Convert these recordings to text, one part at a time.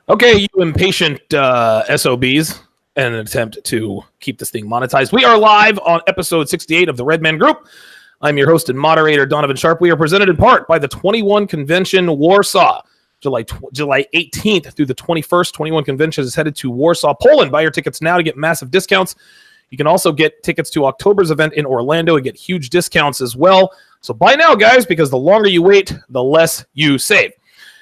Okay, you impatient SOBs, in an attempt to keep this thing monetized. We are live on episode 68 of the Red Man Group. I'm your host and moderator, Donovan Sharpe. We are presented in part by the 21 Convention Warsaw. July 18th through the 21st, 21 Convention is headed to Warsaw, Poland. Buy your tickets now to get massive discounts. You can also get tickets to October's event in Orlando and get huge discounts as well. So buy now, guys, because the longer you wait, the less you save.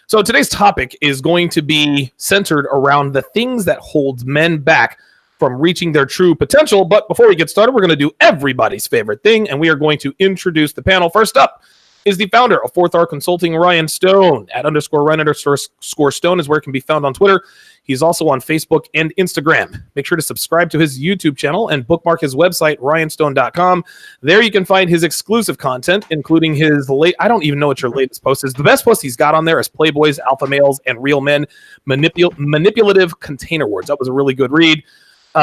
So today's topic is going to be centered around the things that hold men back from reaching their true potential. But before we get started, we're going to do everybody's favorite thing, and we are going to introduce the panel. First up is the founder of Fourth R Consulting, Rian Stone. @_Rian_Stone is where it can be found on Twitter. He's also on Facebook and Instagram. Make sure to subscribe to his YouTube channel and bookmark his website, ryanstone.com. There you can find his exclusive content, including his I don't even know what your latest post is. The best post he's got on there is Playboys, Alpha Males, and Real Men, Manipulative Container Words. That was a really good read.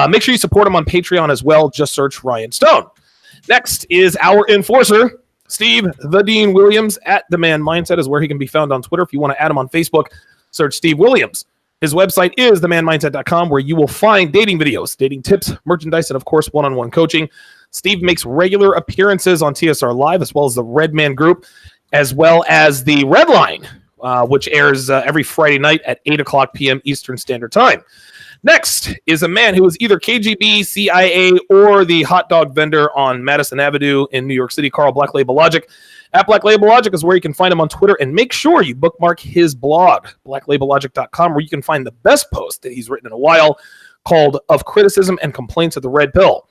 Make sure you support him on Patreon as well. Just search Rian Stone. Next is our enforcer, Steve the Dean Williams. @The Man Mindset is where he can be found on Twitter. If you want to add him on Facebook, search Steve Williams. His website is themanmindset.com, where you will find dating videos, dating tips, merchandise, and of course, one-on-one coaching. Steve makes regular appearances on TSR Live, as well as the Red Man Group, as well as the Red Line, which airs every Friday night at 8 o'clock p.m. Eastern Standard Time. Next is a man who is either KGB, CIA, or the hot dog vendor on Madison Avenue in New York City, Carl Black Label Logic. Black Label Logic is where you can find him on Twitter, and make sure you bookmark his blog, blacklabellogic.com, where you can find the best post that he's written in a while called Of Criticism and Complaints of the Red Pill.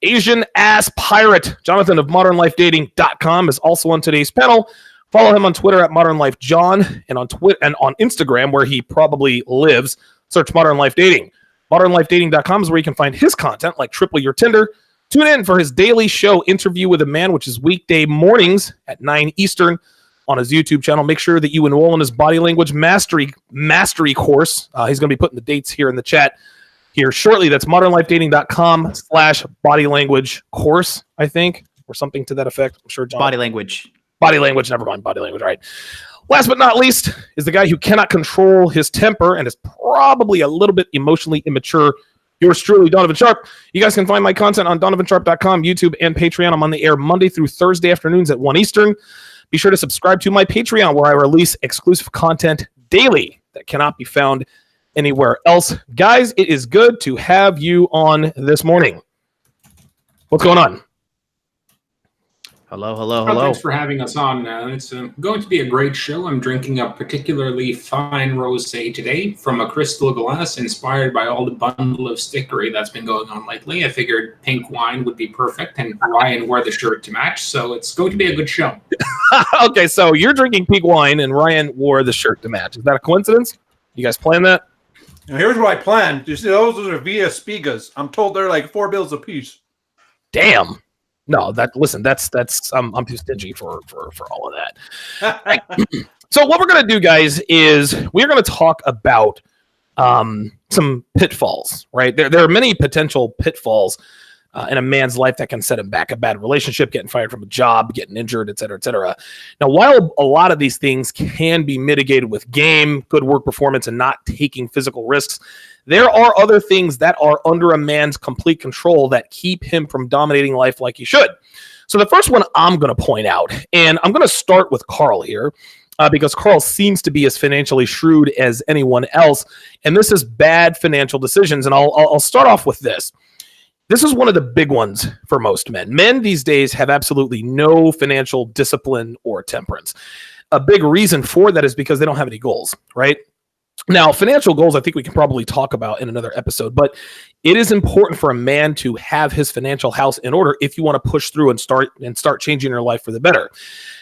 Asian Ass Pirate, Jonathan of modernlifedating.com, is also on today's panel. Follow him on Twitter @modernlifejohn, and on Instagram, where he probably lives. Search Modern Life Dating. ModernLifeDating.com is where you can find his content like Triple Your Tinder. Tune in for his daily show, Interview with a Man, which is weekday mornings at 9 Eastern on his YouTube channel. Make sure that you enroll in his body language mastery course. He's going to be putting the dates here in the chat here shortly. That's modernlifedating.com/body language course, I think, or something to that effect. I'm sure John. Body language. Never mind. Body language. All right. Last but not least is the guy who cannot control his temper and is probably a little bit emotionally immature. Yours truly, Donovan Sharpe. You guys can find my content on donovansharpe.com, YouTube, and Patreon. I'm on the air Monday through Thursday afternoons at 1 Eastern. Be sure to subscribe to my Patreon, where I release exclusive content daily that cannot be found anywhere else. Guys, it is good to have you on this morning. What's going on? Hello. Thanks for having us on. It's going to be a great show. I'm drinking a particularly fine rosé today from a crystal glass inspired by all the bundle of stickery that's been going on lately. I figured pink wine would be perfect, and Ryan wore the shirt to match, so it's going to be a good show. Okay, so you're drinking pink wine, and Ryan wore the shirt to match. Is that a coincidence? You guys plan that? Now, here's what I planned. You see, those are Via Spigas. I'm told they're like $4 a piece. Damn. No, that's I'm too stingy for all of that. So what we're gonna do, guys, is we're gonna talk about some pitfalls, right? There are many potential pitfalls in a man's life that can set him back: a bad relationship, getting fired from a job, getting injured, et cetera, et cetera. Now, while a lot of these things can be mitigated with game, good work performance, and not taking physical risks, there are other things that are under a man's complete control that keep him from dominating life like he should. So the first one I'm going to point out, and I'm going to start with Carl here, because Carl seems to be as financially shrewd as anyone else, and this is bad financial decisions. And I'll start off with this. This is one of the big ones for most men. Men these days have absolutely no financial discipline or temperance. A big reason for that is because they don't have any goals, right? Now, financial goals, I think we can probably talk about in another episode, but it is important for a man to have his financial house in order if you want to push through and start changing your life for the better.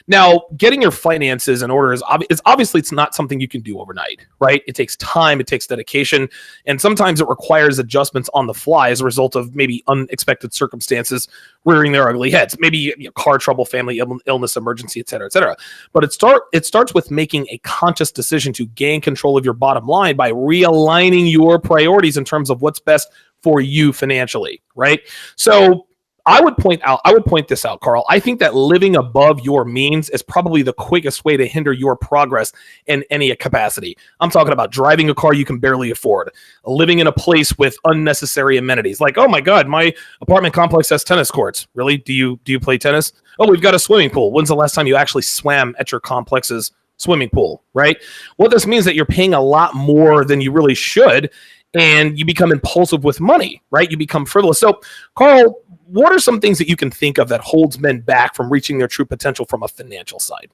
Now, getting your finances in order is obviously it's not something you can do overnight, right? It takes time, it takes dedication, and sometimes it requires adjustments on the fly as a result of maybe unexpected circumstances rearing their ugly heads. Maybe car trouble, family illness, emergency, et cetera, et cetera. But it starts with making a conscious decision to gain control of your bottom line by realigning your priorities in terms of what's best for you financially, right? So I would point this out, Carl. I think that living above your means is probably the quickest way to hinder your progress in any capacity. I'm talking about driving a car you can barely afford, living in a place with unnecessary amenities. Like, oh my God, my apartment complex has tennis courts. Really? Do you play tennis? Oh, we've got a swimming pool. When's the last time you actually swam at your complex's swimming pool, right? Well, this means that you're paying a lot more than you really should, and you become impulsive with money, right? You become frivolous. So, Carl, what are some things that you can think of that holds men back from reaching their true potential from a financial side?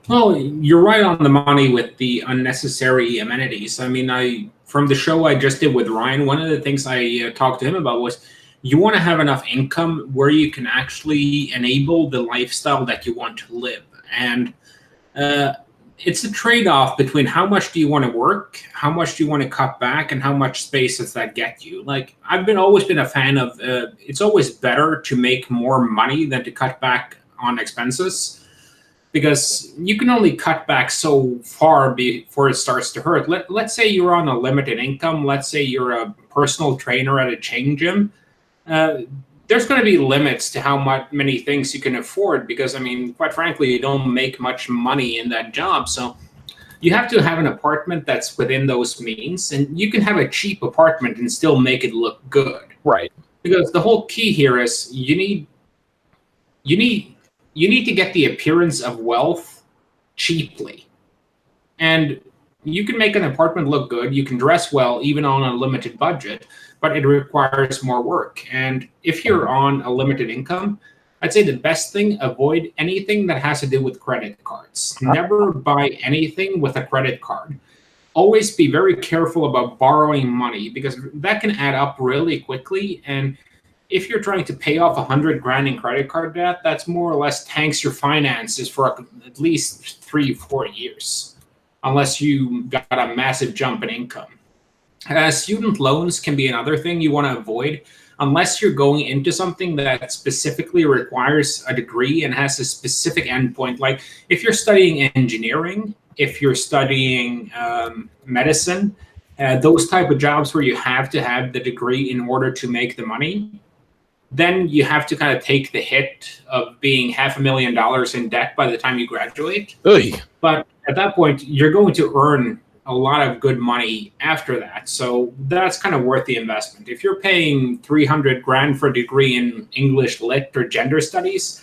Well, you're right on the money with the unnecessary amenities. I mean, from the show I just did with Ryan, one of the things I talked to him about was you want to have enough income where you can actually enable the lifestyle that you want to live. And it's a trade-off between how much do you want to work, how much do you want to cut back, and how much space does that get you. Like, I've always been a fan of it's always better to make more money than to cut back on expenses, because you can only cut back so far before it starts to hurt. Let's say you're on a limited income. Let's say you're a personal trainer at a chain gym. There's going to be limits to how many things you can afford, because, I mean, quite frankly, you don't make much money in that job. So you have to have an apartment that's within those means, and you can have a cheap apartment and still make it look good. Right. Because the whole key here is you need to get the appearance of wealth cheaply. And you can make an apartment look good. You can dress well, even on a limited budget, but it requires more work. And if you're on a limited income, I'd say the best thing, avoid anything that has to do with credit cards. Never buy anything with a credit card. Always be very careful about borrowing money, because that can add up really quickly. And if you're trying to pay off $100,000 in credit card debt, that's more or less tanks your finances for at least 3-4 years, unless you got a massive jump in income. Student loans can be another thing you want to avoid, unless you're going into something that specifically requires a degree and has a specific endpoint. Like if you're studying engineering, if you're studying medicine, those type of jobs where you have to have the degree in order to make the money, then you have to kind of take the hit of being $500,000 in debt by the time you graduate. Oy. But at that point, you're going to earn a lot of good money after that. So that's kind of worth the investment. If you're paying $300,000 for a degree in English Lit or gender studies,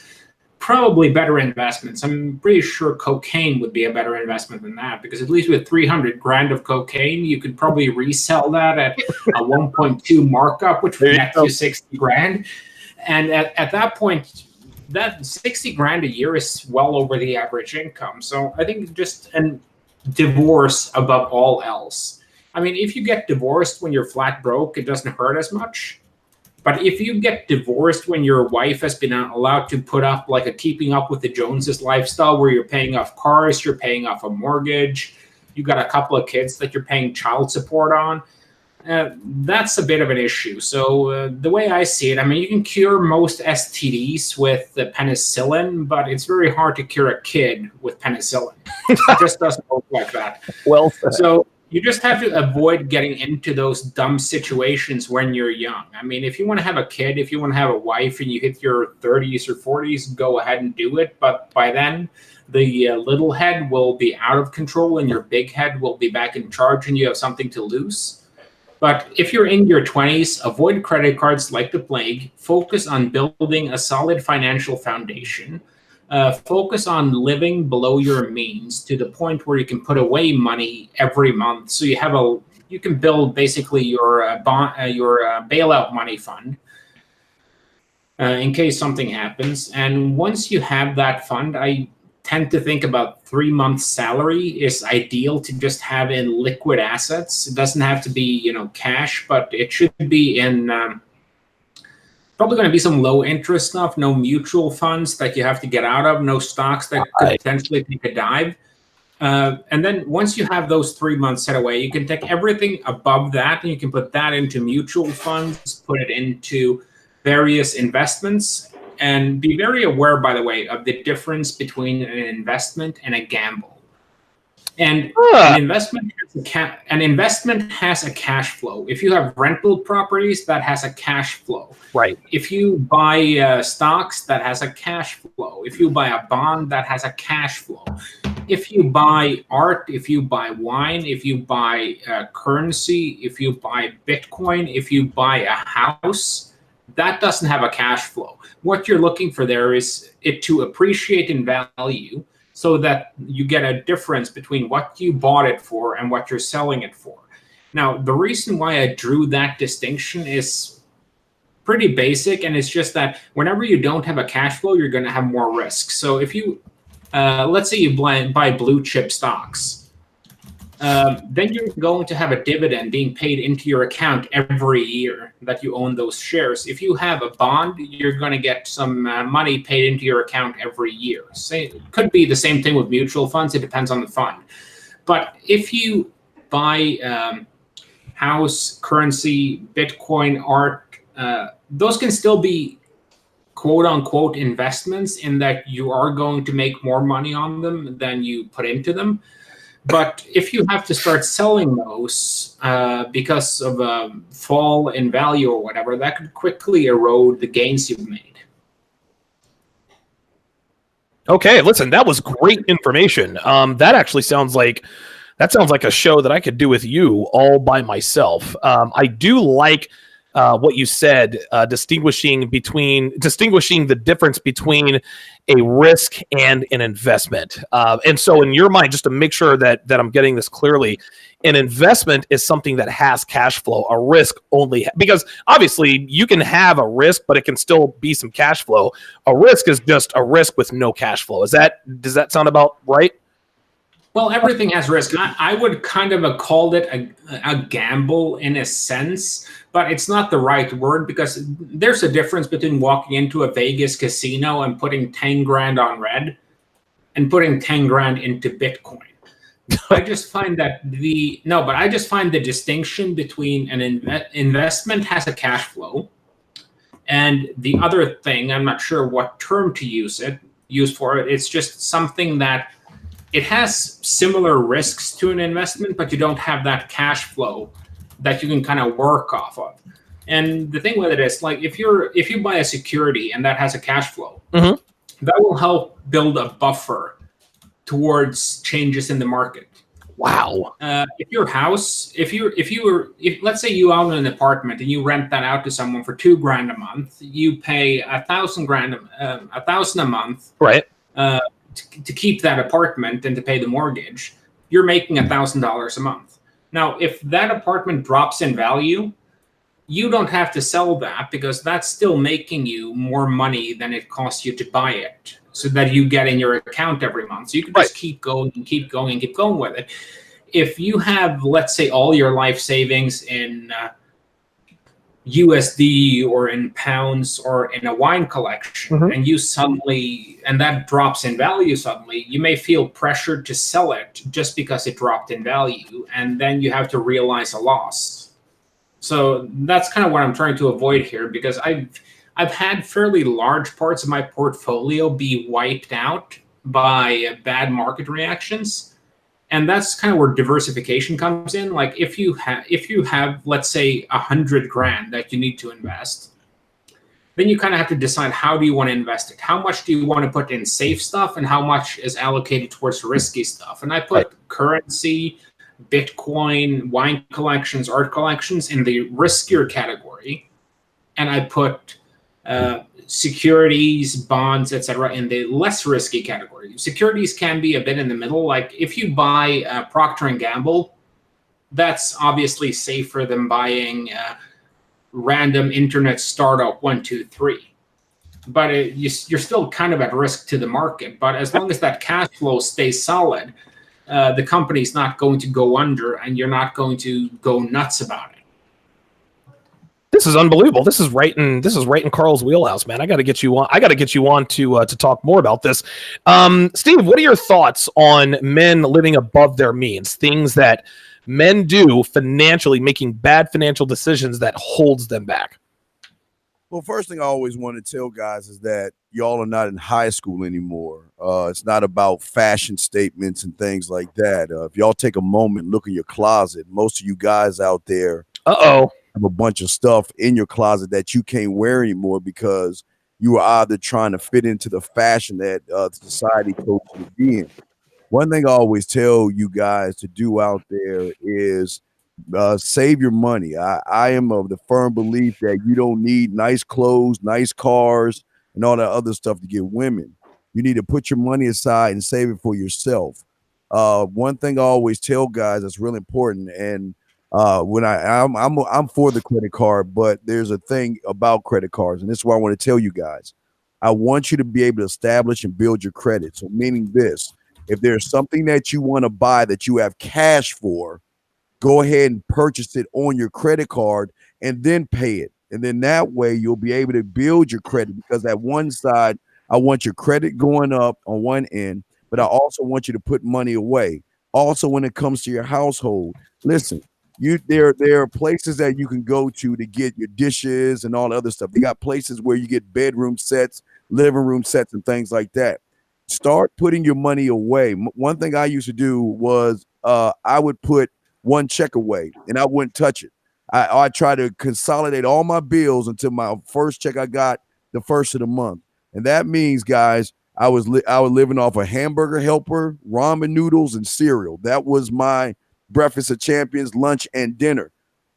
probably better investments. I'm pretty sure cocaine would be a better investment than that, because at least with $300,000 of cocaine, you could probably resell that at a 1.2 markup, which would net you $60,000. And at that point, that $60,000 a year is well over the average income. So I think just divorce above all else. I mean, if you get divorced when you're flat broke, it doesn't hurt as much. But if you get divorced when your wife has been allowed to put up like a keeping up with the Joneses lifestyle, where you're paying off cars, you're paying off a mortgage, you got a couple of kids that you're paying child support on, that's a bit of an issue. So the way I see it, I mean, you can cure most STDs with the penicillin, but it's very hard to cure a kid with penicillin. It just doesn't work like that. Well said. So you just have to avoid getting into those dumb situations when you're young. I mean, if you want to have a kid, if you want to have a wife and you hit your 30s or 40s, go ahead and do it. But by then, the little head will be out of control and your big head will be back in charge and you have something to lose. But if you're in your 20s, avoid credit cards like the plague. Focus on building a solid financial foundation. Focus on living below your means to the point where you can put away money every month. So you can build basically your bailout money fund in case something happens. And once you have that fund, I tend to think about 3 months' salary is ideal to just have in liquid assets. It doesn't have to be, cash, but it should be in probably going to be some low interest stuff, no mutual funds that you have to get out of, no stocks that could potentially take a dive. And then once you have those 3 months set away, you can take everything above that and you can put that into mutual funds, put it into various investments. And be very aware, by the way, of the difference between an investment and a gamble. And an investment has a cash flow. If you have rental properties, that has a cash flow. Right. If you buy stocks, that has a cash flow. If you buy a bond, that has a cash flow. If you buy art, if you buy wine, if you buy currency, if you buy Bitcoin, if you buy a house, that doesn't have a cash flow. What you're looking for there is it to appreciate in value so that you get a difference between what you bought it for and what you're selling it for. Now, the reason why I drew that distinction is pretty basic, and it's just that whenever you don't have a cash flow, you're going to have more risk. So if you, let's say you buy blue chip stocks, then you're going to have a dividend being paid into your account every year that you own those shares. If you have a bond, you're going to get some money paid into your account every year. It could be the same thing with mutual funds. It depends on the fund. But if you buy house, currency, Bitcoin, art, those can still be quote unquote investments in that you are going to make more money on them than you put into them. But if you have to start selling those because of a fall in value or whatever, that could quickly erode the gains you've made. Okay, listen, that was great information. That actually sounds like a show that I could do with you all by myself. I do like what you said, distinguishing the difference between a risk and an investment. And so in your mind, just to make sure that I'm getting this clearly, an investment is something that has cash flow. A risk only, because obviously you can have a risk, but it can still be some cash flow. A risk is just a risk with no cash flow. Does that sound about right? Well, everything has risk. I would kind of called it a gamble in a sense, but it's not the right word because there's a difference between walking into a Vegas casino and putting 10 grand on red and putting 10 grand into Bitcoin. I just find that I just find the distinction between an investment has a cash flow, and the other thing, I'm not sure what term to use for it. It's just something that it has similar risks to an investment, but you don't have that cash flow that you can kind of work off of. And the thing with it is, like, if you buy a security and that has a cash flow, that will help build a buffer towards changes in the market. Wow. If your house, if let's say you own an apartment and you rent that out to someone for $2 grand a month, you pay $1,000 a month, right? To keep that apartment and to pay the mortgage, you're making $1,000 a month. Now, if that apartment drops in value, you don't have to sell that because that's still making you more money than it costs you to buy it, so that you get in your account every month. So you can just keep going and keep going and keep going with it. If you have, let's say, all your life savings in USD or in pounds or in a wine collection, and that drops in value suddenly, you may feel pressured to sell it just because it dropped in value, and then you have to realize a loss. So that's kind of what I'm trying to avoid here, because I've had fairly large parts of my portfolio be wiped out by bad market reactions. And that's kind of where diversification comes in. Like if you have, let's say, 100 grand that you need to invest, then you kind of have to decide, how do you want to invest it? How much do you want to put in safe stuff and how much is allocated towards risky stuff? And I put currency, Bitcoin, wine collections, art collections in the riskier category. And I put securities, bonds, etc., in the less risky category. Securities can be a bit in the middle. Like if you buy Procter & Gamble, that's obviously safer than buying random internet startup 123. But you're still kind of at risk to the market. But as long as that cash flow stays solid, the company's not going to go under, and you're not going to go nuts about it. This is unbelievable. This is right in Carl's wheelhouse, man. I got to get you on to talk more about this. Steve, what are your thoughts on men living above their means? Things that men do financially, making bad financial decisions that holds them back. Well, first thing I always want to tell guys is that y'all are not in high school anymore. It's not about fashion statements and things like that. If y'all take a moment, look in your closet. Most of you guys out there have a bunch of stuff in your closet that you can't wear anymore because you are either trying to fit into the fashion that society told you to be in. One thing I always tell you guys to do out there is save your money. I am of the firm belief that you don't need nice clothes, nice cars, and all that other stuff to get women. You need to put your money aside and save it for yourself. One thing I always tell guys that's really important, and when I'm for the credit card, but there's a thing about credit cards, and this is what I want to tell you guys. I want you to be able to establish and build your credit. So meaning this, if there's something that you want to buy that you have cash for, go ahead and purchase it on your credit card and then pay it. And then that way you'll be able to build your credit, because at one side, I want your credit going up on one end, but I also want you to put money away. Also, when it comes to your household, listen, there are places that you can go to get your dishes and all the other stuff. They got places where you get bedroom sets, living room sets, and things like that. Start putting your money away. One thing I used to do was I would put one check away and I wouldn't touch it. I try to consolidate all my bills until my first check I got the first of the month. And that means, guys, I was living off a hamburger helper, ramen noodles, and cereal. That was my breakfast of champions, lunch, and dinner.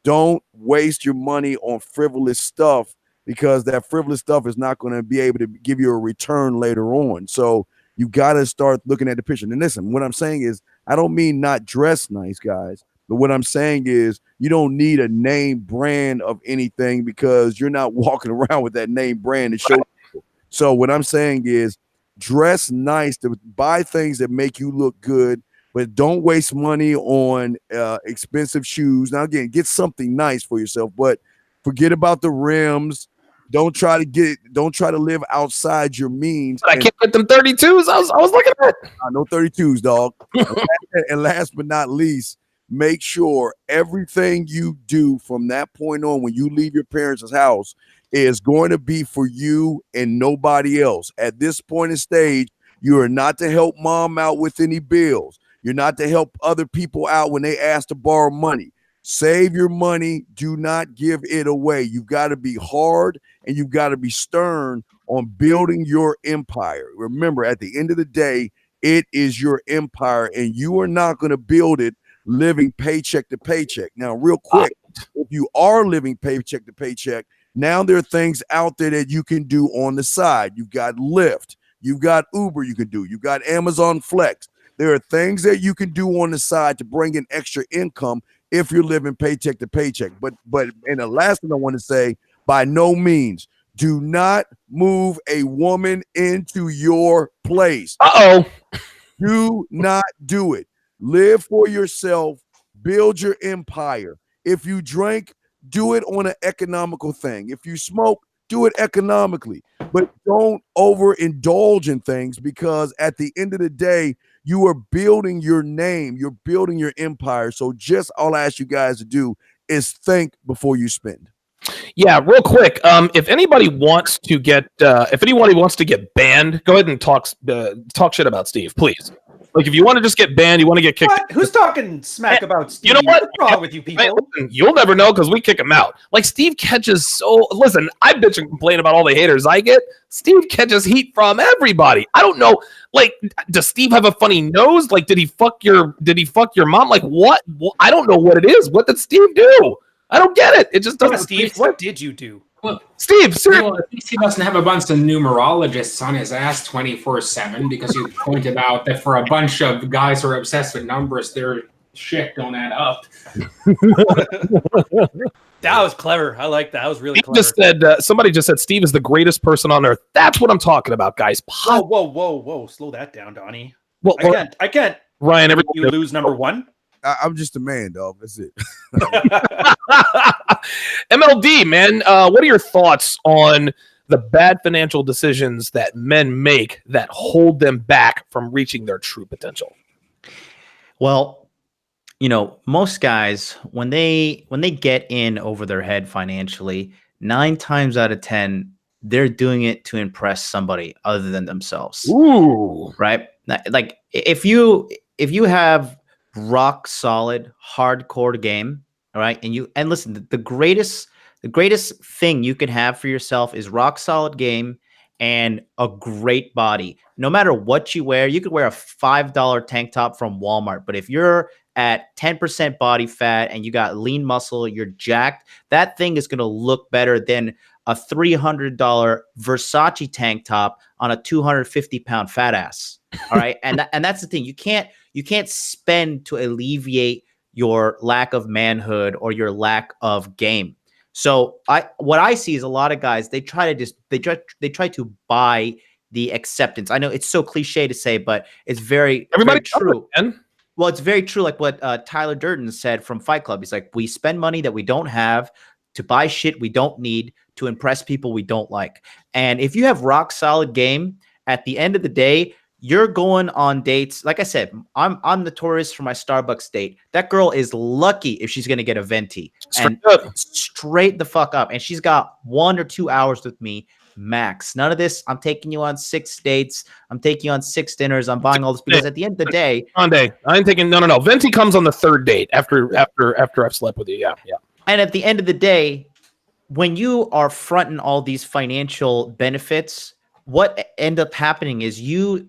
Don't waste your money on frivolous stuff, because that frivolous stuff is not going to be able to give you a return later on. So you got to start looking at the picture. And listen, what I'm saying is, I don't mean not dress nice, guys. But what I'm saying is, you don't need a name brand of anything, because you're not walking around with that name brand to show people. So what I'm saying is, dress nice, to buy things that make you look good, but don't waste money on expensive shoes. Now, again, get something nice for yourself, but forget about the rims. Don't try to live outside your means. I can't get them 32s. I was looking at it. No 32s, dog. And last but not least, make sure everything you do from that point on, when you leave your parents' house, is going to be for you and nobody else. At this point in stage, you are not to help mom out with any bills. You're not to help other people out when they ask to borrow money. Save your money. Do not give it away. You've got to be hard and you've got to be stern on building your empire. Remember, at the end of the day, it is your empire, and you are not going to build it living paycheck to paycheck. Now, real quick, if you are living paycheck to paycheck, now there are things out there that you can do on the side. You've got Lyft, you've got Uber you can do, you've got Amazon Flex. There are things that you can do on the side to bring in extra income if you're living paycheck to paycheck. But and the last thing I want to say, by no means, do not move a woman into your place. Do not do it. Live for yourself. Build your empire. If you drink, do it on an economical thing. If you smoke, do it economically. But don't overindulge in things, because at the end of the day, you are building your name. You're building your empire. So just all I ask you guys to do is think before you spend. Yeah, real quick. If anybody wants to get banned, go ahead and talk shit about Steve, please. Like, if you want to just get banned, you want to get kicked. What? Who's talking smack about Steve? You know what? What's wrong with you people? Listen, you'll never know, because we kick him out. Like, Steve catches listen, I bitch and complain about all the haters I get. Steve catches heat from everybody. I don't know. Like, does Steve have a funny nose? Like, did he fuck your mom? Like, what? Well, I don't know what it is. What did Steve do? I don't get it. It just doesn't. Steve, what did you do? Well, Steve, seriously. Well, at least he doesn't have a bunch of numerologists on his ass 24/7, because you pointed out that for a bunch of guys who are obsessed with numbers, their shit don't add up. That was clever. I like that. That was really Steve clever. just said, somebody just said Steve is the greatest person on earth. That's what I'm talking about, guys. Whoa. Slow that down, Donnie. Well, I can't. Ryan, You lose number one? I'm just a man, dog. That's it. MLD, man, what are your thoughts on the bad financial decisions that men make that hold them back from reaching their true potential? Well, most guys, when they get in over their head financially, 9 times out of 10, they're doing it to impress somebody other than themselves. Ooh. Right? Like if you have rock solid hardcore game, all right, and listen, the greatest thing you can have for yourself is rock solid game and a great body. No matter what you wear, you could wear a $5 tank top from Walmart, but if you're at 10% body fat and you got lean muscle, you're jacked, that thing is going to look better than a $300 Versace tank top on a 250-pound fat ass. All right. And that's the thing. You can't spend to alleviate your lack of manhood or your lack of game. So what I see is a lot of guys, they try to buy the acceptance. I know it's so cliche to say, but it's very true. Well, it's very true. Like what Tyler Durden said from Fight Club. He's like, we spend money that we don't have to buy shit we don't need to impress people we don't like. And if you have rock solid game, at the end of the day, you're going on dates. Like I said, I'm notorious for my Starbucks date. That girl is lucky if she's going to get a venti. Straight the fuck up. And she's got 1 or 2 hours with me max. None of this, I'm taking you on 6 dates. I'm taking you on 6 dinners. I'm buying all this because at the end of the day. On day. I'm taking, no. Venti comes on the 3rd date after I've slept with you. Yeah. And at the end of the day, when you are fronting all these financial benefits, what end up happening is you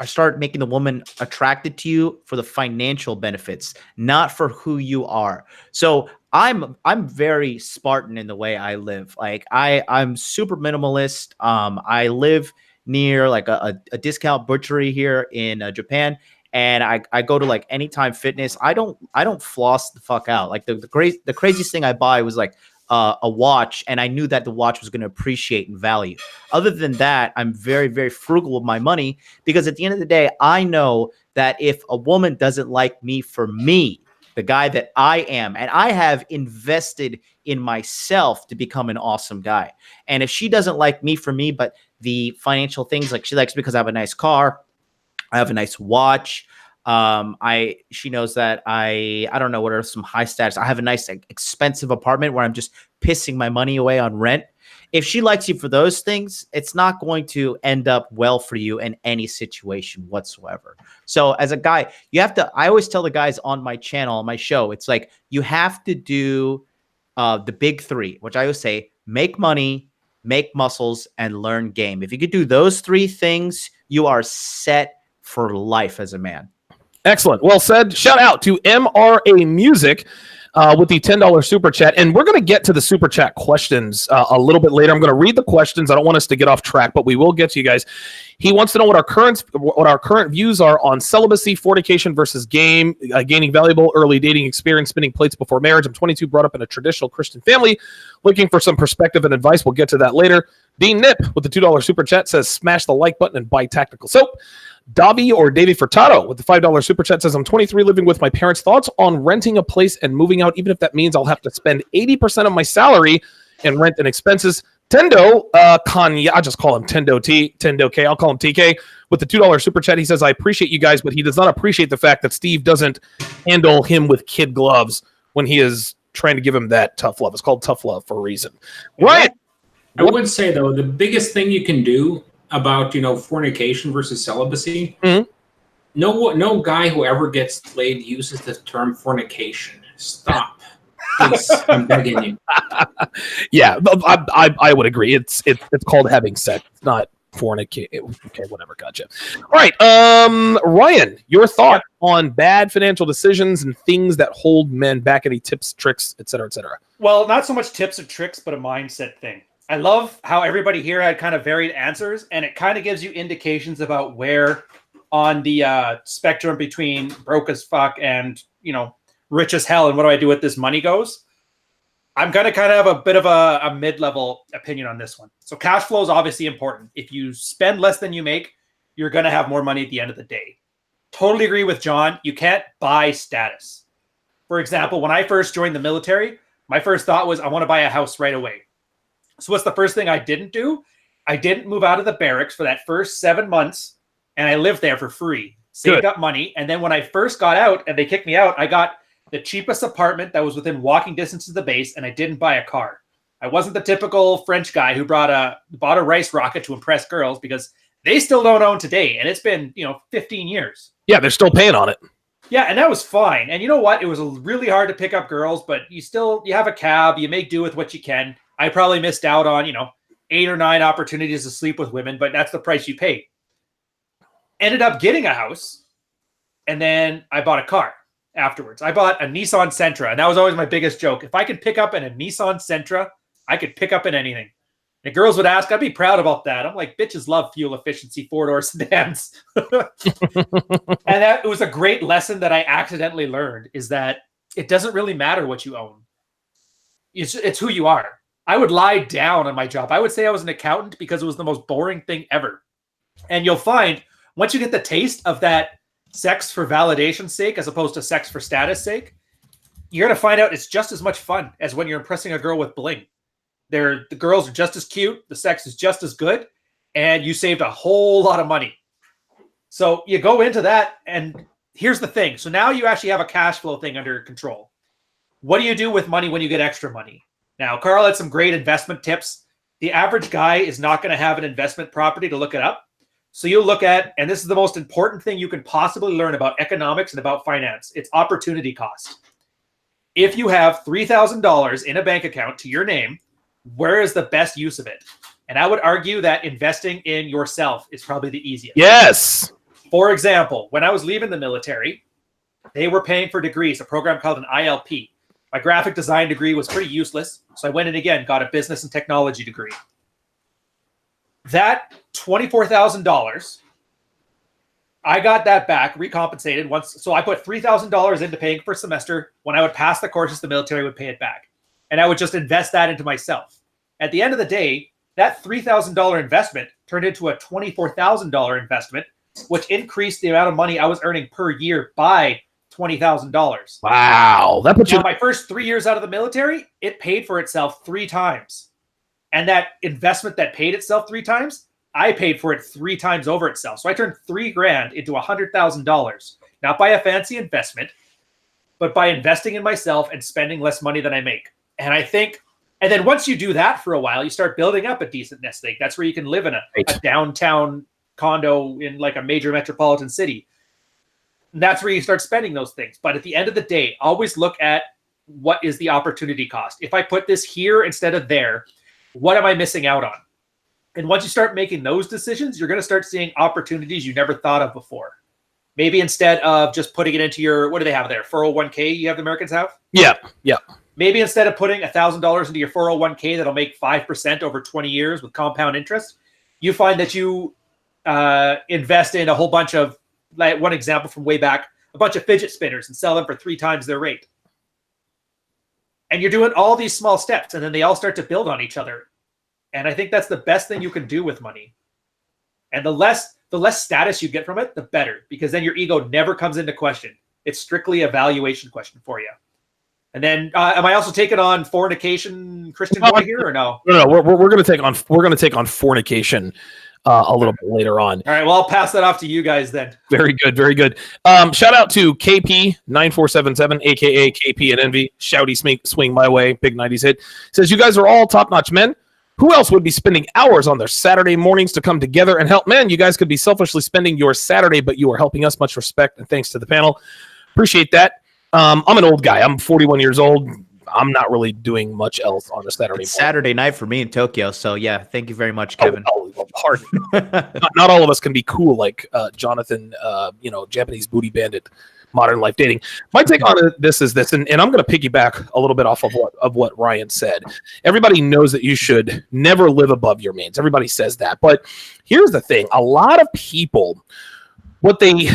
start making the woman attracted to you for the financial benefits, not for who you are. So I'm very Spartan in the way I live. Like I'm super minimalist. I live near like a discount butchery here in Japan. And I go to like Anytime Fitness. I don't floss the fuck out. Like the craziest thing I buy was like a watch, and I knew that the watch was going to appreciate in value. Other than that, I'm very, very frugal with my money because at the end of the day, I know that if a woman doesn't like me for me, the guy that I am, and I have invested in myself to become an awesome guy. And if she doesn't like me for me, but the financial things, like she likes me because I have a nice car, I have a nice watch. She knows that I don't know what are some high status. I have a nice expensive apartment where I'm just pissing my money away on rent. If she likes you for those things, it's not going to end up well for you in any situation whatsoever. So as a guy, I always tell the guys on my channel, on my show, it's like, you have to do the big 3, which I always say, make money, make muscles, and learn game. If you could do those 3 things, you are set for life as a man. Excellent. Well said. Shout out to MRA Music with the $10 super chat. And we're going to get to the super chat questions a little bit later. I'm going to read the questions. I don't want us to get off track, but we will get to you guys. He wants to know what our current views are on celibacy, fornication versus gaining valuable early dating experience, spinning plates before marriage. I'm 22, brought up in a traditional Christian family, looking for some perspective and advice. We'll get to that later. Dean Nip with the $2 super chat says, smash the like button and buy tactical soap. Davy or Davy Furtado with the $5 super chat says, I'm 23, living with my parents. Thoughts on renting a place and moving out, even if that means I'll have to spend 80% of my salary in rent and expenses. Tendo Kanye, I just call him Tendo K. I'll call him TK with the $2 super chat. He says, I appreciate you guys, but he does not appreciate the fact that Steve doesn't handle him with kid gloves when he is trying to give him that tough love. It's called tough love for a reason. Ryan, I would say though, the biggest thing you can do about fornication versus celibacy. Mm-hmm. No guy who ever gets laid uses the term fornication. Stop, please. I'm begging you. Yeah, I would agree. It's called having sex. It's not fornicate. Okay, whatever. Gotcha. All right, Ryan, your thought on bad financial decisions and things that hold men back? Any tips, tricks, et cetera, et cetera? Well, not so much tips or tricks, but a mindset thing. I love how everybody here had kind of varied answers, and it kind of gives you indications about where on the spectrum between broke as fuck and, rich as hell and what do I do with this money goes. I'm going to kind of have a bit of a mid-level opinion on this one. So cash flow is obviously important. If you spend less than you make, you're going to have more money at the end of the day. Totally agree with John. You can't buy status. For example, when I first joined the military, my first thought was I want to buy a house right away. So what's the first thing I didn't do? I didn't move out of the barracks for that first 7 months, and I lived there for free, saved up money. And then when I first got out and they kicked me out, I got the cheapest apartment that was within walking distance of the base, and I didn't buy a car. I wasn't the typical French guy who bought a rice rocket to impress girls, because they still don't own today. And it's been, 15 years. Yeah, they're still paying on it. Yeah, and that was fine. And you know what? It was really hard to pick up girls, but you have a cab, you make do with what you can. I probably missed out on, 8 or 9 opportunities to sleep with women, but that's the price you pay. Ended up getting a house, and then I bought a car afterwards. I bought a Nissan Sentra, and that was always my biggest joke. If I could pick up in a Nissan Sentra, I could pick up in anything. And girls would ask, I'd be proud about that. I'm like, bitches love fuel efficiency 4-door sedans. And it was a great lesson that I accidentally learned, is that it doesn't really matter what you own. It's who you are. I would lie down on my job. I would say I was an accountant because it was the most boring thing ever. And you'll find once you get the taste of that sex for validation's sake as opposed to sex for status sake, you're going to find out it's just as much fun as when you're impressing a girl with bling. The girls are just as cute, the sex is just as good, and you saved a whole lot of money. So you go into that, and here's the thing. So now you actually have a cash flow thing under control. What do you do with money when you get extra money? Now, Carl had some great investment tips. The average guy is not going to have an investment property to look it up. So you look at, and this is the most important thing you can possibly learn about economics and about finance, it's opportunity cost. If you have $3,000 in a bank account to your name, where is the best use of it? And I would argue that investing in yourself is probably the easiest. Yes. For example, when I was leaving the military, they were paying for degrees, a program called an ILP. My graphic design degree was pretty useless, so I went in again, got a business and technology degree. That $24,000, I got that back, recompensated once. So I put $3,000 into paying for a semester. When I would pass the courses, the military would pay it back. And I would just invest that into myself. At the end of the day, that $3,000 investment turned into a $24,000 investment, which increased the amount of money I was earning per year by $20,000. Wow. That puts you. My first 3 years out of the military, it paid for itself 3 times. And that investment that paid itself 3 times, I paid for it 3 times over itself. So I turned $3,000 into $100,000, not by a fancy investment, but by investing in myself and spending less money than I make. And I think, and then once you do that for a while, you start building up a decent nest egg. That's where you can live in a downtown condo in like a major metropolitan city. And that's where you start spending those things. But at the end of the day, always look at what is the opportunity cost. If I put this here instead of there, what am I missing out on? And once you start making those decisions, you're going to start seeing opportunities you never thought of before. Maybe instead of just putting it into your, what do they have there? 401k you have the Americans have? Yeah. Yeah. Maybe instead of putting $1,000 into your 401k that'll make 5% over 20 years with compound interest, you find that you invest in a whole bunch of, like one example from way back, a bunch of fidget spinners and sell them for 3 times their rate. And you're doing all these small steps, and then they all start to build on each other. And I think that's the best thing you can do with money. And the less status you get from it, the better, because then your ego never comes into question. It's strictly a valuation question for you. And then, am I also taking on fornication, Christian boy here, or no? No. We're going to take on fornication a little bit later on. All right. Well, I'll pass that off to you guys then. Very good. Very good. Shout out to KP9477, aka KP and Envy. Shouty swing my way. Big 90s hit. Says, you guys are all top-notch men. Who else would be spending hours on their Saturday mornings to come together and help? Man, you guys could be selfishly spending your Saturday, but you are helping us. Much respect and thanks to the panel. Appreciate that. I'm an old guy. I'm 41 years old. I'm not really doing much else on a Saturday morning. Saturday night for me in Tokyo. So, yeah, thank you very much, Kevin. Pardon. not all of us can be cool like Jonathan, Japanese booty bandit, modern life dating. My take on this is this, and I'm going to piggyback a little bit off of what Ryan said. Everybody knows that you should never live above your means. Everybody says that. But here's the thing. A lot of people... What they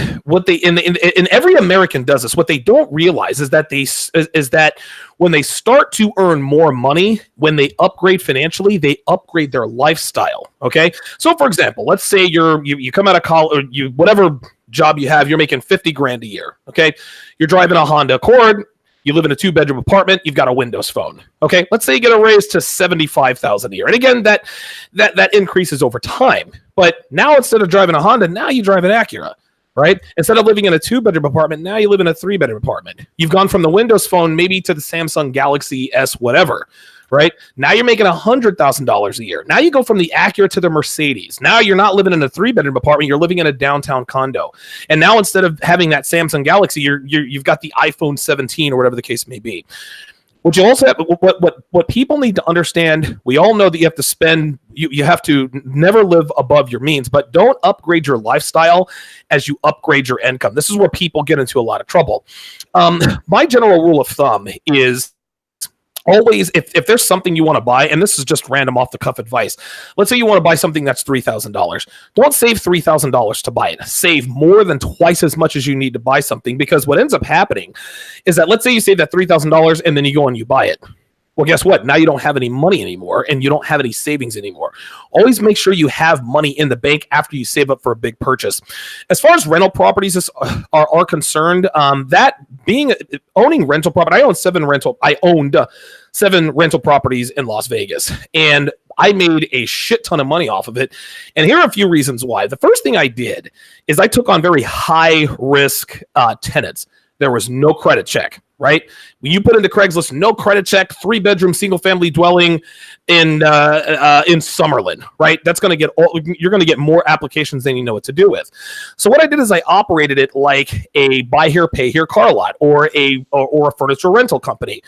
and every American does this. What they don't realize is that when they start to earn more money, when they upgrade financially, they upgrade their lifestyle. Okay, so for example, let's say you come out of college, or whatever job you have, you're making $50,000 a year. Okay, you're driving a Honda Accord. You live in a 2-bedroom apartment. You've got a Windows Phone. Okay, let's say you get a raise to $75,000 a year, and again, that increases over time. But now instead of driving a Honda, now you drive an Acura, right? Instead of living in a 2-bedroom apartment, now you live in a 3-bedroom apartment. You've gone from the Windows Phone maybe to the Samsung Galaxy S, whatever, right? Now you're making $100,000 a year. Now you go from the Acura to the Mercedes. Now you're not living in a 3-bedroom apartment. You're living in a downtown condo. And now instead of having that Samsung Galaxy, you've got the iPhone 17 or whatever the case may be. What you also have, what people need to understand, we all know that you have to spend, you have to never live above your means, but don't upgrade your lifestyle as you upgrade your income. This is where people get into a lot of trouble. My general rule of thumb is always, if there's something you want to buy, and this is just random off the cuff advice, let's say you want to buy something that's $3,000. Don't save $3,000 to buy it. Save more than twice as much as you need to buy something, because what ends up happening is that, let's say you save that $3,000 and then you go and you buy it. Well, guess what? Now you don't have any money anymore, and you don't have any savings anymore. Always make sure you have money in the bank after you save up for a big purchase. As far as rental properties are concerned, owning rental property, I owned 7 rental properties in Las Vegas, and I made a shit ton of money off of it. And here are a few reasons why. The first thing I did is I took on very high risk tenants. There was no credit check, right? When you put into Craigslist, no credit check, 3-bedroom single family dwelling in Summerlin, right? That's going to get you're going to get more applications than you know what to do with. So what I did is I operated it like a buy here, pay here car lot, or a furniture rental company.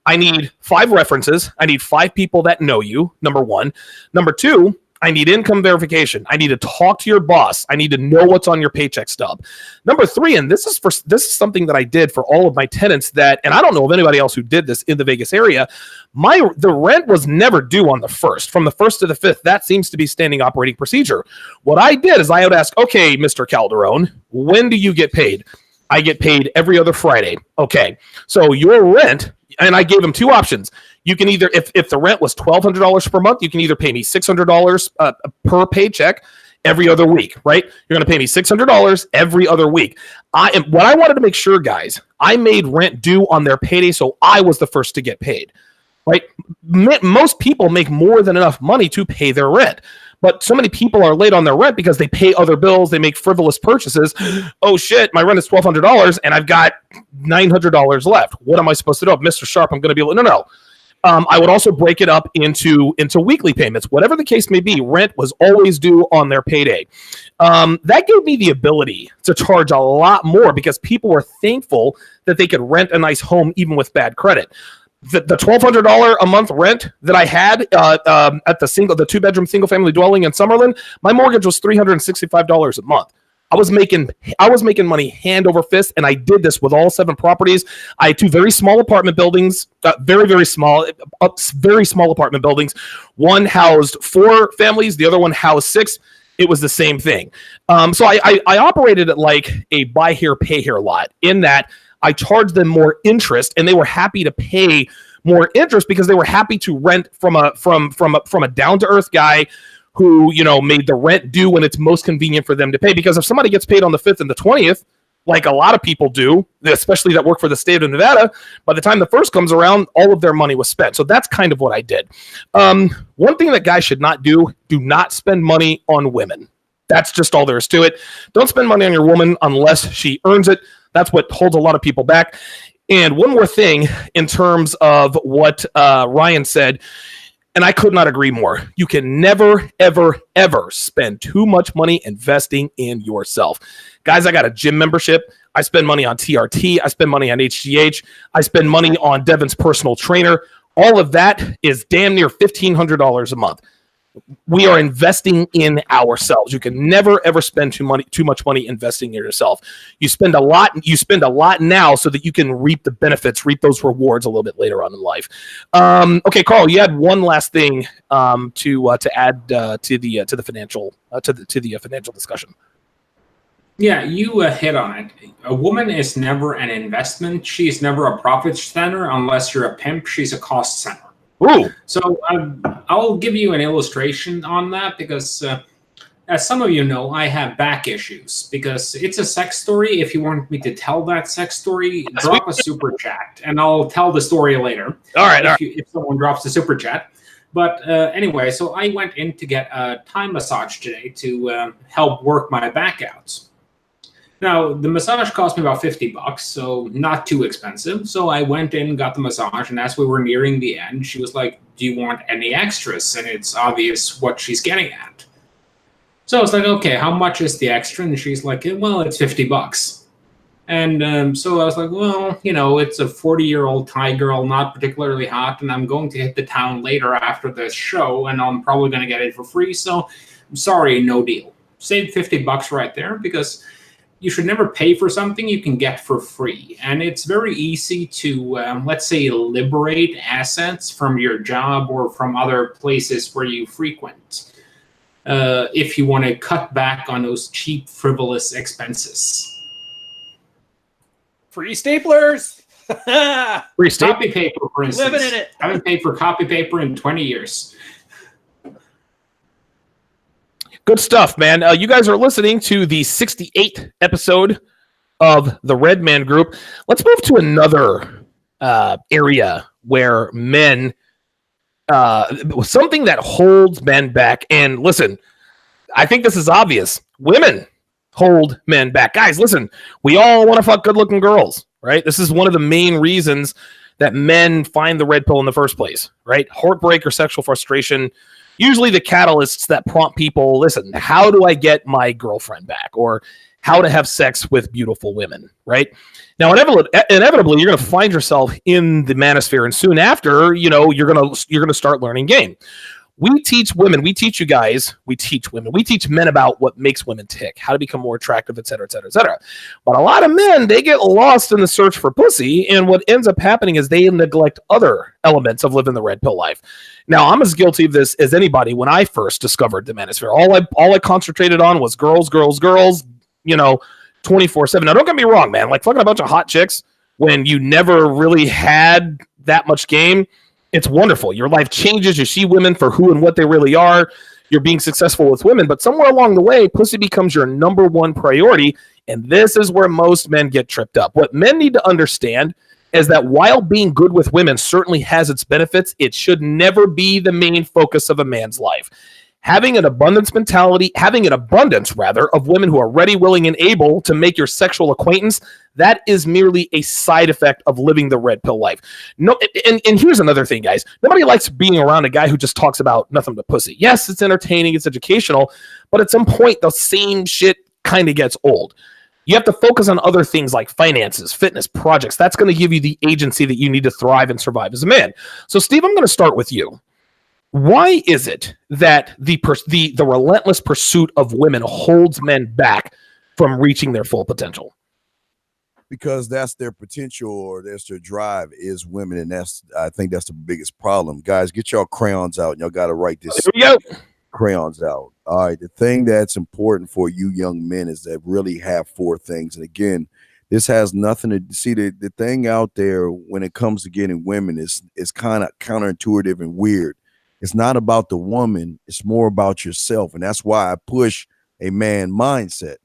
I need 5 references. I need 5 people that know you, number 1. Number 2, I need income verification. I need to talk to your boss. I need to know what's on your paycheck stub. Number 3, and this is something that I did for all of my tenants and I don't know of anybody else who did this in the Vegas area. The rent was never due on the 1st. From the 1st to the 5th, that seems to be standing operating procedure. What I did is I would ask, okay, Mr. Calderon, when do you get paid? I get paid every other Friday. Okay, so your rent, and I gave him 2 options. You can either, if the rent was $1,200 per month, you can either pay me $600 per paycheck every other week, right? You're going to pay me $600 every other week. What I wanted to make sure, guys, I made rent due on their payday, so I was the first to get paid, right? Most people make more than enough money to pay their rent. But so many people are late on their rent because they pay other bills, they make frivolous purchases. Oh shit, my rent is $1,200 and I've got $900 left. What am I supposed to do? Mr. Sharpe, I'm going to be able to, no. I would also break it up into weekly payments. Whatever the case may be, rent was always due on their payday. That gave me the ability to charge a lot more because people were thankful that they could rent a nice home even with bad credit. The $1,200 a month rent that I had at the 2-bedroom single family dwelling in Summerlin, my mortgage was $365 a month. I was making money hand over fist, and I did this with all 7 properties. I had 2 very small apartment buildings, very small apartment buildings. One housed 4 families, the other one housed 6. It was the same thing. So I operated it like a buy here, pay here lot, in that I charged them more interest, and they were happy to pay more interest because they were happy to rent from a down to earth guy who, made the rent due when it's most convenient for them to pay. Because if somebody gets paid on the 5th and the 20th, like a lot of people do, especially that work for the state of Nevada, by the time the 1st comes around, all of their money was spent. So that's kind of what I did. One thing that guys should not do not spend money on women. That's just all there is to it. Don't spend money on your woman unless she earns it. That's what holds a lot of people back. And one more thing in terms of what Ryan said, and I could not agree more. You can never, ever, ever spend too much money investing in yourself. Guys, I got a gym membership. I spend money on TRT. I spend money on HGH. I spend money on Devin's personal trainer. All of that is damn near $1,500 a month. We are investing in ourselves. You can never ever spend too much money investing in yourself. You spend a lot now so that you can reap the benefits, reap those rewards a little bit later on in life. Okay, Carl, you had one last thing to add to the financial discussion. Yeah, you hit on it. A woman is never an investment. She's never a profit center unless you're a pimp. She's a cost center. Ooh. So I'll give you an illustration on that because, as some of you know, I have back issues because it's a sex story. If you want me to tell that sex story, drop a super chat, and I'll tell the story later. All right. If someone drops the super chat. But anyway, so I went in to get a Thai massage today to help work my back out. Now, the massage cost me about $50, so not too expensive. So I went in, got the massage, and as we were nearing the end, she was like, "Do you want any extras?" And it's obvious what she's getting at. So I was like, "Okay, how much is the extra?" And she's like, "Well, it's $50." And so I was like, "Well, it's a 40-year-old Thai girl, not particularly hot, and I'm going to hit the town later after this show, and I'm probably going to get it for free. So I'm sorry, no deal." Saved $50 right there, because you should never pay for something you can get for free. And it's very easy to, let's say, liberate assets from your job or from other places where you frequent, if you want to cut back on those cheap, frivolous expenses. Free staplers. Free staple. Copy paper, for instance. Living in it. I haven't paid for copy paper in 20 years. Good stuff, man. You guys are listening to the 68th episode of the Red Man Group. Let's move to another area where men, something that holds men back. And listen, I think this is obvious. Women hold men back. Guys, listen, we all want to fuck good-looking girls, right? This is one of the main reasons that men find the red pill in the first place, right? Heartbreak or sexual frustration. Usually the catalysts that prompt people, listen, how do I get my girlfriend back? Or how to have sex with beautiful women, right? Now, inevitably, you're going to find yourself in the manosphere, and soon after, you're going to start learning game. We teach women, we teach you guys, we teach women, we teach men about what makes women tick, how to become more attractive, et cetera, et cetera, et cetera. But a lot of men, they get lost in the search for pussy, and what ends up happening is they neglect other elements of living the red pill life. Now, I'm as guilty of this as anybody. When I first discovered the manosphere, all I concentrated on was girls, 24/7. Now, don't get me wrong, man. Like, fucking a bunch of hot chicks when you never really had that much game, it's wonderful. Your life changes. You see women for who and what they really are. You're being successful with women. But somewhere along the way, pussy becomes your number one priority. And this is where most men get tripped up. What men need to understand is that while being good with women certainly has its benefits, it should never be the main focus of a man's life. Having an abundance of women who are ready, willing, and able to make your sexual acquaintance, that is merely a side effect of living the red pill life. No, and here's another thing, guys. Nobody likes being around a guy who just talks about nothing but pussy. Yes, it's entertaining, it's educational, but at some point, the same shit kind of gets old. You have to focus on other things like finances, fitness, projects. That's going to give you the agency that you need to thrive and survive as a man. So, Steve, I'm going to start with you. Why is it that the relentless pursuit of women holds men back from reaching their full potential? Because that's their potential, or that's their drive, is women, and I think that's the biggest problem. Guys, get y'all crayons out, and y'all got to write this. Here we go. Crayons out. All right, the thing that's important for you young men is that really have four things. And again, this has nothing to see. The thing out there when it comes to getting women is kind of counterintuitive and weird. It's not about the woman, it's more about yourself. And that's why I push a man mindset.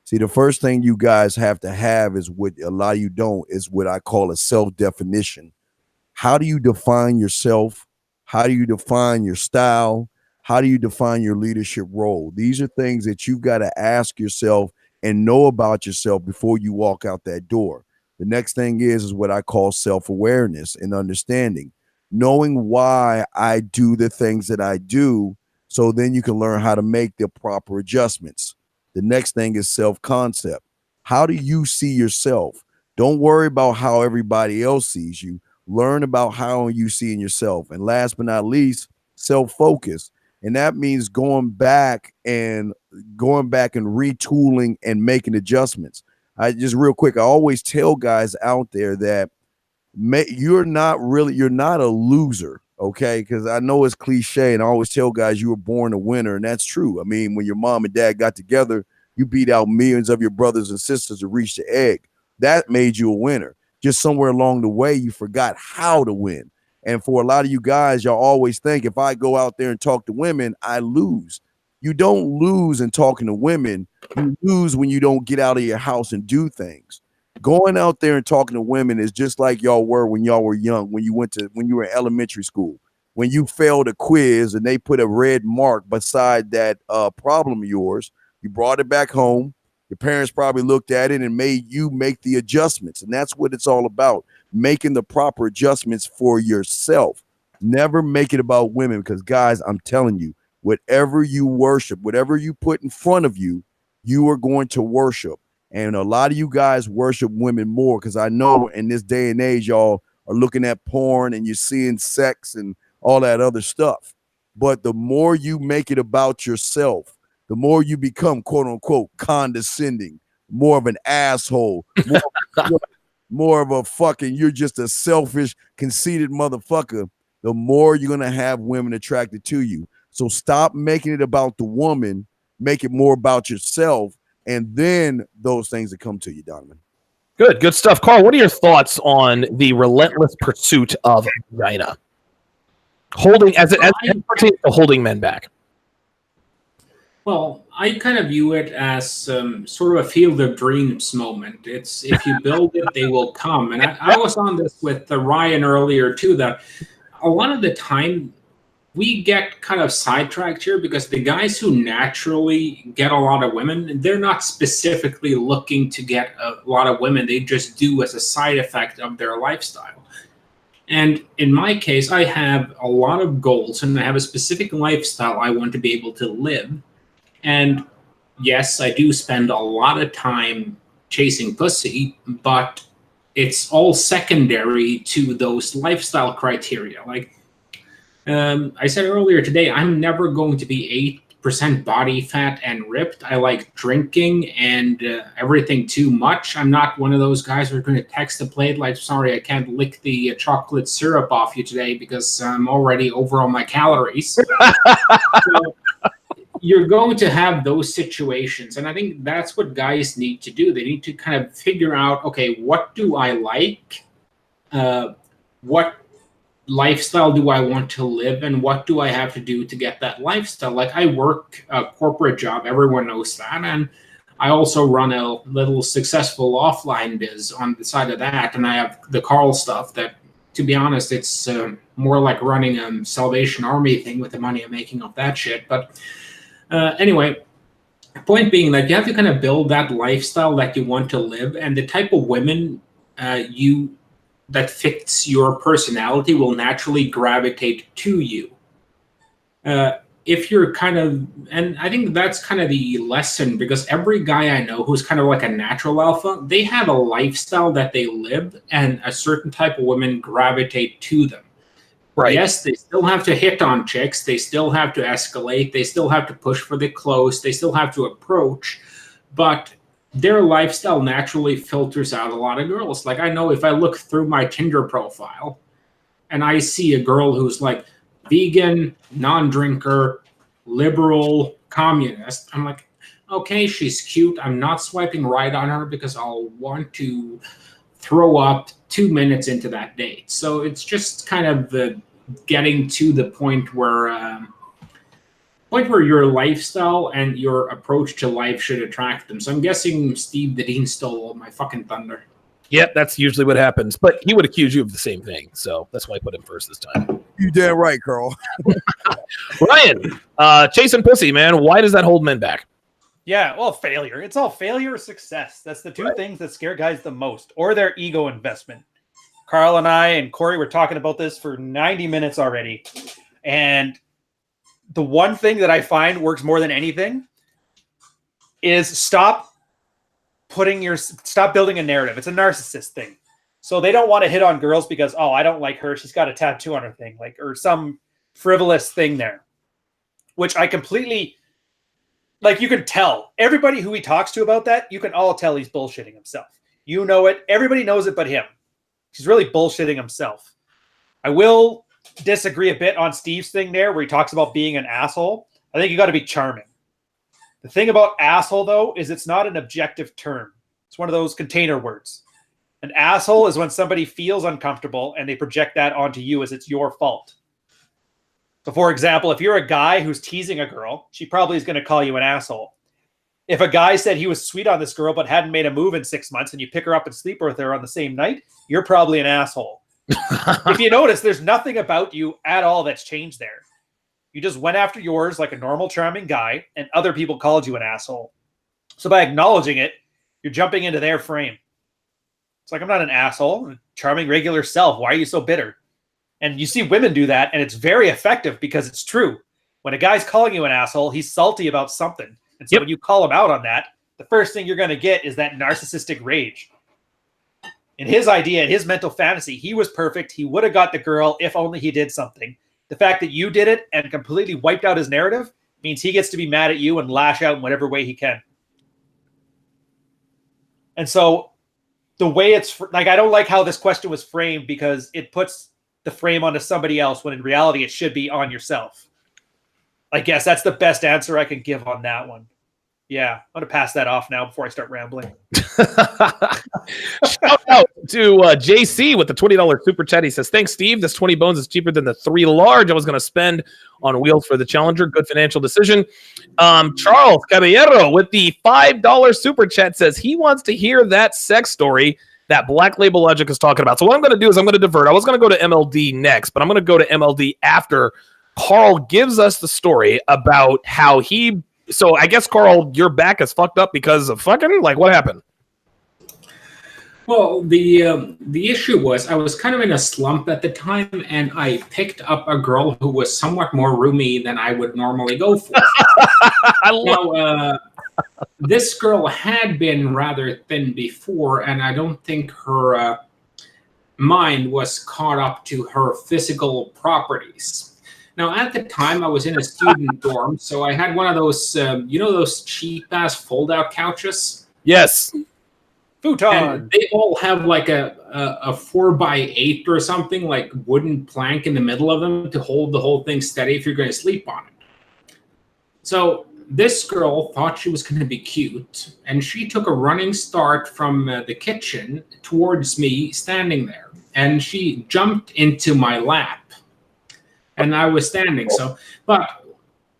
See, the first thing you guys have to have is what a lot of you don't, is what I call a self-definition. How do you define yourself? How do you define your style? How do you define your leadership role? These are things that you've got to ask yourself and know about yourself before you walk out that door. The next thing is what I call self-awareness and understanding. Knowing why I do the things that I do, so then you can learn how to make the proper adjustments. The next thing is self-concept. How do you see yourself? Don't worry about how everybody else sees you. Learn about how you see in yourself. And last but not least, self-focus. And that means going back and retooling and making adjustments. Real quick, I always tell guys out there that you're not a loser, okay? Because I know it's cliche, and I always tell guys you were born a winner, and that's true. I mean, when your mom and dad got together, you beat out millions of your brothers and sisters to reach the egg. That made you a winner. Just somewhere along the way, you forgot how to win. And for a lot of you guys, y'all always think if I go out there and talk to women, I lose. You don't lose in talking to women. You lose when you don't get out of your house and do things. Going out there and talking to women is just like y'all were when y'all were young, when you were in elementary school, when you failed a quiz and they put a red mark beside that problem of yours. You brought it back home. Your parents probably looked at it and made you make the adjustments. And that's what it's all about, making the proper adjustments for yourself. Never make it about women, because, guys, I'm telling you, whatever you worship, whatever you put in front of you, you are going to worship. And a lot of you guys worship women more, because I know in this day and age, y'all are looking at porn and you're seeing sex and all that other stuff. But the more you make it about yourself, the more you become, quote unquote, condescending, more of an asshole, more of a fucking, you're just a selfish, conceited motherfucker, the more you're going to have women attracted to you. So stop making it about the woman, make it more about yourself, and then those things that come to you, Donovan. Good stuff. Carl, what are your thoughts on the relentless pursuit of vagina? Holding, as it pertains to holding men back. Well, I kind of view it as sort of a field of dreams moment. It's if you build it, they will come. And I was on this with Ryan earlier too, that a lot of the time we get kind of sidetracked here because the guys who naturally get a lot of women, they're not specifically looking to get a lot of women. They just do as a side effect of their lifestyle. And in my case, I have a lot of goals and I have a specific lifestyle I want to be able to live. And yes, I do spend a lot of time chasing pussy, but it's all secondary to those lifestyle criteria. Like I said earlier today, I'm never going to be 8% body fat and ripped. I like drinking and everything too much. I'm not one of those guys who are going to text the plate like, sorry, I can't lick the chocolate syrup off you today because I'm already over on my calories. So, you're going to have those situations. And I think that's what guys need to do. They need to kind of figure out, okay, what do I like? What lifestyle do I want to live? And what do I have to do to get that lifestyle? Like, I work a corporate job. Everyone knows that. And I also run a little successful offline biz on the side of that. And I have the Carl stuff that, to be honest, it's more like running a Salvation Army thing with the money I'm making off that shit. But anyway, point being that you have to kind of build that lifestyle that you want to live, and the type of women that fits your personality will naturally gravitate to you. If you're kind of, and I think that's kind of the lesson, because every guy I know who's kind of like a natural alpha, they have a lifestyle that they live, and a certain type of women gravitate to them. Right. Yes, they still have to hit on chicks. They still have to escalate. They still have to push for the close. They still have to approach. But their lifestyle naturally filters out a lot of girls. Like, I know if I look through my Tinder profile and I see a girl who's like vegan, non-drinker, liberal, communist, I'm like, okay, she's cute. I'm not swiping right on her because I'll want to throw up 2 minutes into that date. So it's just kind of getting to the point where your lifestyle and your approach to life should attract them. So I'm guessing Steve the Dean stole all my fucking thunder. Yep, that's usually what happens. But he would accuse you of the same thing, so that's why I put him first this time. You damn right, Carl. Ryan, chasing pussy, man. Why does that hold men back? Yeah, well, failure. It's all failure or success. That's the two things that scare guys the most, or their ego investment. Carl and I and Corey were talking about this for 90 minutes already. And the one thing that I find works more than anything is stop building a narrative. It's a narcissist thing. So they don't want to hit on girls because, oh, I don't like her. She's got a tattoo on her thing, like, or some frivolous thing there, which I completely, like, you can tell everybody who he talks to about that. You can all tell he's bullshitting himself. You know it. Everybody knows it, but him. He's really bullshitting himself. I will disagree a bit on Steve's thing there where he talks about being an asshole. I think you got to be charming. The thing about asshole, though, is it's not an objective term. It's one of those container words. An asshole is when somebody feels uncomfortable and they project that onto you as it's your fault. So, for example, if you're a guy who's teasing a girl, she probably is going to call you an asshole. If a guy said he was sweet on this girl but hadn't made a move in 6 months and you pick her up and sleep with her on the same night, you're probably an asshole. If you notice, there's nothing about you at all that's changed there. You just went after yours like a normal, charming guy, and other people called you an asshole. So by acknowledging it, you're jumping into their frame. It's like, I'm not an asshole. I'm a charming, regular self. Why are you so bitter? And you see women do that, and it's very effective because it's true. When a guy's calling you an asshole, he's salty about something. And so when you call him out on that, the first thing you're going to get is that narcissistic rage. In his idea, in his mental fantasy, he was perfect. He would have got the girl if only he did something. The fact that you did it and completely wiped out his narrative means he gets to be mad at you and lash out in whatever way he can. And so the way it's like, I don't like how this question was framed because it puts the frame onto somebody else when in reality it should be on yourself. I guess that's the best answer I can give on that one. Yeah, I'm going to pass that off now before I start rambling. Shout out to JC with the $20 super chat. He says, thanks, Steve. This 20 bones is cheaper than the 3 large I was going to spend on wheels for the Challenger. Good financial decision. Charles Caballero with the $5 super chat says he wants to hear that sex story that Black Label Logic is talking about. So what I'm going to do is I'm going to divert. I was going to go to MLD next, but I'm going to go to MLD after Carl gives us the story about how he... So I guess, Carl, your back is fucked up because of fucking? Like, what happened? Well, the issue was I was kind of in a slump at the time, and I picked up a girl who was somewhat more roomy than I would normally go for. This girl had been rather thin before, and I don't think her mind was caught up to her physical properties. Now, at the time, I was in a student dorm, so I had one of those, those cheap-ass fold-out couches? Yes. Futon. And they all have like a 4x8 or something, like wooden plank in the middle of them to hold the whole thing steady if you're going to sleep on it. So this girl thought she was going to be cute, and she took a running start from the kitchen towards me standing there. And she jumped into my lap. And I was standing, but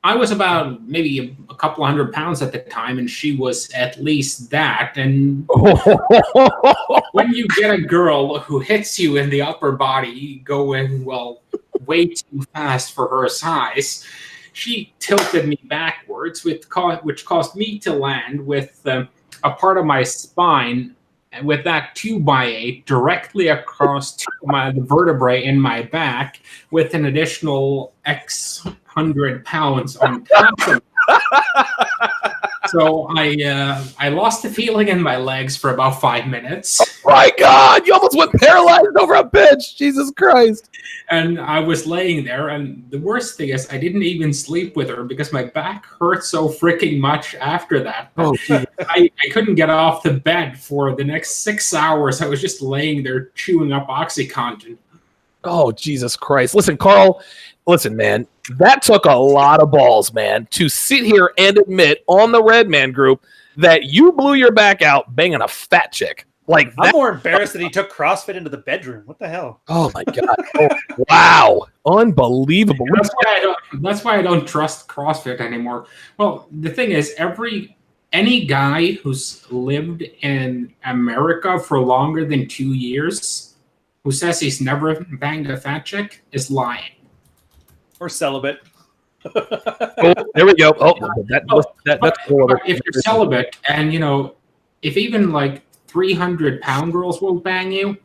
I was about maybe a couple 100 pounds at the time, and she was at least that. And when you get a girl who hits you in the upper body going, way too fast for her size, she tilted me backwards, which caused me to land with a part of my spine, and with that 2x8 directly across the vertebrae in my back, with an additional X 100 pounds on top of it. So I lost the feeling in my legs for about 5 minutes. Oh my God, you almost went paralyzed over a bench. Jesus Christ. And I was laying there, and the worst thing is I didn't even sleep with her because my back hurt so freaking much after that. Oh, I couldn't get off the bed for the next 6 hours. I was just laying there chewing up OxyContin. Oh, Jesus Christ. Listen, Carl, man, that took a lot of balls, man, to sit here and admit on the Red Man group that you blew your back out banging a fat chick. Like, I'm more embarrassed that he took CrossFit into the bedroom. What the hell? Oh my God! Oh, wow, unbelievable. That's why I don't trust CrossFit anymore. Well, the thing is, any guy who's lived in America for longer than 2 years, who says he's never banged a fat chick, is lying. Or celibate. Oh, there we go. Oh, that's cool. But if you're celibate, and if even like 300-pound girls will bang you,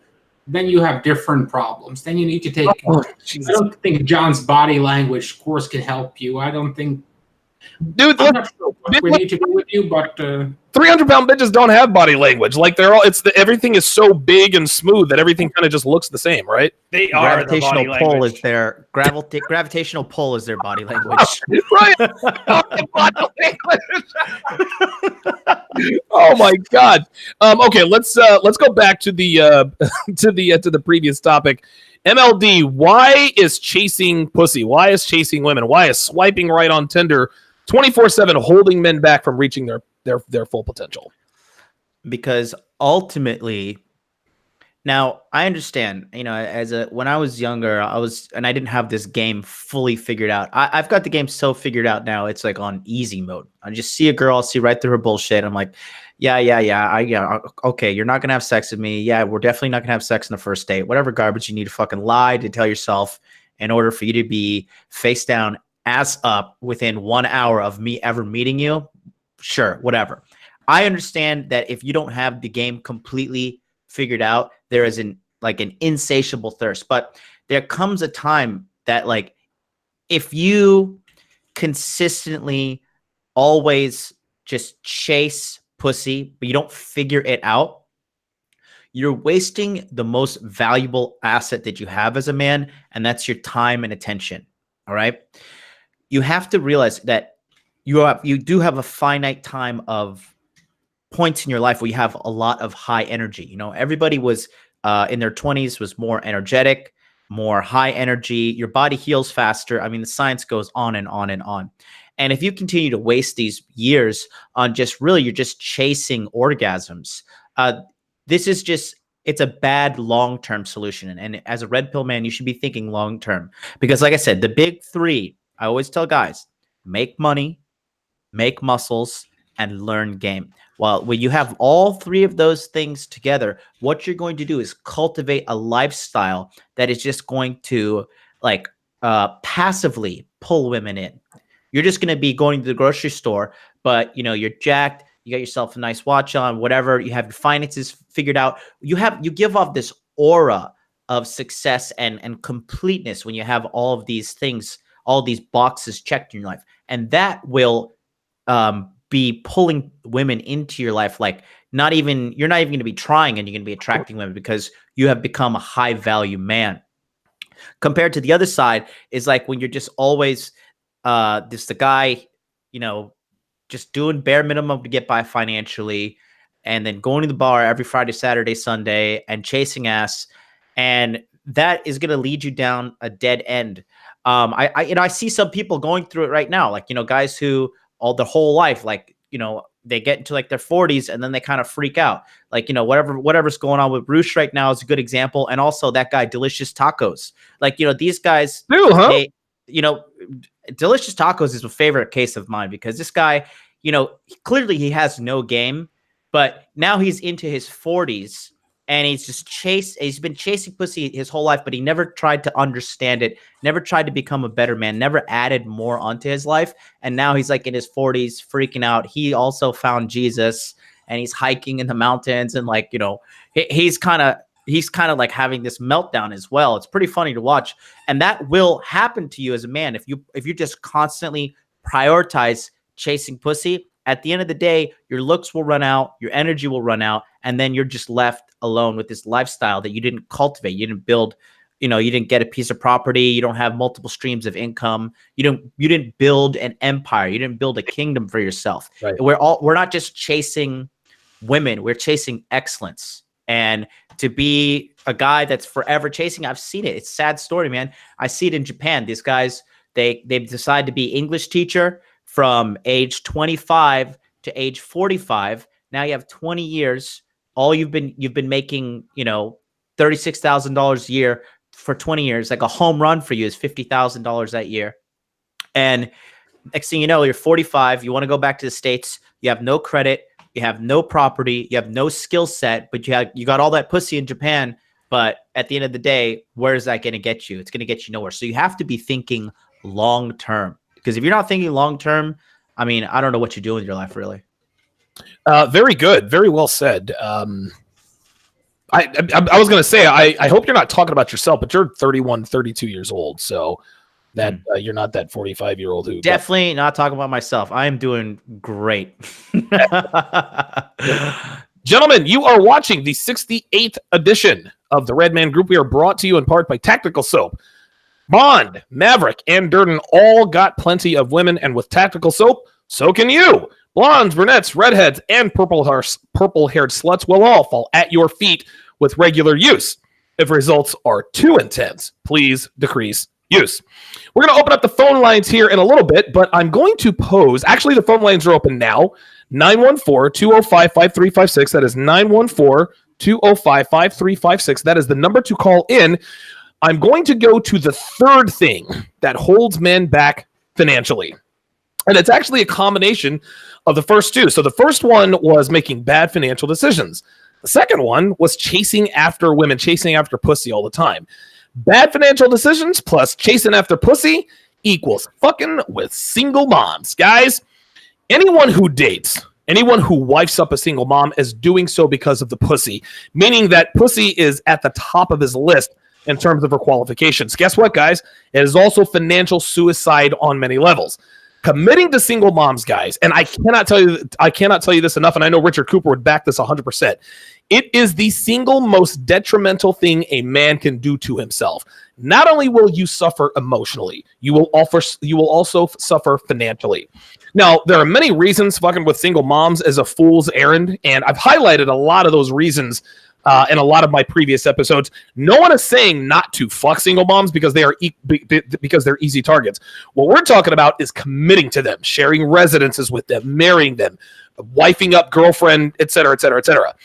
then you have different problems. Then you need to take. I don't think John's body language course can help you. I don't think. Dude, I'm not sure what we need to do with you, but 300-pound bitches don't have body language. Like everything is so big and smooth that everything kind of just looks the same, right? They are gravitational the pull language. is their gravitational pull is their body language. Right. Oh my God. Okay, let's go back to the to the previous topic. MLD, why is chasing pussy? Why is chasing women? Why is swiping right on Tinder 24/7 holding men back from reaching their full potential? Because ultimately, now I understand, when I was younger, I didn't have this game fully figured out. I've got the game so figured out now. It's like on easy mode. I just see a girl, I'll see right through her bullshit. I'm like, yeah. Okay, you're not gonna have sex with me. Yeah, we're definitely not gonna have sex on the first date. Whatever garbage you need to fucking lie to tell yourself in order for you to be face down, ass up within 1 hour of me ever meeting you. Sure, whatever. I understand that if you don't have the game completely figured out, there is an insatiable thirst. But there comes a time that like if you consistently always just chase pussy, but you don't figure it out, you're wasting the most valuable asset that you have as a man, and that's your time and attention. All right. You have to realize that you do have a finite time of points in your life where you have a lot of high energy. You know, everybody was in their 20s was more energetic, more high energy. Your body heals faster. I mean, the science goes on and on and on. And if you continue to waste these years on you're just chasing orgasms, this is it's a bad long-term solution. And as a red pill man, you should be thinking long-term, because like I said, the big three, I always tell guys, make money, make muscles, and learn game. Well, when you have all three of those things together, what you're going to do is cultivate a lifestyle that is just going to passively pull women in. You're just going to be going to the grocery store, but you're jacked. You got yourself a nice watch on, whatever. You have your finances figured out. You give off this aura of success and completeness when you have all of these things, all these boxes checked in your life, and that will be pulling women into your life. Like you're not even going to be trying, and you're going to be attracting women because you have become a high value man. Compared to the other side is like when you're just always the guy, just doing bare minimum to get by financially, and then going to the bar every Friday, Saturday, Sunday, and chasing ass, and that is going to lead you down a dead end. I see some people going through it right now, like guys who all their whole life, they get into like their 40s and then they kind of freak out. Like, whatever's going on with Roosh right now is a good example. And also that guy, Delicious Tacos. Like, these guys, Delicious Tacos is a favorite case of mine, because this guy, clearly he has no game, but now he's into his 40s and he's been chasing pussy his whole life, but he never tried to understand it, never tried to become a better man, never added more onto his life. And now he's like in his 40s freaking out. He also found Jesus and he's hiking in the mountains, and he's kind of like having this meltdown as well. It's pretty funny to watch. And that will happen to you as a man if you just constantly prioritize chasing pussy. At the end of the day, your looks will run out, your energy will run out, and then you're just left alone with this lifestyle that you didn't cultivate. You didn't build, you didn't get a piece of property, you don't have multiple streams of income, you didn't build an empire, you didn't build a kingdom for yourself. Right. We're not just chasing women, we're chasing excellence. And to be a guy that's forever chasing, I've seen it. It's a sad story, man. I see it in Japan. These guys, they decide to be English teacher from age 25 to age 45. Now you have 20 years. All you've been making, $36,000 a year for 20 years. Like a home run for you is $50,000 that year. And next thing you know, you're 45. You want to go back to the States. You have no credit. You have no property. You have no skill set, but you got all that pussy in Japan. But at the end of the day, where is that going to get you? It's going to get you nowhere. So you have to be thinking long term, because if you're not thinking long term, I mean, I don't know what you're doing with your life, really. Very good. Very well said. I was going to say, I hope you're not talking about yourself, but you're 31, 32 years old. So that you're not that 45-year-old who definitely not talking about myself. I am doing great. Gentlemen, you are watching the 68th edition of the Red Man Group. We are brought to you in part by Tactical Soap. Bond, Maverick, and Durden all got plenty of women, and with Tactical Soap, so can you. Blondes, brunettes, redheads, and purple-haired sluts will all fall at your feet with regular use. If results are too intense, please decrease use. We're going to open up the phone lines here in a little bit, but I'm going to pose. Actually, the phone lines are open now. 914-205-5356. That is 914-205-5356. That is the number to call in. I'm going to go to the third thing that holds men back financially. And it's actually a combination of the first two. So the first one was making bad financial decisions. The second one was chasing after women, chasing after pussy all the time. Bad financial decisions plus chasing after pussy equals fucking with single moms. Guys, anyone who dates Anyone who wifes up a single mom is doing so because of the pussy, meaning that pussy is at the top of his list in terms of her qualifications. Guess what, guys? It is also financial suicide on many levels. Committing to single moms, guys, and I cannot tell you this enough, and I know Richard Cooper would back this 100%. It is the single most detrimental thing a man can do to himself. Not only will you suffer emotionally, you will also suffer financially. Now, there are many reasons fucking with single moms is a fool's errand, and I've highlighted a lot of those reasons in a lot of my previous episodes. No one is saying not to fuck single moms because they're easy targets. What we're talking about is committing to them, sharing residences with them, marrying them, wifing up girlfriend, etc., etc., etc.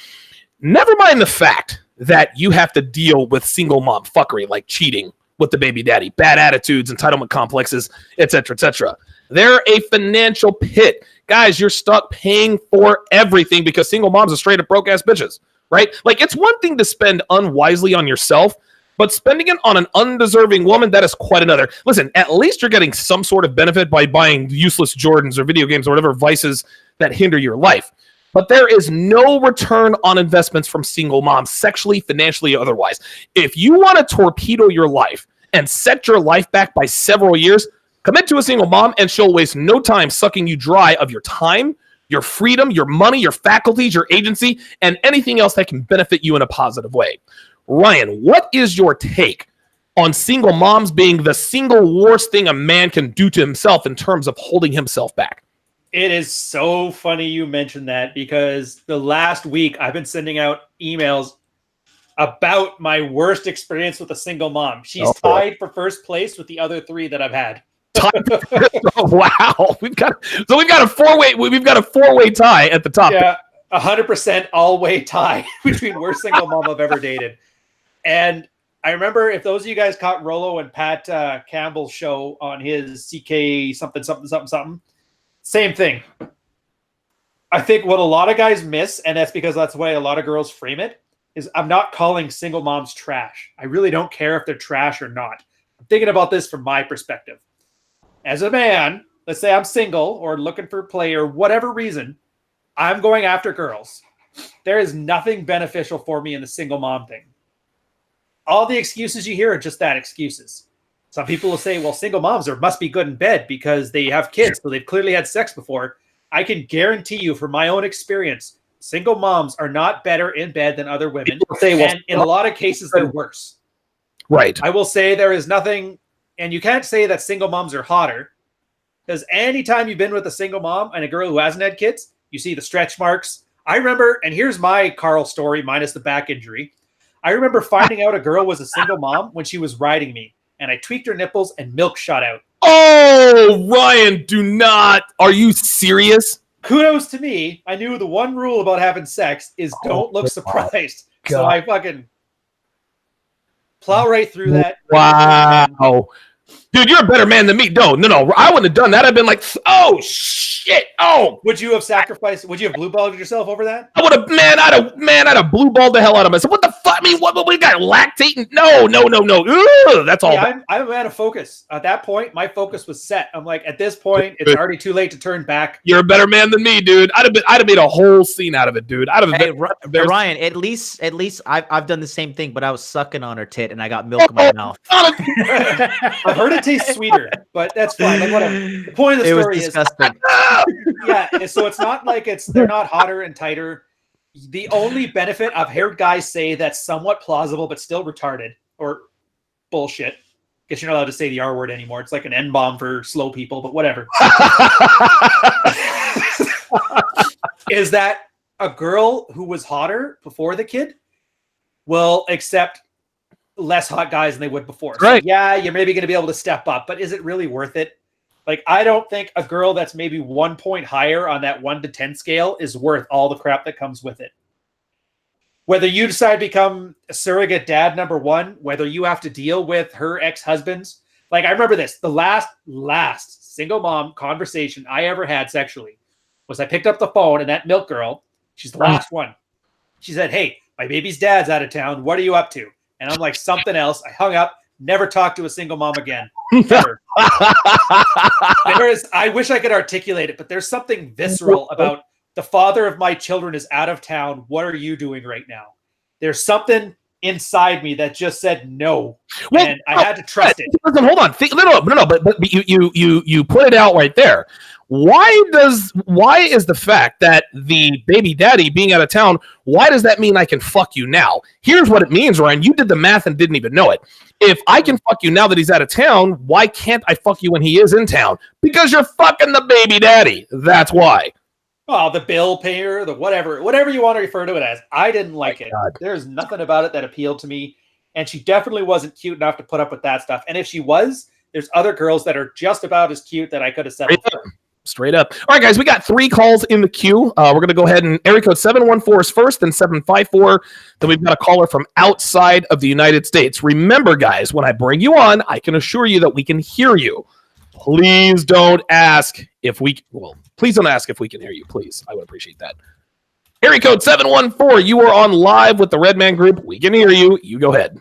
Never mind the fact that you have to deal with single mom fuckery, like cheating with the baby daddy, bad attitudes, entitlement complexes, etc., etc. They're a financial pit. Guys, you're stuck paying for everything because single moms are straight up broke ass bitches. Right? Like, it's one thing to spend unwisely on yourself, but spending it on an undeserving woman, that is quite another. Listen, at least you're getting some sort of benefit by buying useless Jordans or video games or whatever vices that hinder your life. But there is no return on investments from single moms, sexually, financially, otherwise. If you want to torpedo your life and set your life back by several years, commit to a single mom and she'll waste no time sucking you dry of your time, your freedom, your money, your faculties, your agency, and anything else that can benefit you in a positive way. Ryan, what is your take on single moms being the single worst thing a man can do to himself in terms of holding himself back? It is so funny you mentioned that because the last week I've been sending out emails about my worst experience with a single mom. She's tied for first place with the other three that I've had. Oh, wow, we've got a four-way tie at the top. Yeah, 100% all-way tie between worst single mom I've ever dated. And I remember, if those of you guys caught Rollo and Pat Campbell's show on his CK something, same thing. I think what a lot of guys miss, and that's because that's the way a lot of girls frame it, is I'm not calling single moms trash. I really don't care if they're trash or not. I'm thinking about this from my perspective. As a man, let's say I'm single or looking for play or whatever reason, I'm going after girls. There is nothing beneficial for me in the single mom thing. All the excuses you hear are just that, excuses. Some people will say, well, single moms must be good in bed because they have kids, so they've clearly had sex before. I can guarantee you from my own experience, single moms are not better in bed than other women. And in a lot of cases, they're worse. Right. I will say there is nothing... And you can't say that single moms are hotter, because anytime you've been with a single mom and a girl who hasn't had kids, you see the stretch marks. I remember, and here's my Carl story minus the back injury. I remember finding out a girl was a single mom when she was riding me, and I tweaked her nipples and milk shot out. Oh, Ryan, do not. Are you serious? Kudos to me. I knew the one rule about having sex is don't look surprised. God. So I fucking plow right through that. Wow. Dude, you're a better man than me. No, I wouldn't have done that. I'd been like, oh shit. Oh, would you have sacrificed? Would you have blue balled yourself over that? I would have, I'd have blue balled the hell out of myself. What the fuck? I mean, what we got lactating? No. Ugh, that's all. Yeah, I'm a man of focus. At that point, my focus was set. I'm like, at this point, it's already too late to turn back. You're a better man than me, dude. I'd have made a whole scene out of it, dude. Ryan, at least I've done the same thing, but I was sucking on her tit and I got milk in my mouth. I've heard it tastes sweeter, but that's fine. Like, whatever. The point of the story was disgusting. Yeah, so it's not like they're not hotter and tighter. The only benefit I've heard guys say that's somewhat plausible but still retarded or bullshit. Guess you're not allowed to say the R word anymore. It's like an N-bomb for slow people, but whatever. Is that a girl who was hotter before the kid will accept less hot guys than they would before. Right. So yeah, you're maybe going to be able to step up, but is it really worth it? Like, I don't think a girl that's maybe 1 point higher on that 1 to 10 scale is worth all the crap that comes with it. Whether you decide to become a surrogate dad number one, whether you have to deal with her ex-husbands. Like, I remember this, the last single mom conversation I ever had sexually was I picked up the phone and that milk girl, she's the last one. She said, "Hey, my baby's dad's out of town. What are you up to?" And I'm like, something else. I hung up, never talked to a single mom again. Never. I wish I could articulate it, but there's something visceral about the father of my children is out of town. What are you doing right now? There's something inside me that just said no, and I had to trust it. Listen, hold on. No. But you put it out right there. Why is the fact that the baby daddy being out of town? Why does that mean I can fuck you now? Here's what it means, Ryan. You did the math and didn't even know it. If I can fuck you now that he's out of town, why can't I fuck you when he is in town? Because you're fucking the baby daddy. That's why. Oh, the bill payer, the whatever you want to refer to it as. I didn't like it. God. There's nothing about it that appealed to me. And she definitely wasn't cute enough to put up with that stuff. And if she was, there's other girls that are just about as cute that I could have settled for. Straight up. All right, guys, we got 3 calls in the queue. We're going to go ahead and area code 714 is first, then 754. Then we've got a caller from outside of the United States. Remember, guys, when I bring you on, I can assure you that we can hear you. Please don't ask if we can hear you, please. I would appreciate that. Area code 714, you are on live with the Red Man Group. We can hear you. You go ahead.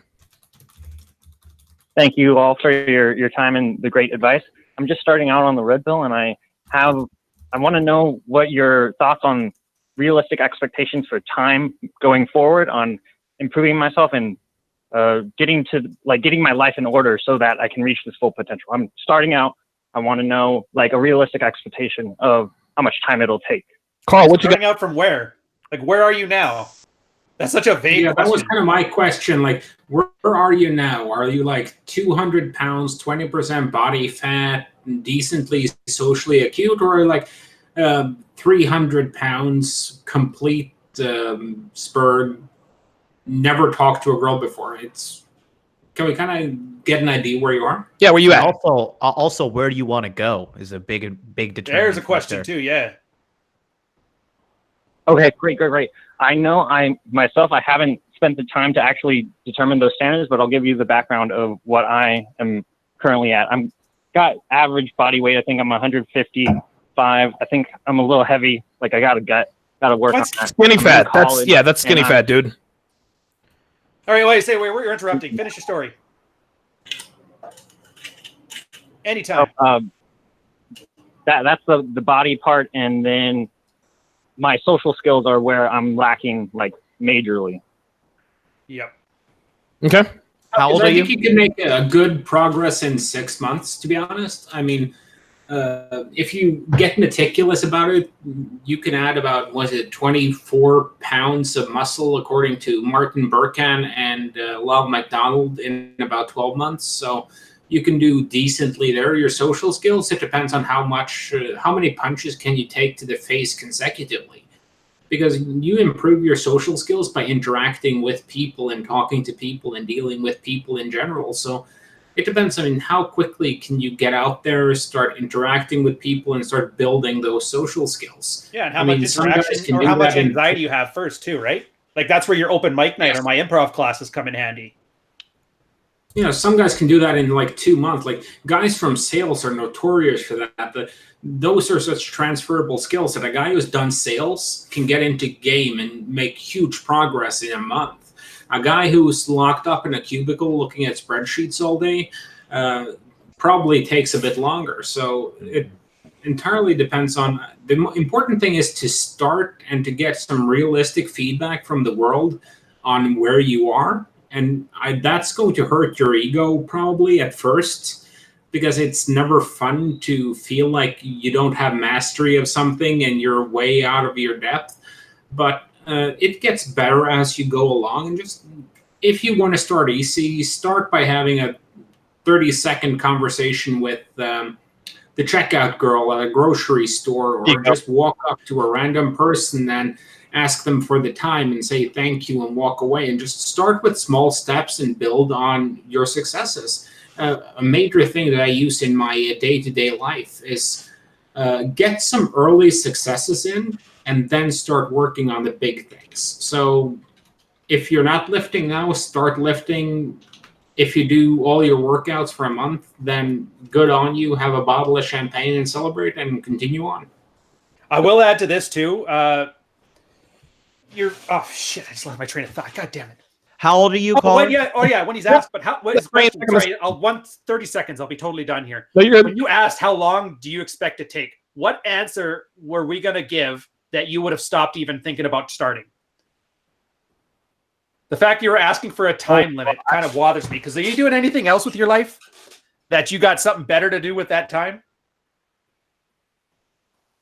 Thank you all for your time and the great advice. I'm just starting out on the Red Pill, and I want to know what your thoughts on realistic expectations for time going forward on improving myself and getting my life in order so that I can reach this full potential. I'm starting out. I want to know like a realistic expectation of how much time it'll take. Carl, what you got? Starting out from where? Like, where are you now? That's such a vague question. That was kind of my question. Like, where are you now? Are you like 200 pounds, 20% body fat, decently socially acute, or like 300 pounds, complete spurred, never talked to a girl before? Can we kind of get an idea where you are? Yeah, where you at? Also, where do you want to go is a big determinant. There's a question too, yeah. Okay, great. I know I haven't spent the time to actually determine those standards, but I'll give you the background of what I am currently at. I'm got average body weight. I think I'm 155. I think I'm a little heavy. Like I got a gut. Got to work on that. Skinny fat. That's skinny fat, dude. All right, wait, you're interrupting. Finish your story. Anytime. That's the body part, and then my social skills are where I'm lacking like majorly. Yep. Okay. How old are you? I think you can make a good progress in 6 months, to be honest. I mean, if you get meticulous about it, you can add about, 24 pounds of muscle, according to Martin Burkhan and Lyle McDonald, in about 12 months. So you can do decently there. Your social skills, it depends on how many punches can you take to the face consecutively. Because you improve your social skills by interacting with people and talking to people and dealing with people in general. So it depends. I mean, how quickly can you get out there, start interacting with people, and start building those social skills? Yeah, and how much interaction or how much anxiety you have first, too, right? Like that's where your open mic night or my improv classes come in handy. You know, some guys can do that in like 2 months. Like guys from sales are notorious for that. Those are such transferable skills that a guy who's done sales can get into game and make huge progress in a month. A guy who's locked up in a cubicle looking at spreadsheets all day probably takes a bit longer. So it entirely depends on the important thing is to start and to get some realistic feedback from the world on where you are. And that's going to hurt your ego probably at first, because it's never fun to feel like you don't have mastery of something and you're way out of your depth. But it gets better as you go along. And just if you want to start easy, start by having a 30-second conversation with the checkout girl at a grocery store, or just walk up to a random person and ask them for the time and say thank you and walk away, and just start with small steps and build on your successes. A major thing that I use in my day-to-day life is get some early successes in and then start working on the big things. So if you're not lifting now, start lifting. If you do all your workouts for a month, then good on you. Have a bottle of champagne and celebrate and continue on. I will add to this too. Oh shit! I just lost my train of thought. God damn it! How old are you, Colin? When he's asked, but what is the question? Sorry, 30 seconds. I'll be totally done here. No, you're good. When you asked how long do you expect to take, what answer were we gonna give that you would have stopped even thinking about starting? The fact you were asking for a time limit kind of bothers me, because are you doing anything else with your life that you got something better to do with that time?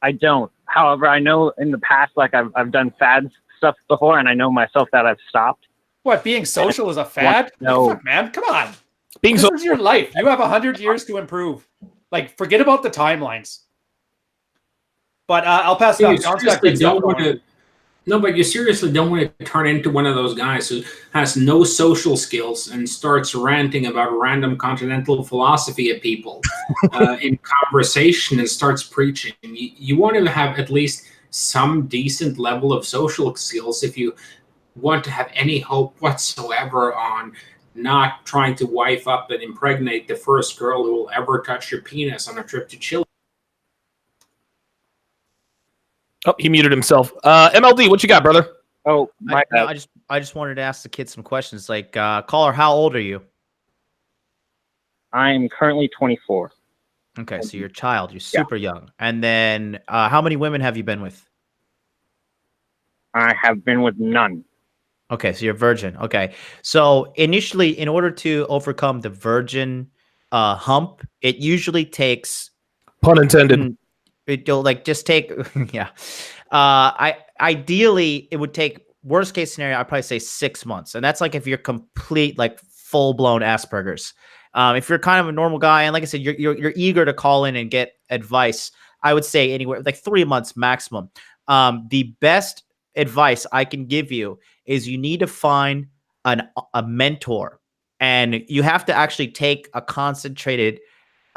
I don't. However, I know in the past, like I've done fad stuff before, and I know myself that I've stopped. What, being social is a fad? No. Fuck, man, come on. This is your life. You have 100 years to improve. Like, forget about the timelines. But I'll pass it on. John's got good stuff going. No, but you seriously don't want to turn into one of those guys who has no social skills and starts ranting about random continental philosophy at people in conversation and starts preaching. You want to have at least some decent level of social skills if you want to have any hope whatsoever on not trying to wife up and impregnate the first girl who will ever touch your penis on a trip to Chile. Oh, he muted himself. MLD, what you got, brother? Oh, my I just wanted to ask the kids some questions. Like, caller, how old are you? I'm currently 24. Okay, so you're a child. You're super young. And then how many women have you been with? I have been with none. Okay, so you're a virgin. Okay. So initially, in order to overcome the virgin hump, it usually takes... Pun intended. It'll like just take... yeah. Ideally, it would take... Worst case scenario, I'd probably say 6 months. And that's like if you're complete, like full-blown Asperger's. If you're kind of a normal guy, and like I said, you're eager to call in and get advice, I would say anywhere like 3 months maximum. The best advice I can give you is you need to find a mentor, and you have to actually take a concentrated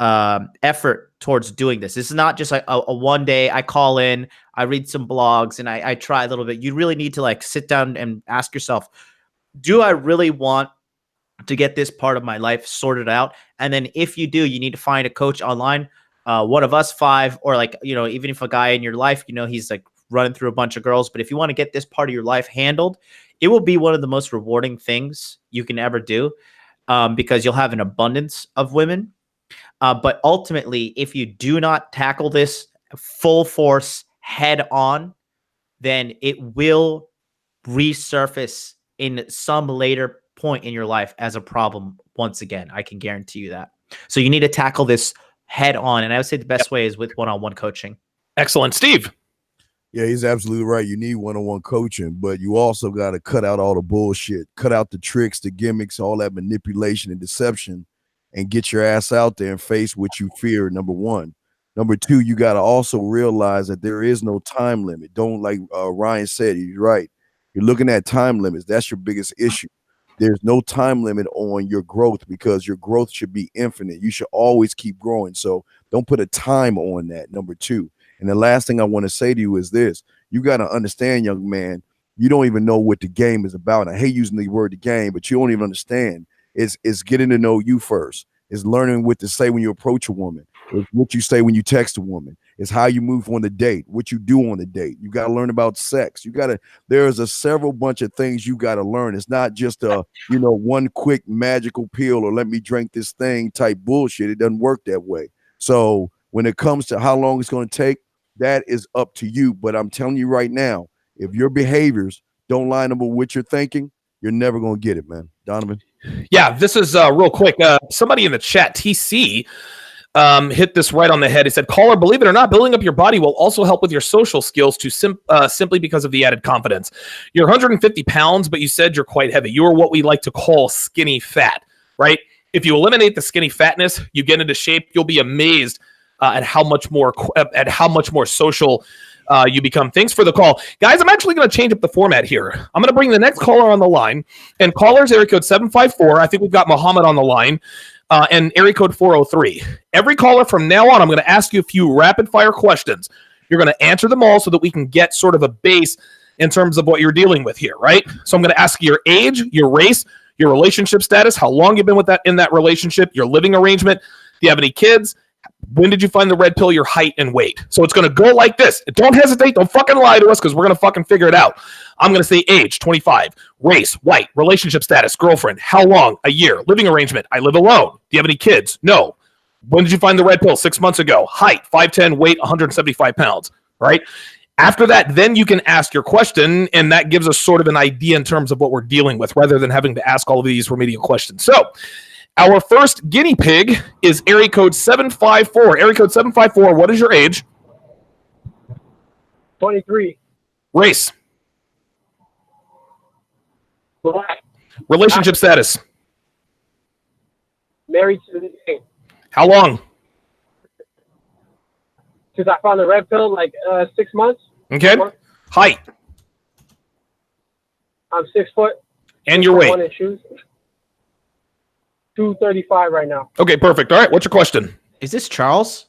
effort towards doing this. This is not just like a one day I call in, I read some blogs, and I try a little bit. You really need to like sit down and ask yourself, do I really want to get this part of my life sorted out? And then if you do, you need to find a coach online, one of us 5, or like, even if a guy in your life, he's like running through a bunch of girls. But if you want to get this part of your life handled, it will be one of the most rewarding things you can ever do, because you'll have an abundance of women. But ultimately, if you do not tackle this full force head on, then it will resurface in some later point in your life as a problem once again. I can guarantee you that. So you need to tackle this head on. And I would say the best way is with one-on-one coaching. Excellent. Steve. Yeah, he's absolutely right. You need one-on-one coaching, but you also got to cut out all the bullshit, cut out the tricks, the gimmicks, all that manipulation and deception, and get your ass out there and face what you fear, number one. Number two, you got to also realize that there is no time limit. Don't, like Ryan said, he's right. You're looking at time limits. That's your biggest issue. There's no time limit on your growth, because your growth should be infinite. You should always keep growing. So don't put a time on that, number two. And the last thing I want to say to you is this. You got to understand, young man, you don't even know what the game is about. I hate using the word the game, but you don't even understand. It's getting to know you first. It's learning what to say when you approach a woman. It's what you say when you text a woman. It's how you move on the date, what you do on the date. You got to learn about sex. There's a several bunch of things you got to learn. It's not just a, one quick magical pill or let me drink this thing type bullshit. It doesn't work that way. So when it comes to how long it's going to take, that is up to you. But I'm telling you right now, if your behaviors don't line up with what you're thinking, you're never going to get it, man. Donovan? Yeah, this is real quick. Somebody in the chat, TC, hit this right on the head. He said, caller, believe it or not, building up your body will also help with your social skills simply because of the added confidence. You're 150 pounds, but you said you're quite heavy. You are what we like to call skinny fat, right? If you eliminate the skinny fatness, you get into shape, you'll be amazed at how much more social you become. Thanks for the call. Guys, I'm actually going to change up the format here. I'm going to bring the next caller on the line, and caller's area code 754. I think we've got Muhammad on the line, and area code 403. Every caller from now on, I'm going to ask you a few rapid-fire questions. You're going to answer them all so that we can get sort of a base in terms of what you're dealing with here, right? So I'm going to ask your age, your race, your relationship status, how long you've been in that relationship, your living arrangement, do you have any kids, when did you find the red pill, your height and weight. So it's going to go like this. Don't hesitate. Don't fucking lie to us, because we're going to fucking figure it out. I'm going to say age, 25. Race, white. Relationship status, girlfriend. How long? A year. Living arrangement. I live alone. Do you have any kids? No. When did you find the red pill? 6 months ago. Height, 5'10", weight, 175 pounds. Right? After that, then you can ask your question, and that gives us sort of an idea in terms of what we're dealing with, rather than having to ask all of these remedial questions. So our first guinea pig is area code 754. Area code 754, what is your age? 23. Race. Black. Relationship status. Married to the day. How long? Since I found the red pill, like 6 months. Okay. Height. I'm 6 foot. And your weight. One in shoes. 235 right now. Okay, perfect. All right, what's your question? Is this Charles?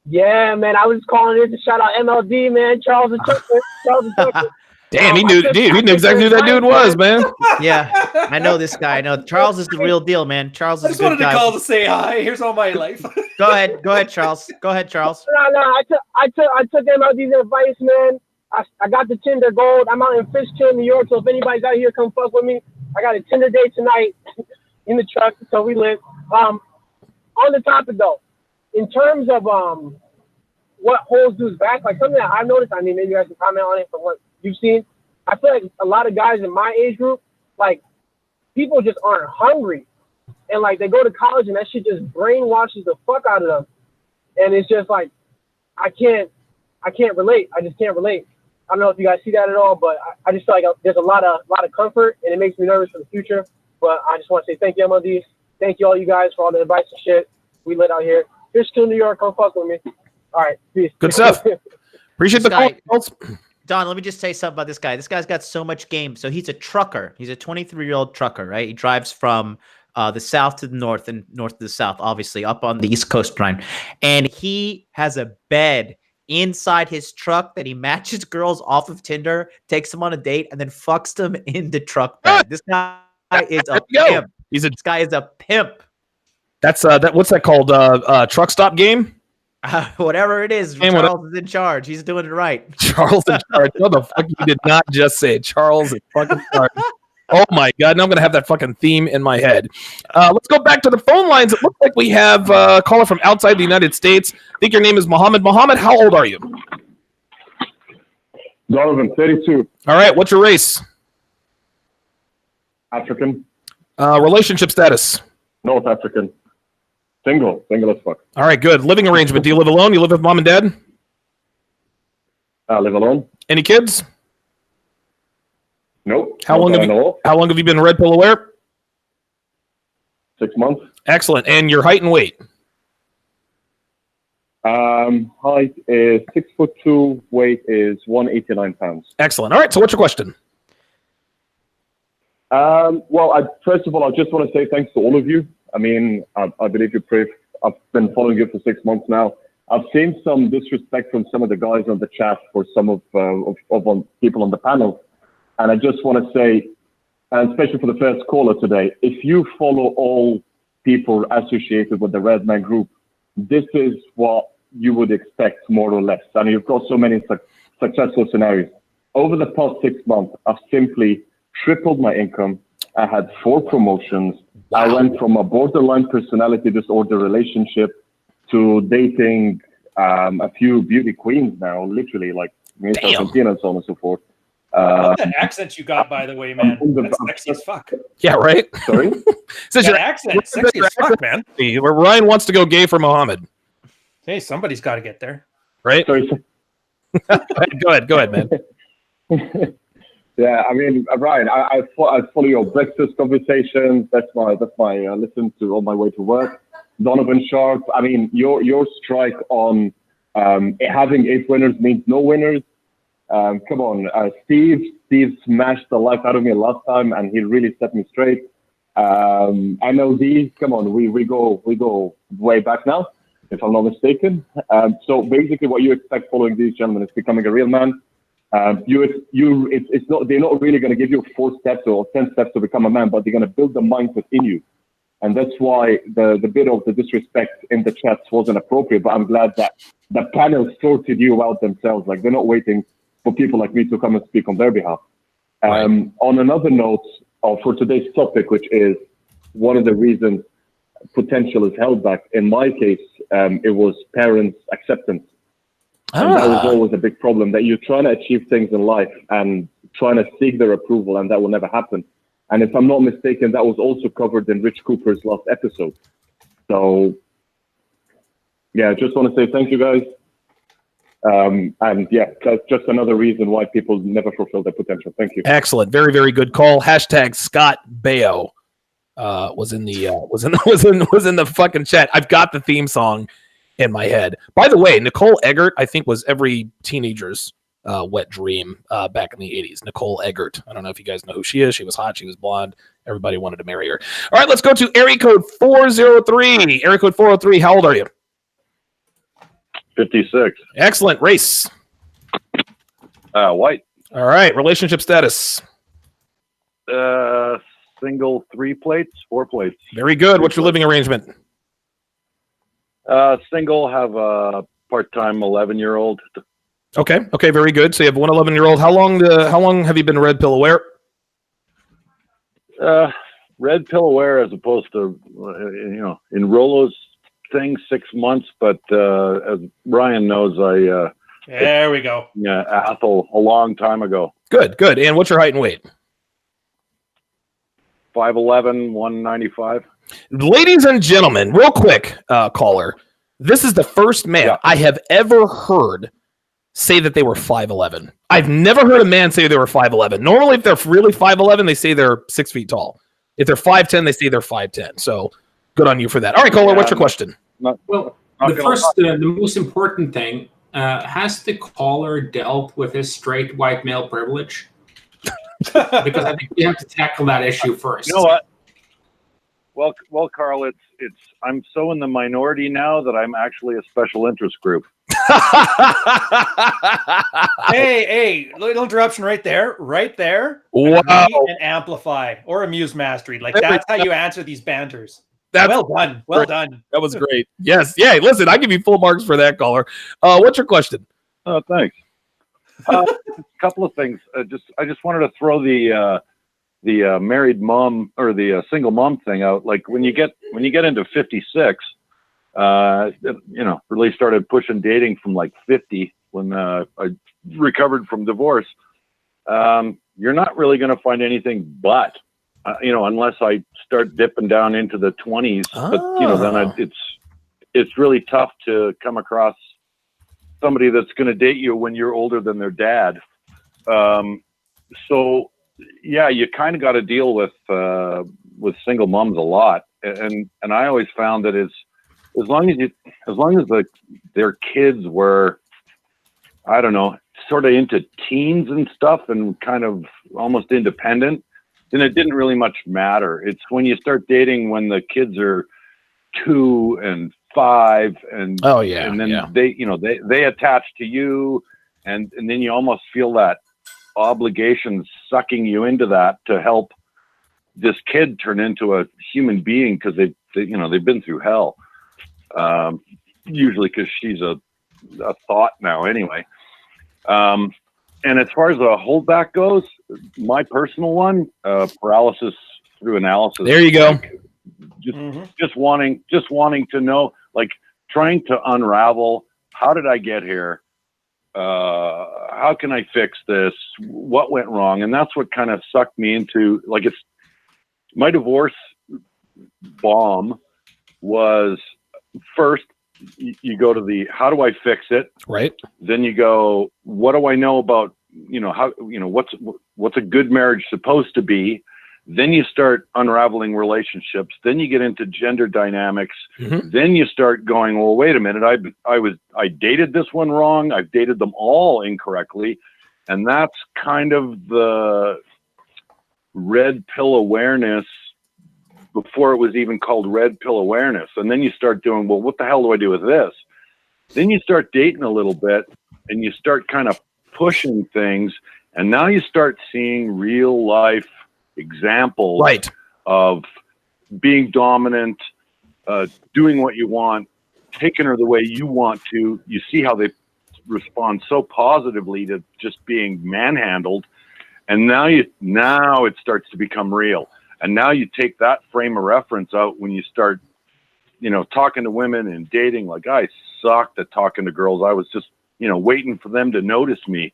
Yeah, man. I was calling in to shout out MLD, man. Charles and Tucker. Charles and Tucker. Damn, he knew exactly who that dude was, man. Yeah, I know this guy. I know Charles is the real deal, man. Charles I is just a good wanted guy. to call to say hi. Here's all my life. Go ahead, Charles. Go ahead, Charles. No. I took MLD's advice, man. I got the Tinder gold. I'm out in Fishkill, New York. So if anybody's out here, come fuck with me. I got a Tinder date tonight in the truck, so we live. On the topic though, in terms of what holds dudes back, like something that I've noticed. I mean, maybe you guys can comment on it from what you've seen. I feel like a lot of guys in my age group, like people just aren't hungry, and like they go to college and that shit just brainwashes the fuck out of them, and it's just like I can't relate. I just can't relate. I don't know if you guys see that at all, but I just feel like there's a lot of comfort, and it makes me nervous for the future. But I just want to say thank you, MLD. Thank you all you guys for all the advice and shit. We lit out here. Fishkill, New York. Come fuck with me. All right, peace. Good stuff. Appreciate the Guy- call. Don, let me just say something about this guy. This guy's got so much game. So he's a trucker. He's a 23-year-old trucker, right? He drives from the south to the north and north to the south, obviously, up on the East Coast line. And he has a bed inside his truck that he matches girls off of Tinder, takes them on a date, and then fucks them in the truck bed. This guy is a pimp. This guy is a pimp. That's what's that called? Truck stop game? Whatever it is, Damn, Charles is in charge. He's doing it right. Charles in charge. What the fuck you did not just say? Charles in fucking charge. Oh my god! Now I'm gonna have that fucking theme in my head. Let's go back to the phone lines. It looks like we have a caller from outside the United States. I think your name is Mohammed. Mohammed, how old are you? Donovan, 32. All right. What's your race? African. Relationship status. North African. Single as fuck. All right. Good. Living arrangement. Do you live alone? You live with mom and dad? I live alone. Any kids? Nope. How long have you been red pill aware? 6 months. Excellent. And your height and weight? Height is 6'2", weight is 189 pounds. Excellent. All right. So what's your question? First of all, I just want to say thanks to all of you. I mean, I believe you're brave. I've been following you for 6 months now. I've seen some disrespect from some of the guys on the chat for some of people on the panel. And I just want to say, and especially for the first caller today, if you follow all people associated with the Red Man Group, this is what you would expect, more or less. And you've got so many successful scenarios. Over the past 6 months, I've simply tripled my income. I had 4 promotions. Wow. I went from a borderline personality disorder relationship to dating a few beauty queens now, literally, like Miss Argentina and so on and so forth. I love that accent you got, by the way, man. That's sexy as fuck. Yeah, right? Sorry? Says your accent, sexy as fuck, man. Where Ryan wants to go gay for Mohammed. Hey, somebody's got to get there. Right? Sorry. Go ahead, man. Yeah, I mean, Ryan, I follow your breakfast conversations. That's my listen to on my way to work. Donovan, Sharpe. I mean, your strike on having 8 winners means no winners. Come on, Steve smashed the life out of me last time, and he really set me straight. MLD, come on, we go way back now, if I'm not mistaken. So basically, what you expect following these gentlemen is becoming a real man. It's not, they're not really going to give you 4 steps or 10 steps to become a man, but they're going to build the mindset in you. And that's why the bit of the disrespect in the chats wasn't appropriate, but I'm glad that the panel sorted you out themselves. Like, they're not waiting for people like me to come and speak on their behalf. Right. On another note, for today's topic, which is one of the reasons potential is held back, in my case, it was parents' acceptance. And that was Ah. always a big problem, that you're trying to achieve things in life and trying to seek their approval, and that will never happen. And if I'm not mistaken, that was also covered in Rich Cooper's last episode. So, yeah, just want to say thank you, guys. And yeah, that's just another reason why people never fulfill their potential. Thank you. Excellent. Very, very good call. Hashtag Scott Baio was in the fucking chat. I've got the theme song in my head. By the way, Nicole Eggert, I think, was every teenager's wet dream back in the 80s. Nicole Eggert. I don't know if you guys know who she is. She was hot. She was blonde. Everybody wanted to marry her. All right, let's go to area code 403. Area code 403. How old are you? 56. Excellent. Race. White. All right. Relationship status. Single 3 plates, 4 plates. Very good. What's your living arrangement? Single, have a part-time 11-year-old. Okay. Okay. Very good. So you have one 11-year-old. How long have you been red pill aware? Red pill aware as opposed to, in Rolo's thing, 6 months. But as Ryan knows, There we go. Athel a long time ago. Good. Good. And what's your height and weight? 5'11", 195. Ladies and gentlemen, real quick, caller. This is the first man I have ever heard say that they were 5'11". I've never heard a man say they were 5'11". Normally, if they're really 5'11", they say they're 6 feet tall. If they're 5'10", they say they're 5'10". So good on you for that. All right, caller, what's your question? The most important thing, has the caller dealt with his straight white male privilege? Because I think we have to tackle that issue first. You know what? Well, Carl, it's I'm so in the minority now that I'm actually a special interest group. Hey, little interruption right there. Wow. Agree and amplify or amuse mastery. Like, that's how you answer these banters. Well done. Well done. That was great. Yes. Yeah. Listen, I give you full marks for that, caller. What's your question? Oh, thanks. A couple of things. I just wanted to throw the married mom or the single mom thing out. Like when you get into 56, really started pushing dating from like 50 when I recovered from divorce. You're not really going to find anything but, unless I start dipping down into the 20s. But then it's really tough to come across somebody that's going to date you when you're older than their dad. So yeah, you kind of got to deal with single moms a lot. And I always found that as long as their kids were, I don't know, sort of into teens and stuff and kind of almost independent, then it didn't really much matter. It's when you start dating when the kids are 2 and 5 and and then they attach to you and then you almost feel that obligation sucking you into that to help this kid turn into a human being because they've been through hell, usually because she's a thought now anyway. And as far as a holdback goes, my personal one, paralysis through analysis. There you go. Just wanting to know, like trying to unravel, how did I get here? How can I fix this? What went wrong? And that's what kind of sucked me into, like, it's my divorce bomb was first you go to the, how do I fix it? Right. Then you go, what do I know about, what's a good marriage supposed to be? Then you start unraveling relationships. Then you get into gender dynamics. Mm-hmm. Then you start going, well, wait a minute. I dated this one wrong. I've dated them all incorrectly. And that's kind of the red pill awareness before it was even called red pill awareness. And then you start doing, well, what the hell do I do with this? Then you start dating a little bit and you start kind of pushing things. And now you start seeing real life examples of being dominant, doing what you want, taking her the way you want to. You see how they respond so positively to just being manhandled. And now it starts to become real. And now you take that frame of reference out when you start, talking to women and dating. Like, I sucked at talking to girls. I was just waiting for them to notice me,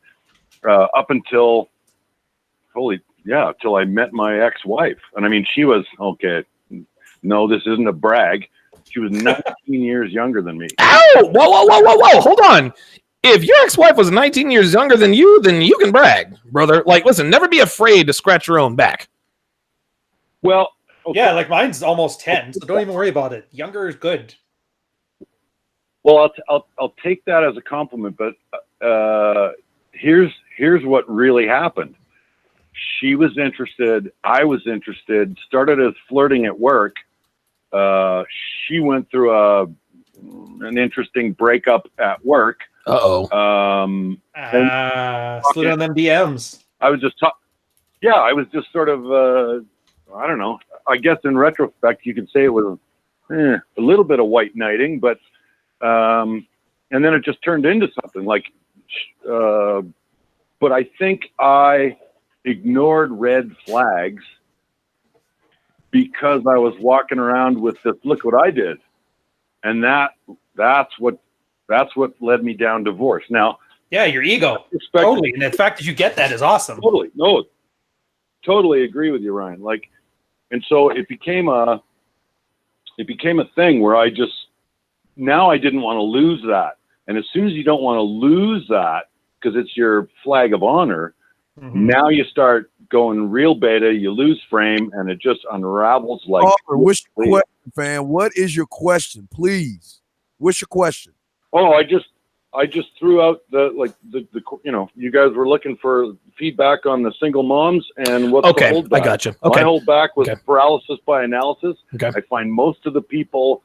up until, till I met my ex-wife. And I mean, she was, okay, no, this isn't a brag. She was 19 years younger than me. Ow! Whoa! Hold on. If your ex-wife was 19 years younger than you, then you can brag, brother. Like, listen, never be afraid to scratch your own back. Well, okay. Yeah, like mine's almost 10, so don't even worry about it. Younger is good. Well, I'll take that as a compliment, but here's what really happened. She was interested. I was interested. Started as flirting at work. She went through an interesting breakup at work. Uh-oh. Slid on them DMs. I was just I was just sort of I don't know. I guess in retrospect you could say it was a little bit of white knighting, but and then it just turned into something like but I think I ignored red flags because I was walking around with this, look what I did. And that's what led me down divorce. Now, yeah, your ego. Totally. And the fact that you get that is awesome. Totally. No, totally agree with you, Ryan. Like, and so it became a thing where I didn't want to lose that. And as soon as you don't want to lose that, because it's your flag of honor, now you start going real beta, you lose frame, and it just unravels like. What's your question, fan? What is your question, please? What's your question? Oh, I just threw out the you guys were looking for feedback on the single moms and what's the hold back. I got you. Okay. My hold back was paralysis by analysis. Okay. I find most of the people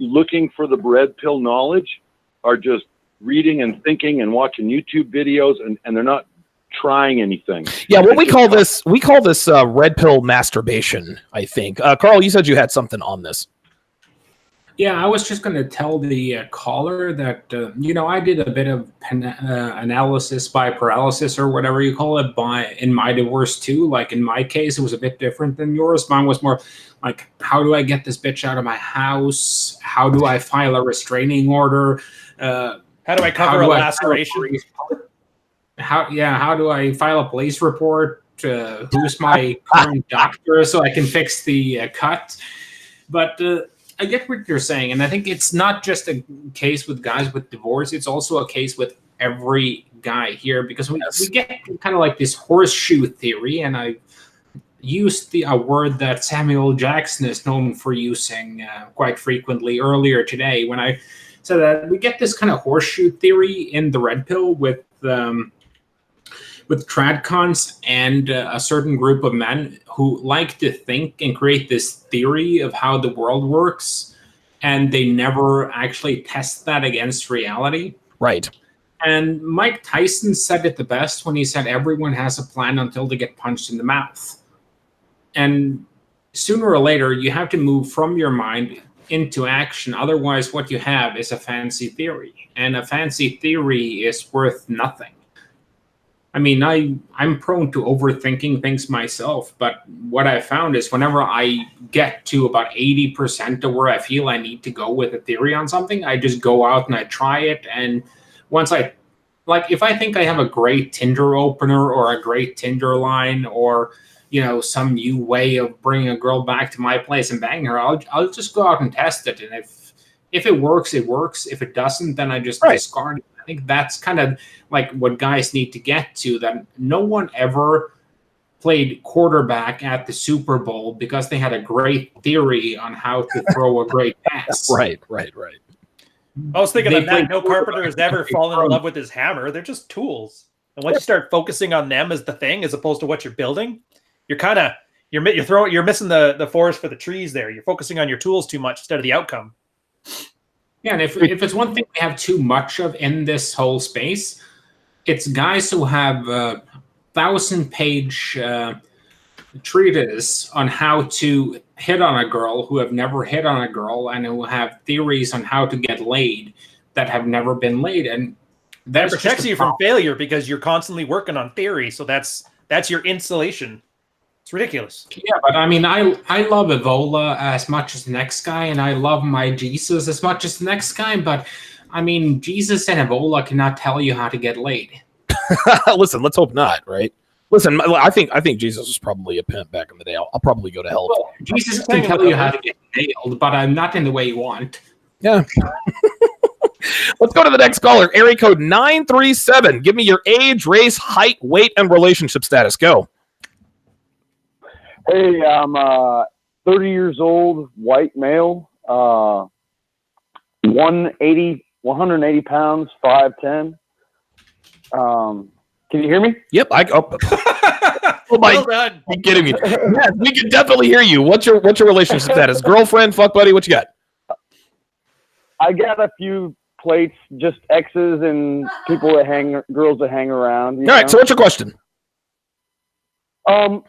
looking for the red pill knowledge are just reading and thinking and watching YouTube videos, and they're not trying anything. Yeah, what we call this red pill masturbation, I think. Carl, you said you had something on this. Yeah, I was just going to tell the caller that, I did a bit of analysis by paralysis or whatever you call it in my divorce too. Like in my case, it was a bit different than yours. Mine was more like, how do I get this bitch out of my house? How do I file a restraining order? How do I cover a laceration? How do I file a police report? Who's my current doctor so I can fix the cut? But I get what you're saying, and I think it's not just a case with guys with divorce. It's also a case with every guy here, because we get kind of like this horseshoe theory, and I used a word that Samuel Jackson is known for using quite frequently earlier today when I said that we get this kind of horseshoe theory in the red pill with tradcons and a certain group of men who like to think and create this theory of how the world works, and they never actually test that against reality. Right. And Mike Tyson said it the best when he said everyone has a plan until they get punched in the mouth. And sooner or later, you have to move from your mind into action. Otherwise, what you have is a fancy theory. And a fancy theory is worth nothing. I mean, I'm prone to overthinking things myself, but what I found is whenever I get to about 80% of where I feel I need to go with a theory on something, I just go out and I try it. And once if I think I have a great Tinder opener or a great Tinder line or, some new way of bringing a girl back to my place and banging her, I'll just go out and test it. And if it works, it works. If it doesn't, then I just discard it. I think that's kind of like what guys need to get to, that no one ever played quarterback at the Super Bowl because they had a great theory on how to throw a great pass. Right. I was thinking that no carpenter has ever fallen in love with his hammer. They're just tools. And once you start focusing on them as the thing, as opposed to what you're building, you're missing the forest for the trees there. You're focusing on your tools too much instead of the outcome. Yeah, and if it's one thing we have too much of in this whole space, it's guys who have 1,000-page treatise on how to hit on a girl who have never hit on a girl, and who have theories on how to get laid that have never been laid. And that protects you from failure because you're constantly working on theory. So that's your insulation. It's ridiculous. Yeah, but I mean, I love Evola as much as the next guy, and I love my Jesus as much as the next guy, but I mean, Jesus and Ebola cannot tell you how to get laid. Listen, let's hope not, right? Listen, I think Jesus was probably a pimp back in the day. I'll probably go to hell. Well, Jesus can tell you how to get nailed, but I'm not in the way you want. Yeah. Let's go to the next caller. Area code 937. Give me your age, race, height, weight, and relationship status. Go. Hey, I'm 30 years old, white male, 180 pounds, 5'10". Can you hear me? Yep. Oh my! Well done. Are you kidding me? Yes, we can definitely hear you. What's your relationship status? Girlfriend, fuck buddy? What you got? I got a few plates, just exes and girls that hang around. All right. So what's your question? I'm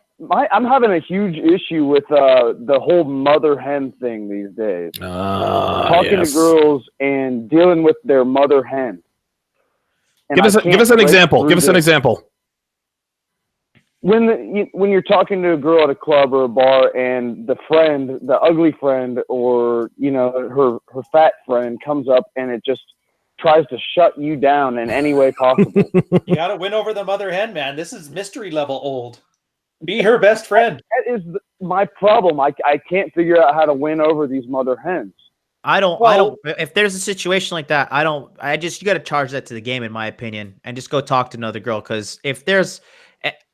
having a huge issue with the whole mother hen thing these days. Talking to girls and dealing with their mother hen. And Give us an example. Give us an example. When you're talking to a girl at a club or a bar, and the ugly friend, or her fat friend comes up and it just tries to shut you down in any way possible. You got to win over the mother hen, man. This is mystery level old. Be her best friend. That is my problem. I can't figure out how to win over these mother hens. I don't. If there's a situation like that, you got to charge that to the game, in my opinion, and just go talk to another girl. Because if there's,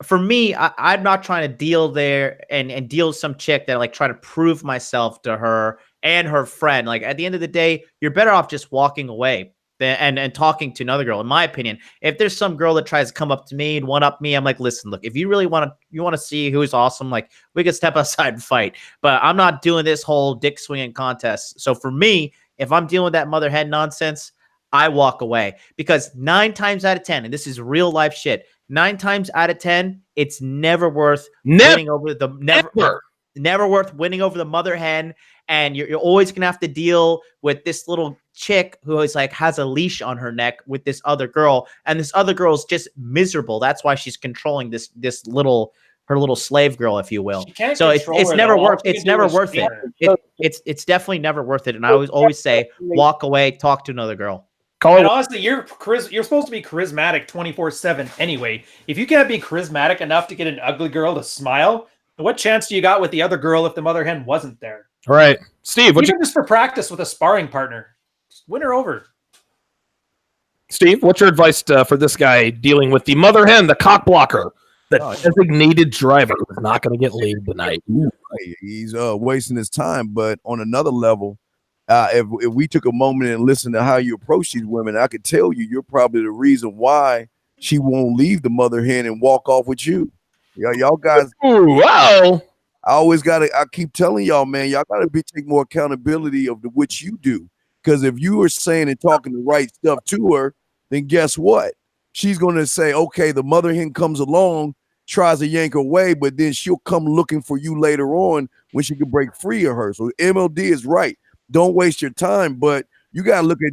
for me, I'm not trying to deal there and deal with some chick that try to prove myself to her and her friend. Like at the end of the day, you're better off just walking away and talking to another girl. In my opinion, if there's some girl that tries to come up to me and one up me, I'm like, listen, look, if you really want to see who's awesome, like we could step outside and fight. But I'm not doing this whole dick swinging contest. So for me, if I'm dealing with that mother hen nonsense, I walk away, because 9 times out of 10, and this is real life shit, 9 times out of 10, it's never worth winning over the never worth winning over the mother hen. And you're always gonna have to deal with this little chick who is has a leash on her neck with this other girl, and this other girl is just miserable. That's why she's controlling her little slave girl, if you will. So it's never worth it. It's never worth it. It's definitely never worth it. And I always say, walk away, talk to another girl. And honestly, you're supposed to be charismatic 24/7 anyway. If you can't be charismatic enough to get an ugly girl to smile, what chance do you got with the other girl if the mother hen wasn't there? All right, Steve. Just for practice with a sparring partner, just win her over. Steve, what's your advice for this guy dealing with the mother hen, the cock blocker, the designated driver who's not going to get laid tonight? He's wasting his time. But on another level, if we took a moment and listened to how you approach these women, I could tell you're probably the reason why she won't leave the mother hen and walk off with you. Y'all guys. Ooh, wow. I keep telling y'all, man, y'all gotta take more accountability of what you do. Because if you are saying and talking the right stuff to her, then guess what? She's gonna say, okay, the mother hen comes along, tries to yank her away, but then she'll come looking for you later on when she can break free of her. So MLD is right. Don't waste your time, but you gotta look at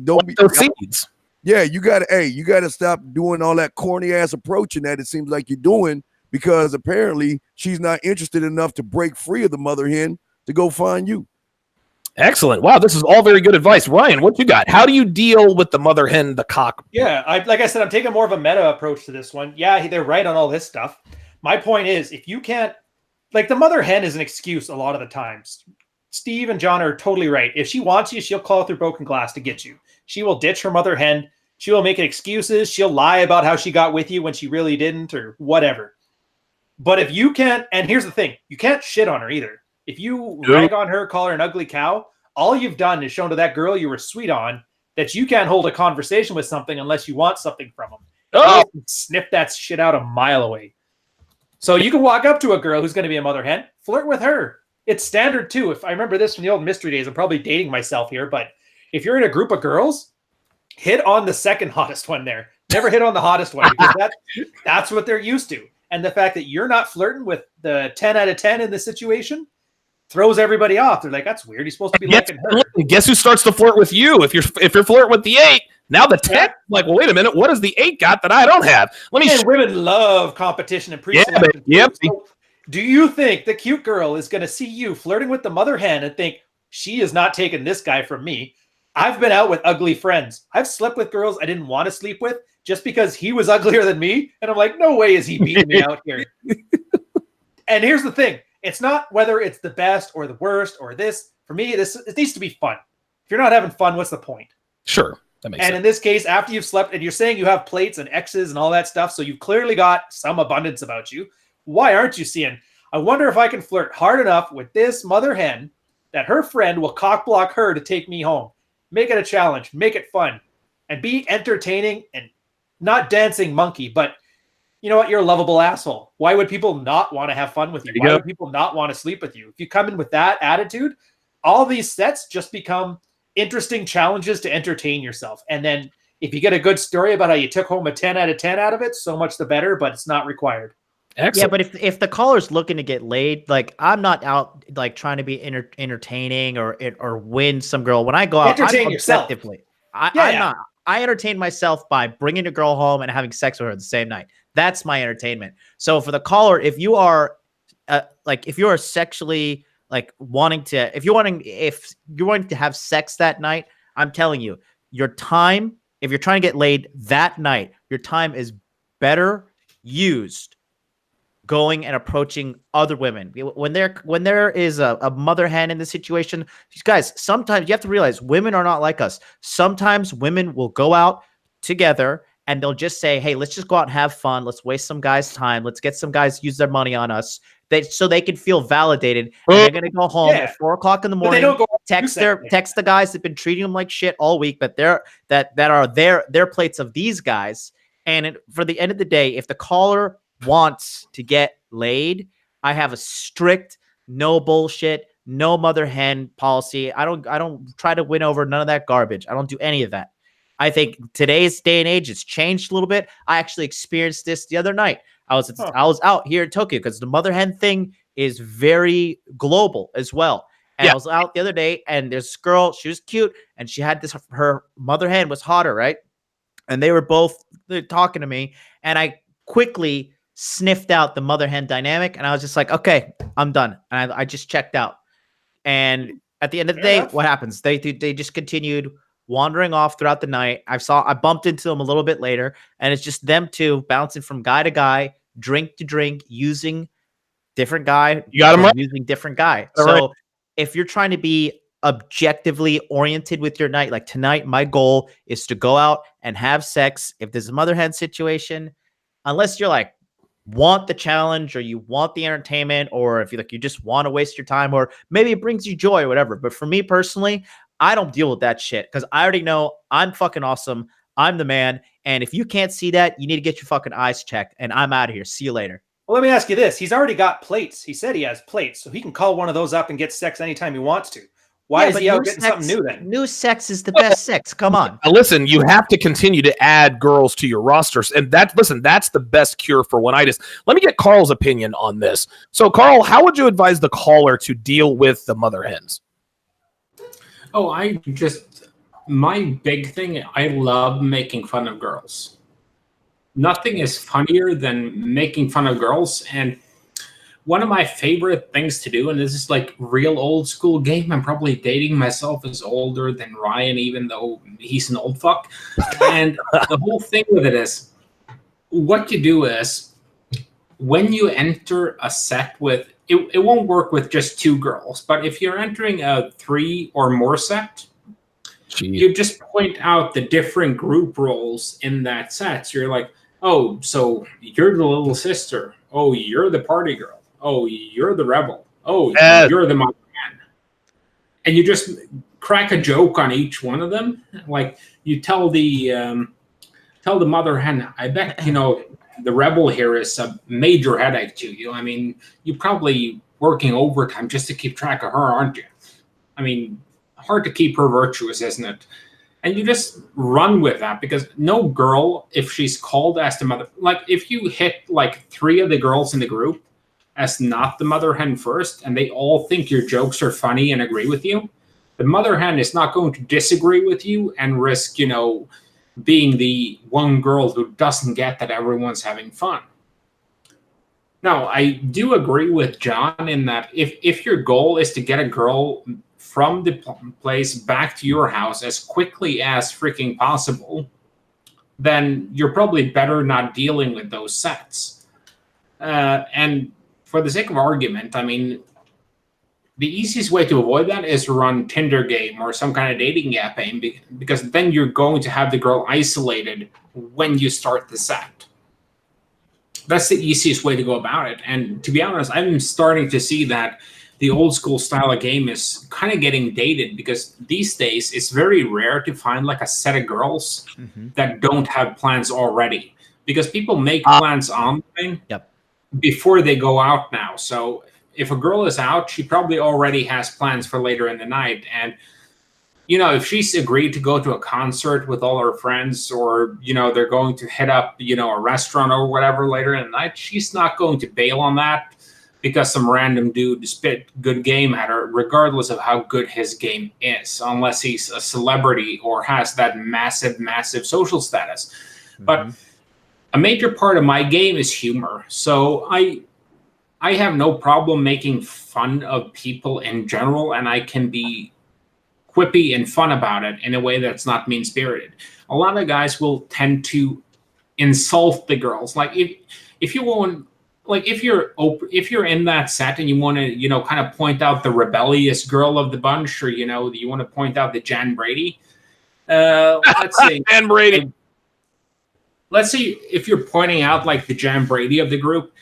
seeds. Yeah, you gotta stop doing all that corny ass approaching that it seems like you're doing. Because apparently she's not interested enough to break free of the mother hen to go find you. Excellent. Wow, this is all very good advice. Ryan, what you got? How do you deal with the mother hen, the cock? Yeah, like I said, I'm taking more of a meta approach to this one. Yeah, they're right on all this stuff. My point is, if you can't, the mother hen is an excuse a lot of the times. Steve and John are totally right. If she wants you, she'll call through broken glass to get you. She will ditch her mother hen. She will make excuses. She'll lie about how she got with you when she really didn't, or whatever. But if you can't, and here's the thing, you can't shit on her either. If you rag on her, call her an ugly cow, all you've done is shown to that girl you were sweet on that you can't hold a conversation with something unless you want something from them. Oh! Sniff that shit out a mile away. So you can walk up to a girl who's going to be a mother hen, flirt with her. It's standard too. If I remember this from the old mystery days, I'm probably dating myself here, but if you're in a group of girls, hit on the second hottest one there. Never hit on the hottest one, because that's what they're used to. And the fact that you're not flirting with the 10 out of 10 in this situation throws everybody off. They're like, that's weird. He's supposed to be liking her. Guess who starts to flirt with you? If you're flirting with the 8, now the 10. Like, well, wait a minute. What does the 8 got that I don't have? Women love competition and pre-selection. Yep. So, do you think the cute girl is going to see you flirting with the mother hen and think she is not taking this guy from me? I've been out with ugly friends. I've slept with girls I didn't want to sleep with just because he was uglier than me. And I'm like, no way is he beating me out here. And here's the thing. It's not whether it's the best or the worst or this. For me, it needs to be fun. If you're not having fun, what's the point? Sure. That makes and sense. in this case, after you've slept and you're saying you have plates and X's and all that stuff, so you've clearly got some abundance about you. Why aren't you seeing? I wonder if I can flirt hard enough with this mother hen that her friend will cock block her to take me home. Make it a challenge. Make it fun. And be entertaining and not dancing monkey, but you know what? You're a lovable asshole. Why would people not want to have fun with you? Why would people not want to sleep with you? If you come in with that attitude, all these sets just become interesting challenges to entertain yourself. And then if you get a good story about how you took home a 10 out of 10 out of it, so much the better, but it's not required. Excellent. Yeah, but if the caller's looking to get laid, like I'm not out like trying to be entertaining or win some girl. When I go out, entertain yourself. I'm not. I entertain myself by bringing a girl home and having sex with her the same night. That's my entertainment. So for the caller, if you are if you are sexually like if you're wanting to have sex that night, I'm telling you, your time, if you're trying to get laid that night, your time is better used going and approaching other women. When there is a mother hen in the situation, guys, sometimes you have to realize women are not like us. Sometimes women will go out together and they'll just say, hey, let's just go out and have fun. Let's waste some guys' time. Let's get some guys use their money on us. So they can feel validated. And they're going to go home at 4 o'clock in the morning, text the guys that've been treating them like shit all week, but that are their plates of these guys. And for the end of the day, if the caller wants to get laid, I have a strict no bullshit, no mother hen policy. I don't try to win over none of that garbage. I don't do any of that. I think today's day and age, it's changed a little bit. I actually experienced this the other night. I was out here in Tokyo because the mother hen thing is very global as well. And I was out the other day and there's this girl, she was cute, and she had her mother hen was hotter, right? And they were both talking to me, and I quickly sniffed out the mother hen dynamic, and I was just like, okay, I'm done. And I just checked out. And at the end of the day, what happens? They just continued wandering off throughout the night. I bumped into them a little bit later, and it's just them two bouncing from guy to guy, drink to drink, using different guy. You got them right. Using different guy. All so right. If you're trying to be objectively oriented with your night, like tonight, my goal is to go out and have sex. If there's a mother hen situation, unless you're like want the challenge or you want the entertainment, or if you you just want to waste your time, or maybe it brings you joy or whatever. But for me personally, I don't deal with that shit because I already know I'm fucking awesome. I'm the man. And if you can't see that, you need to get your fucking eyes checked, and I'm out of here. See you later. Well, let me ask you this. He's already got plates. He said he has plates, so he can call one of those up and get sex anytime he wants to. Why is he out getting something new then? New sex is the best sex. Come on. Listen, you have to continue to add girls to your rosters. And that's the best cure for one-itis. Let me get Carl's opinion on this. So, Carl, how would you advise the caller to deal with the mother hens? Oh, my big thing, I love making fun of girls. Nothing is funnier than making fun of girls. And one of my favorite things to do, and this is like real old school game, I'm probably dating myself as older than Ryan, even though he's an old fuck. And the whole thing with it is, what you do is, when you enter a set with, it won't work with just 2 girls, but if you're entering a 3 or more set, you just point out the different group roles in that set. So you're like, oh, so you're the little sister. Oh, you're the party girl. Oh, you're the rebel. Oh, you're the mother man. And you just crack a joke on each one of them. Like you tell the mother hen, I bet, the rebel here is a major headache to you. I mean, you're probably working overtime just to keep track of her, aren't you? I mean, hard to keep her virtuous, isn't it? And you just run with that, because no girl, if she's called as the mother, like if you hit like 3 of the girls in the group as not the mother hen first, and they all think your jokes are funny and agree with you, the mother hen is not going to disagree with you and risk, being the one girl who doesn't get that everyone's having fun. No, I do agree with John in that if your goal is to get a girl from the place back to your house as quickly as freaking possible, then you're probably better not dealing with those sets. And for the sake of argument, I mean, the easiest way to avoid that is to run Tinder game or some kind of dating campaign, because then you're going to have the girl isolated when you start the set. That's the easiest way to go about it. And to be honest, I'm starting to see that the old school style of game is kind of getting dated, because these days it's very rare to find like a set of girls that don't have plans already, because people make plans online before they go out now. So if a girl is out, she probably already has plans for later in the night. And you know, if she's agreed to go to a concert with all her friends, or, you know, they're going to hit up, you know, a restaurant or whatever later in the night, she's not going to bail on that because some random dude spit good game at her, regardless of how good his game is, unless he's a celebrity or has that massive, massive social status. But a major part of my game is humor. So I have no problem making fun of people in general, and I can be quippy and fun about it in a way that's not mean-spirited. A lot of guys will tend to insult the girls. Like if you want, like if you're in that set and you want to, you know, kind of point out the rebellious girl of the bunch, or, you know, you want to point out the Jan Brady. Let's say Jan Brady. Let's say if you're pointing out like the Jan Brady of the group,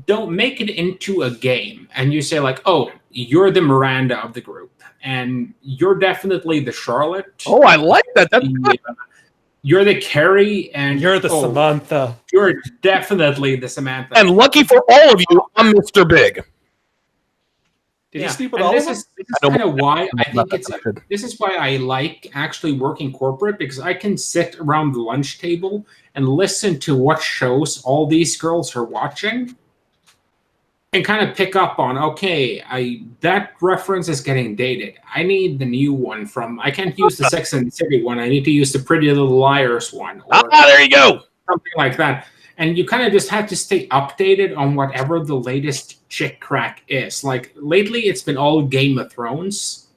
don't make it into a game and you say like, oh, you're the Miranda of the group and you're definitely the Charlotte. Oh, I like that. That's good. You're the Carrie and You're the Samantha. You're definitely the Samantha. And lucky for all of you, I'm Mr. Big. Did you sleep with and all this of them? is kind of why I think this is why I like actually working corporate, because I can sit around the lunch table and listen to what shows all these girls are watching and kind of pick up on, okay, that reference is getting dated. I need the new one from, I can't use the Sex and the City one. I need to use the Pretty Little Liars one. Or there you go. Something like that. And you kind of just have to stay updated on whatever the latest chick crack is. Like lately, it's been all Game of Thrones.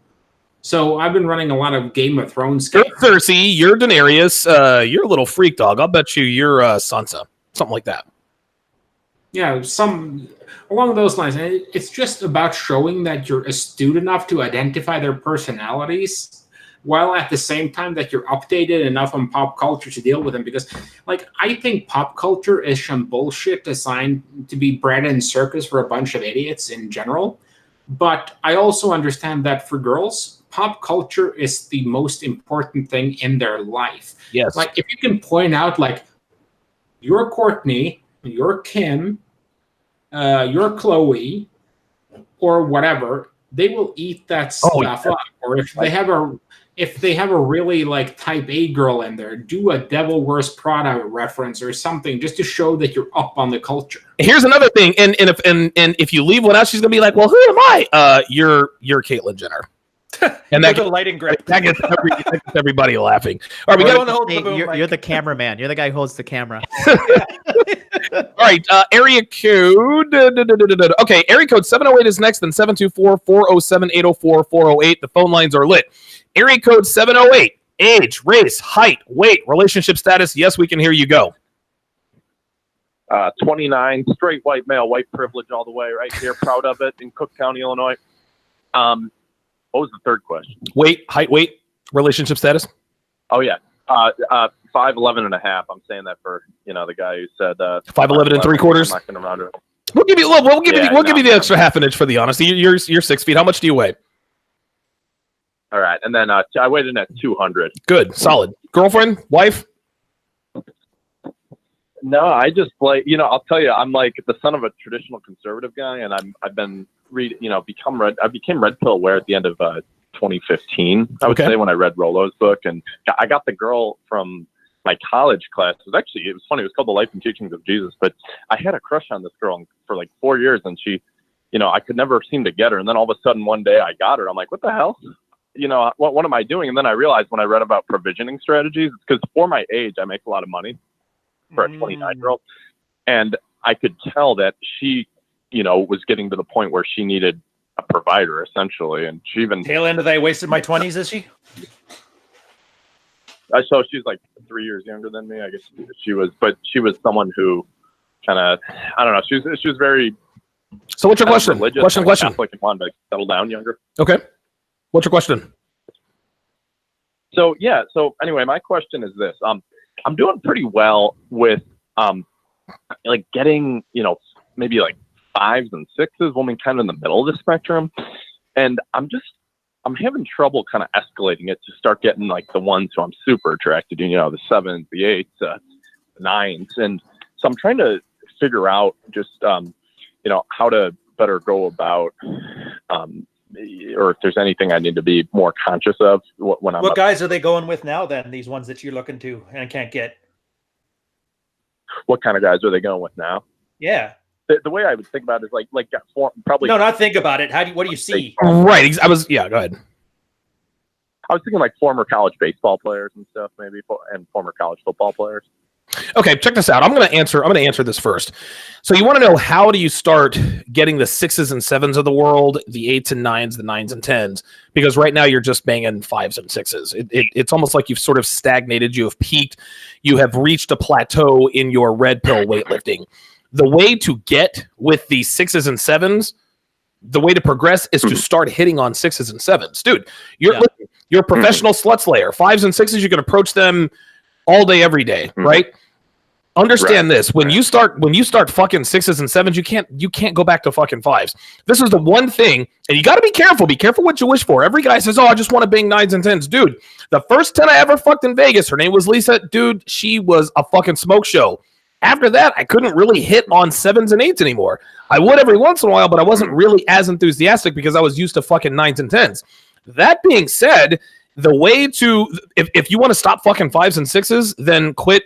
So I've been running a lot of Game of Thrones games. You're Cersei, you're Daenerys, you're a little freak dog. I'll bet you're Sansa. Something like that. Yeah, some along those lines. And it's just about showing that you're astute enough to identify their personalities, while at the same time that you're updated enough on pop culture to deal with them. Because, like, I think pop culture is some bullshit designed to be bread and circus for a bunch of idiots in general. But I also understand that for girls, pop culture is the most important thing in their life. Yes. Like, if you can point out, like, you're Courtney, you're Kim, you're Chloe, or whatever, they will eat that stuff up. Or if they have a really like type A girl in there, do a Devil Wears Prada reference or something just to show that you're up on the culture. Here's another thing, and if you leave one out, she's gonna be like, "Well, who am I?" You're Caitlyn Jenner, and that the lighting grip. That gets everybody laughing. All right, you're the cameraman. You're the guy who holds the camera. All right, area code. Okay, area code 708 is next, then 724-407-804-408. The phone lines are lit. Area code 708. Age, race, height, weight, relationship status. Yes, we can hear you. Go. 29, straight white male, white privilege all the way, right here. Proud of it in Cook County, Illinois. What was the third question? Weight, height, weight, relationship status. Oh yeah, 5'11" and a half. I'm saying that for the guy who said 5'11" and 3/4. I'm not going to round it. We'll give you the extra half an inch for the honesty. You're 6 feet. How much do you weigh? All right, and then I weighed in at 200. Good, solid. Girlfriend, wife? No, I just I'll tell you, I'm like the son of a traditional conservative guy, and I've been I became red pill aware at the end of 2015. I would say, when I read Rollo's book, and I got the girl from my college class. It was funny. It was called The Life and Teachings of Jesus, but I had a crush on this girl for like 4 years, and she, I could never seem to get her. And then all of a sudden one day I got her. I'm like, what the hell? What am I doing? And then I realized when I read about provisioning strategies, because for my age, I make a lot of money for a 29-year-old. And I could tell that she, was getting to the point where she needed a provider essentially, and she even tail end of I wasted my 20s. Is she? So she's like 3 years younger than me. I guess she was someone who kind of, I don't know. She was very. So what's your question? Question. Catholic and wanted to settle down younger. Okay. What's your question? So yeah. So anyway, my question is this: I'm doing pretty well with like getting maybe like 5s and 6s, women kind of in the middle of the spectrum, and I'm having trouble kind of escalating it to start getting like the ones who I'm super attracted to, the 7s, the 8s, the 9s. And so I'm trying to figure out just, how to better go about, or if there's anything I need to be more conscious of when I'm. What guys are they going with now then? These ones that you're looking to and can't get? What kind of guys are they going with now? Yeah. The way I would think about it is like probably. No, not think about it. What do you see? Right. Go ahead. I was thinking like former college baseball players and stuff, maybe, and former college football players. Okay, check this out. I'm going to answer this first. So you want to know, how do you start getting the 6s and 7s of the world, the 8s and 9s, the 9s and 10s? Because right now you're just banging 5s and 6s. It's almost like you've sort of stagnated. You have peaked. You have reached a plateau in your red pill weightlifting. The way to get with the 6s and 7s, the way to progress is to start hitting on 6s and 7s. Dude, you're a professional slut slayer. 5s and 6s, you can approach them all day, every day, right? Understand this. When you start fucking 6s and 7s, you can't go back to fucking 5s. This is the one thing, and you got to be careful. Be careful what you wish for. Every guy says, "Oh, I just want to bang 9s and 10s." Dude, the first 10 I ever fucked in Vegas, her name was Lisa. Dude, she was a fucking smoke show. After that, I couldn't really hit on 7s and 8s anymore. I would every once in a while, but I wasn't really as enthusiastic because I was used to fucking 9s and 10s. That being said, the way to, if you want to stop fucking 5s and 6s, then quit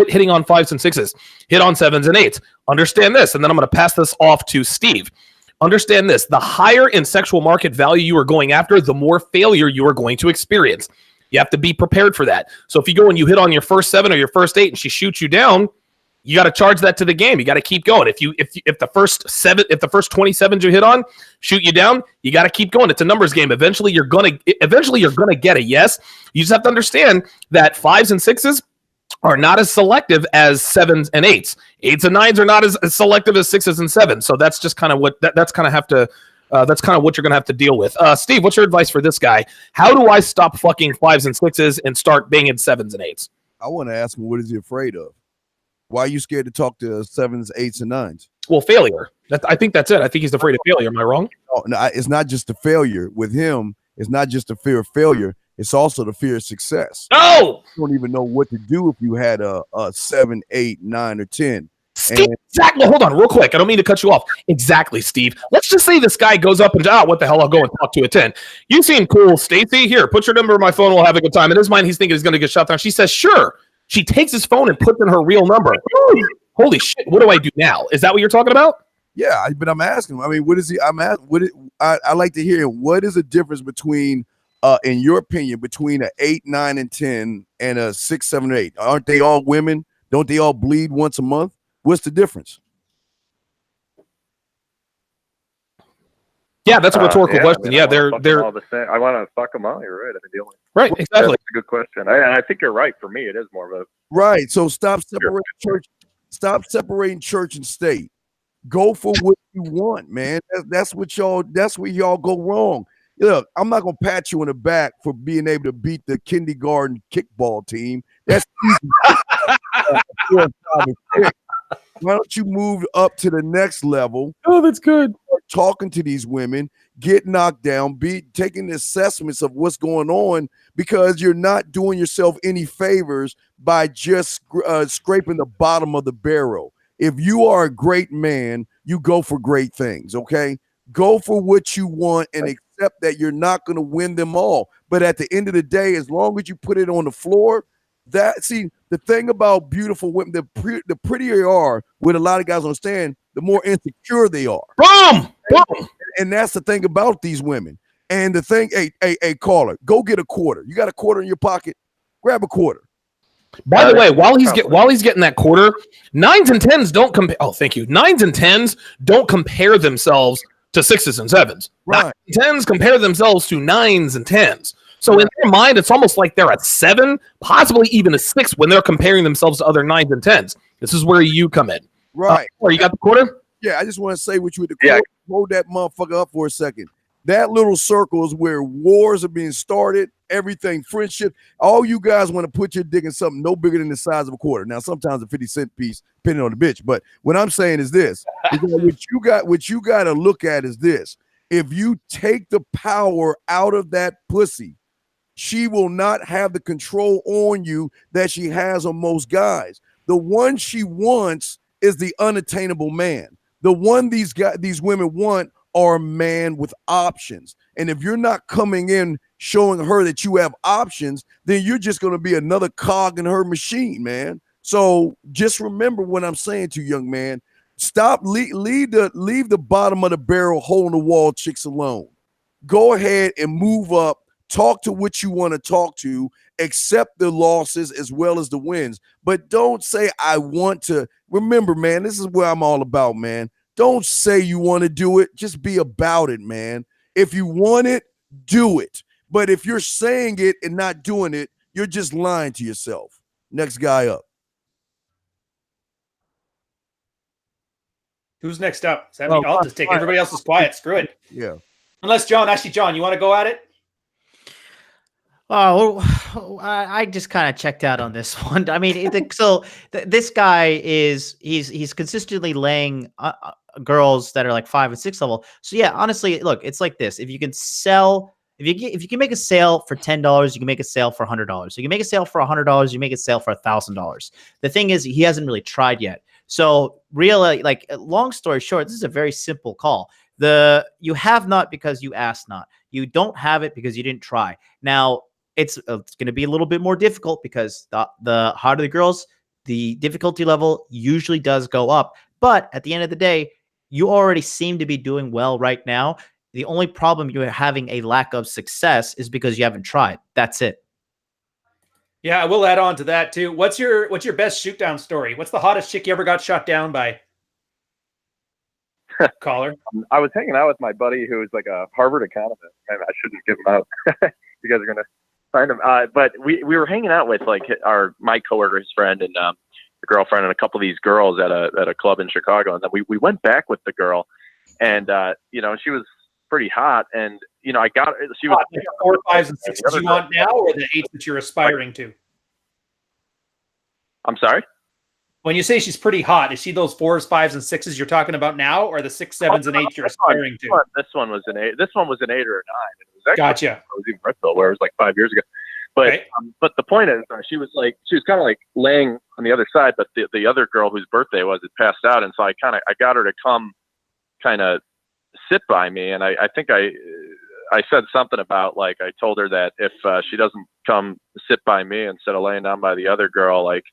hitting on 5s and 6s. Hit on 7s and 8s. Understand this, and then I'm going to pass this off to Steve. Understand this. The higher in sexual market value you are going after, the more failure you are going to experience. You have to be prepared for that. So if you go and you hit on your first 7 or your first 8 and she shoots you down, you got to charge that to the game. You got to keep going. If the first 27s you hit on shoot you down, you got to keep going. It's a numbers game. Eventually you're gonna get a yes. You just have to understand that 5s and 6s are not as selective as 7s and 8s. 8s and 9s are not as selective as 6s and 7s. So that's just kind of what that's kind of what you're gonna have to deal with. Steve, what's your advice for this guy? How do I stop fucking 5s and 6s and start banging 7s and 8s? I want to ask him, what is he afraid of? Why are you scared to talk to 7s, 8s, and 9s? Well, failure. I think that's it. I think he's afraid of failure. Am I wrong? No, it's not just the failure. With him, it's not just the fear of failure. It's also the fear of success. No! You don't even know what to do if you had a 7, 8, 9, or 10. Steve, exactly. Hold on real quick. I don't mean to cut you off. Exactly, Steve. Let's just say this guy goes up and what the hell? I'll go and talk to a 10. You seem cool, Stacy. Here, put your number in my phone. We'll have a good time. In his mind, he's thinking he's going to get shot down. She says, sure. She takes his phone and puts in her real number. Holy shit! What do I do now? Is that what you're talking about? Yeah, but I'm asking him. I mean, what is he? I like to hear what is the difference between, in your opinion, between an 8, 9, and 10 and a 6, 7, or 8? Aren't they all women? Don't they all bleed once a month? What's the difference? Yeah, that's a rhetorical question. I mean, they're all the same. I want to fuck them all. You're right. I mean, the only right. Exactly. That's a good question. I think you're right. For me, it is more of a right. So stop separating church. Stop separating church and state. Go for what you want, man. That's what y'all. That's where y'all go wrong. Look, I'm not gonna pat you on the back for being able to beat the kindergarten kickball team. That's easy. Why don't you move up to the next level? Oh, that's good. Start talking to these women, get knocked down, taking the assessments of what's going on, because you're not doing yourself any favors by just scraping the bottom of the barrel. If you are a great man, you go for great things, okay? Go for what you want and accept that you're not going to win them all. But at the end of the day, as long as you put it on the floor, the thing about beautiful women, the prettier you are, what a lot of guys understand, the more insecure they are. Boom! Boom! And that's the thing about these women. And the thing, hey, caller, go get a quarter. You got a quarter in your pocket? Grab a quarter. By the way, while he's getting that quarter, 9s and 10s don't compare. Oh, thank you. 9s and 10s don't compare themselves to 6s and 7s. Right. 9s and 10s compare themselves to 9s and 10s. So in their mind, it's almost like they're a 7, possibly even a 6 when they're comparing themselves to other 9s and 10s. This is where you come in. Right. You got the quarter? Yeah, I just want to say what you with the quarter. Hold that motherfucker up for a second. That little circle is where wars are being started, everything, friendship. All you guys want to put your dick in something no bigger than the size of a quarter. Now, sometimes a 50-cent piece, depending on the bitch. But what I'm saying is this. What you got to look at is this. If you take the power out of that pussy, she will not have the control on you that she has on most guys. The one she wants is the unattainable man. The one these women want are a man with options. And if you're not coming in showing her that you have options, then you're just going to be another cog in her machine, man. So just remember what I'm saying to you, young man. Stop, leave the bottom of the barrel, hole in the wall chicks alone. Go ahead and move up. Talk to what you want to talk to, accept the losses as well as the wins. But don't say, I want to. Remember, man, this is what I'm all about, man. Don't say you want to do it. Just be about it, man. If you want it, do it. But if you're saying it and not doing it, you're just lying to yourself. Next guy up. Who's next up? Is that me? I'll just take everybody else is quiet. Screw it. Yeah. Unless John, you want to go at it? Oh, I just kind of checked out on this one. I mean, this guy he's consistently laying girls that are like 5 and 6 level. So yeah, honestly, look, it's like this. If you can make a sale for $10, you can make a sale for $100. So you can make a sale for $100, you make a sale for $1,000. The thing is, he hasn't really tried yet. So really, like, long story short, this is a very simple call. You have not because you asked not. You don't have it because you didn't try. Now, it's going to be a little bit more difficult because the hotter the girls, the difficulty level usually does go up. But at the end of the day, you already seem to be doing well right now. The only problem you're having a lack of success is because you haven't tried. That's it. Yeah, I will add on to that too. What's your best shoot down story? What's the hottest chick you ever got shot down by? Caller. I was hanging out with my buddy who was like a Harvard economist. I shouldn't give him out. You guys are gonna find him. But we were hanging out with like my coworker, his friend, and the girlfriend, and a couple of these girls at a club in Chicago. And then we went back with the girl, and she was pretty hot. And I got she was 4, 5, and 6s you want now, or the 8s that you're aspiring to. I'm sorry. When you say she's pretty hot, is she those 4s, 5s, and 6s you're talking about now, or the 6, 7s, and 8s you're aspiring to? This one was an 8. This one was an 8 or a 9. It was actually, gotcha. I was even Redfield, where it was like 5 years ago. But right. But the point is, she was kind of like laying on the other side, but the other girl whose birthday was had passed out, and so I got her to come kind of sit by me, and I think I said something about, like, I told her that if she doesn't come sit by me instead of laying down by the other girl, like,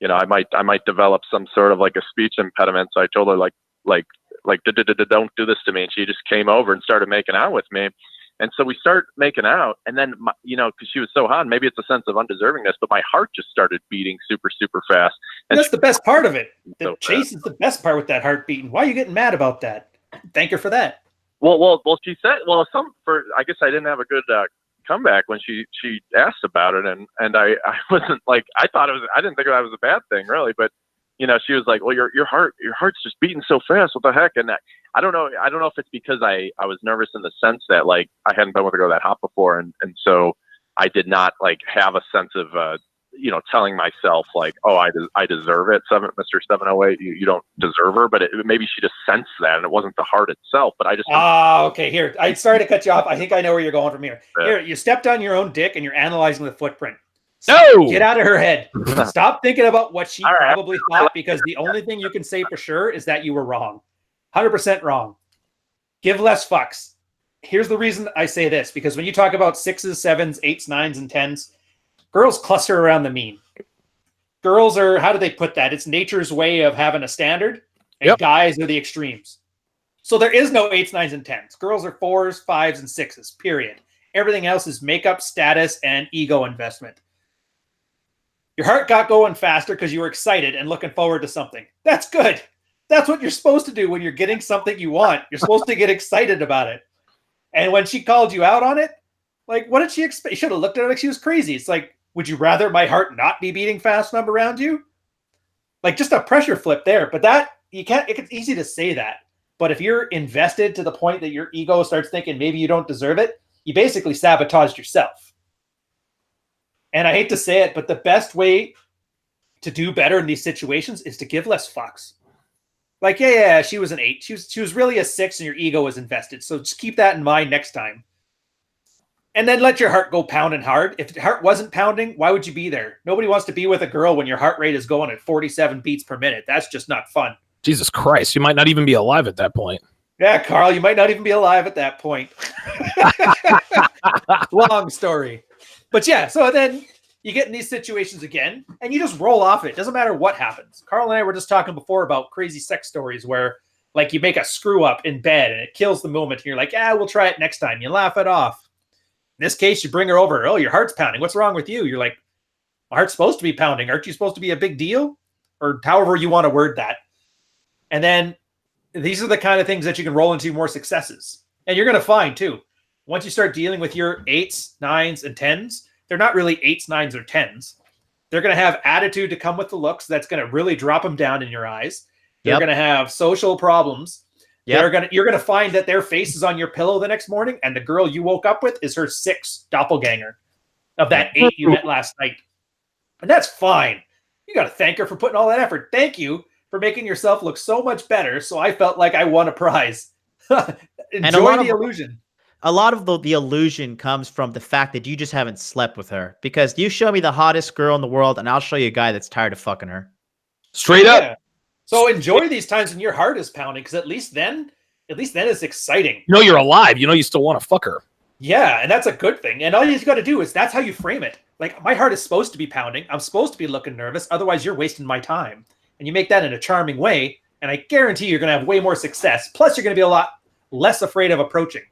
I might develop some sort of like a speech impediment. So I told her like don't do this to me. And she just came over and started making out with me. And so we start making out, and then because she was so hot, maybe it's a sense of undeservingness, but my heart just started beating super, super fast. And that's the best part of it. The so chase is the best part with that heart beating. Why are you getting mad about that? Thank her for that. Well, she said, I guess I didn't have a good comeback when she asked about it, and I wasn't like, I didn't think that was a bad thing really, but she was like, well, your heart's just beating so fast, what the heck? And I don't know if it's because I was nervous in the sense that, like, I hadn't been with a girl that hot before, and so I did not like have a sense of telling myself like, oh, I deserve it, Mr. 708, you don't deserve her, but maybe she just sensed that, and it wasn't the heart itself. But I just okay, here, I'm sorry to cut you off. I think I know where you're going from here. Yeah. Here, you stepped on your own dick and you're analyzing the footprint. No, get out of her head. Stop thinking about what she probably thought, because the only thing you can say for sure is that you were wrong, 100% wrong. Give less fucks. Here's the reason I say this, because when you talk about 6s, 7s, 8s, 9s, and 10s, girls cluster around the mean. Girls are, how do they put that? It's nature's way of having a standard, and guys are the extremes. So there is no 8s, 9s, and 10s. Girls are 4s, 5s, and 6s, period. Everything else is makeup, status, and ego investment. Your heart got going faster because you were excited and looking forward to something. That's good. That's what you're supposed to do when you're getting something you want. You're supposed to get excited about it. And when she called you out on it, like, what did she expect? You should have looked at her like she was crazy. It's like, would you rather my heart not be beating fast enough around you? Like, just a pressure flip there. But that, you can't, it's easy to say that. But if you're invested to the point that your ego starts thinking maybe you don't deserve it, you basically sabotaged yourself. And I hate to say it, but the best way to do better in these situations is to give less fucks. Like, yeah, she was an 8. She was really a 6 and your ego was invested. So just keep that in mind next time. And then let your heart go pounding hard. If the heart wasn't pounding, why would you be there? Nobody wants to be with a girl when your heart rate is going at 47 beats per minute. That's just not fun. Jesus Christ, you might not even be alive at that point. Yeah, Carl, you might not even be alive at that point. Long story. But yeah, so then you get in these situations again, and you just roll off it. Doesn't matter what happens. Carl and I were just talking before about crazy sex stories where, like, you make a screw up in bed, and it kills the moment, and you're like, we'll try it next time. You laugh it off. In this case, you bring her over. Oh, your heart's pounding. What's wrong with you? You're like, my heart's supposed to be pounding. Aren't you supposed to be a big deal? Or however you want to word that. And then these are the kind of things that you can roll into more successes. And you're going to find, too, once you start dealing with your 8s, 9s, and 10s, they're not really 8s, 9s, or 10s. They're going to have attitude to come with the looks. That's going to really drop them down in your eyes. They're going to have social problems. You're going to find that their face is on your pillow the next morning, and the girl you woke up with is her 6 doppelganger of that 8 you met last night. And that's fine. You got to thank her for putting all that effort. Thank you for making yourself look so much better, so I felt like I won a prize. Enjoy the illusion. A lot of the illusion comes from the fact that you just haven't slept with her. Because you show me the hottest girl in the world, and I'll show you a guy that's tired of fucking her. Straight up. So enjoy these times when your heart is pounding, because at least then it's exciting. You know you're alive. You know you still want to fuck her. Yeah, and that's a good thing. And all you got to do is that's how you frame it. Like, my heart is supposed to be pounding. I'm supposed to be looking nervous. Otherwise, you're wasting my time. And you make that in a charming way, and I guarantee you're going to have way more success. Plus, you're going to be a lot less afraid of approaching.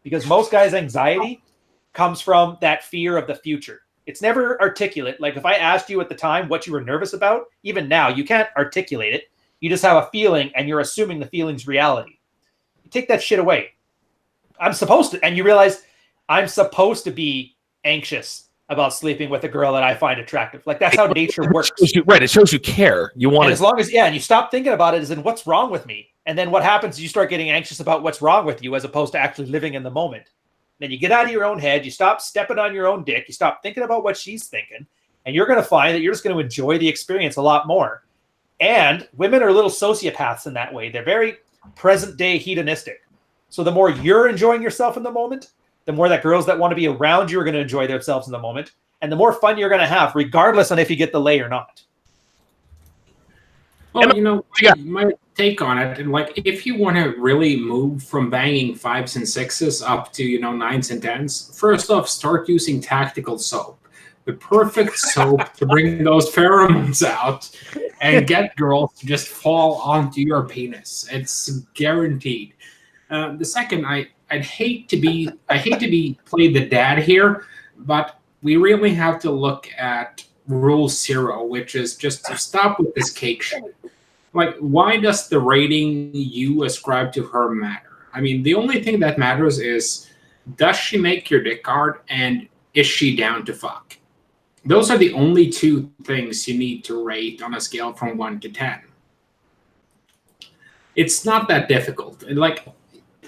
Because most guys' anxiety comes from that fear of the future. It's never articulate. Like, if I asked you at the time what you were nervous about, even now, you can't articulate it. You just have a feeling, and you're assuming the feeling's reality. You take that shit away. I'm supposed to, and you realize I'm supposed to be anxious about sleeping with a girl that I find attractive. Like, that's how nature works. Right, it shows you care. You want to, as long as, and you stop thinking about it as in what's wrong with me. And then what happens is you start getting anxious about what's wrong with you as opposed to actually living in the moment. Then you get out of your own head, you stop stepping on your own dick, you stop thinking about what she's thinking, and you're going to find that you're just going to enjoy the experience a lot more. And women are little sociopaths in that way. They're very present-day hedonistic. So the more you're enjoying yourself in the moment, the more that girls that want to be around you are going to enjoy themselves in the moment, and the more fun you're going to have, regardless on if you get the lay or not. Well, you know, my take on it, and like, if you want to really move from banging 5s and 6s up to, 9s and 10s, first off, start using tactical soap. The perfect soap to bring those pheromones out and get girls to just fall onto your penis. It's guaranteed. The second, I'd hate to be play the dad here, but we really have to look at rule 0, which is just to stop with this cake shit. Like, why does the rating you ascribe to her matter? I mean, the only thing that matters is, does she make your dick hard, and is she down to fuck? Those are the only 2 things you need to rate on a scale from 1 to 10. It's not that difficult. Like,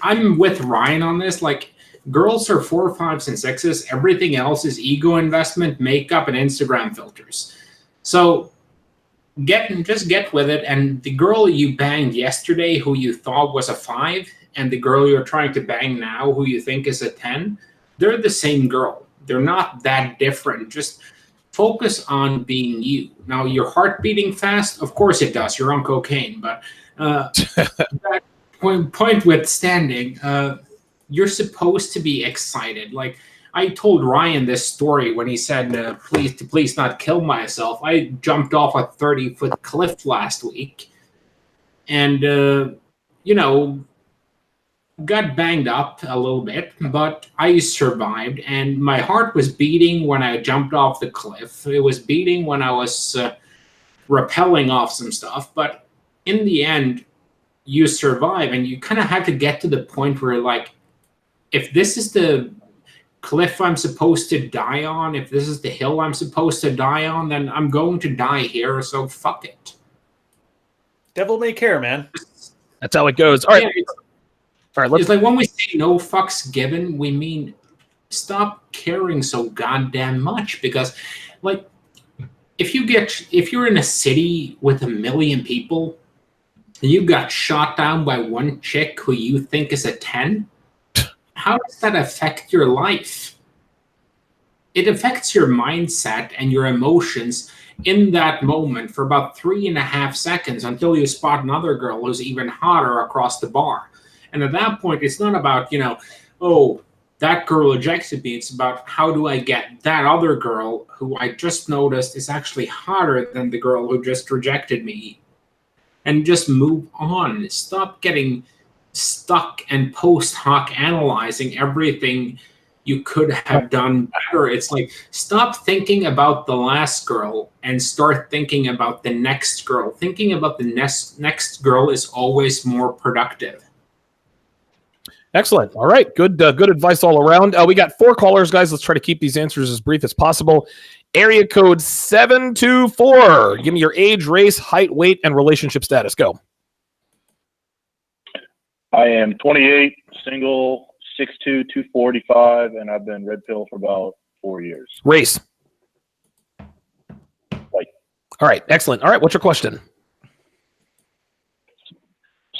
I'm with Ryan on this. Like, girls are 4, 5s, and 6s. Everything else is ego investment, makeup, and Instagram filters. So just get with it. And the girl you banged yesterday who you thought was a 5, and the girl you're trying to bang now who you think is a 10, they're the same girl. They're not that different. Just focus on being you. Now, your heart beating fast? Of course it does. You're on cocaine. But that point withstanding, you're supposed to be excited. Like, I told Ryan this story when he said, please not kill myself. I jumped off a 30-foot cliff last week. And, got banged up a little bit, but I survived, and my heart was beating when I jumped off the cliff. It was beating when I was rappelling off some stuff, but in the end, you survive, and you kind of have to get to the point where, like, if this is the cliff I'm supposed to die on, if this is the hill I'm supposed to die on, then I'm going to die here, so fuck it. Devil may care, man. That's how it goes. All right. Yeah, All right. it's like when we say no fucks given, we mean stop caring so goddamn much, because, like, if you're in a city with 1 million people and you got shot down by one chick who you think is a 10, how does that affect your life? It affects your mindset and your emotions in that moment for about 3.5 seconds until you spot another girl who's even hotter across the bar. And at that point, it's not about, oh, that girl rejected me. It's about, how do I get that other girl who I just noticed is actually hotter than the girl who just rejected me? And just move on. Stop getting stuck and post hoc analyzing everything you could have done better. It's like, stop thinking about the last girl and start thinking about the next girl. Thinking about the next girl is always more productive. Excellent. All right. Good advice all around. We got 4 callers, guys. Let's try to keep these answers as brief as possible. Area code 724. Give me your age, race, height, weight, and relationship status. Go. I am 28, single, 6'2", 245, and I've been red pill for about 4 years. Race. White. All right. Excellent. All right. What's your question?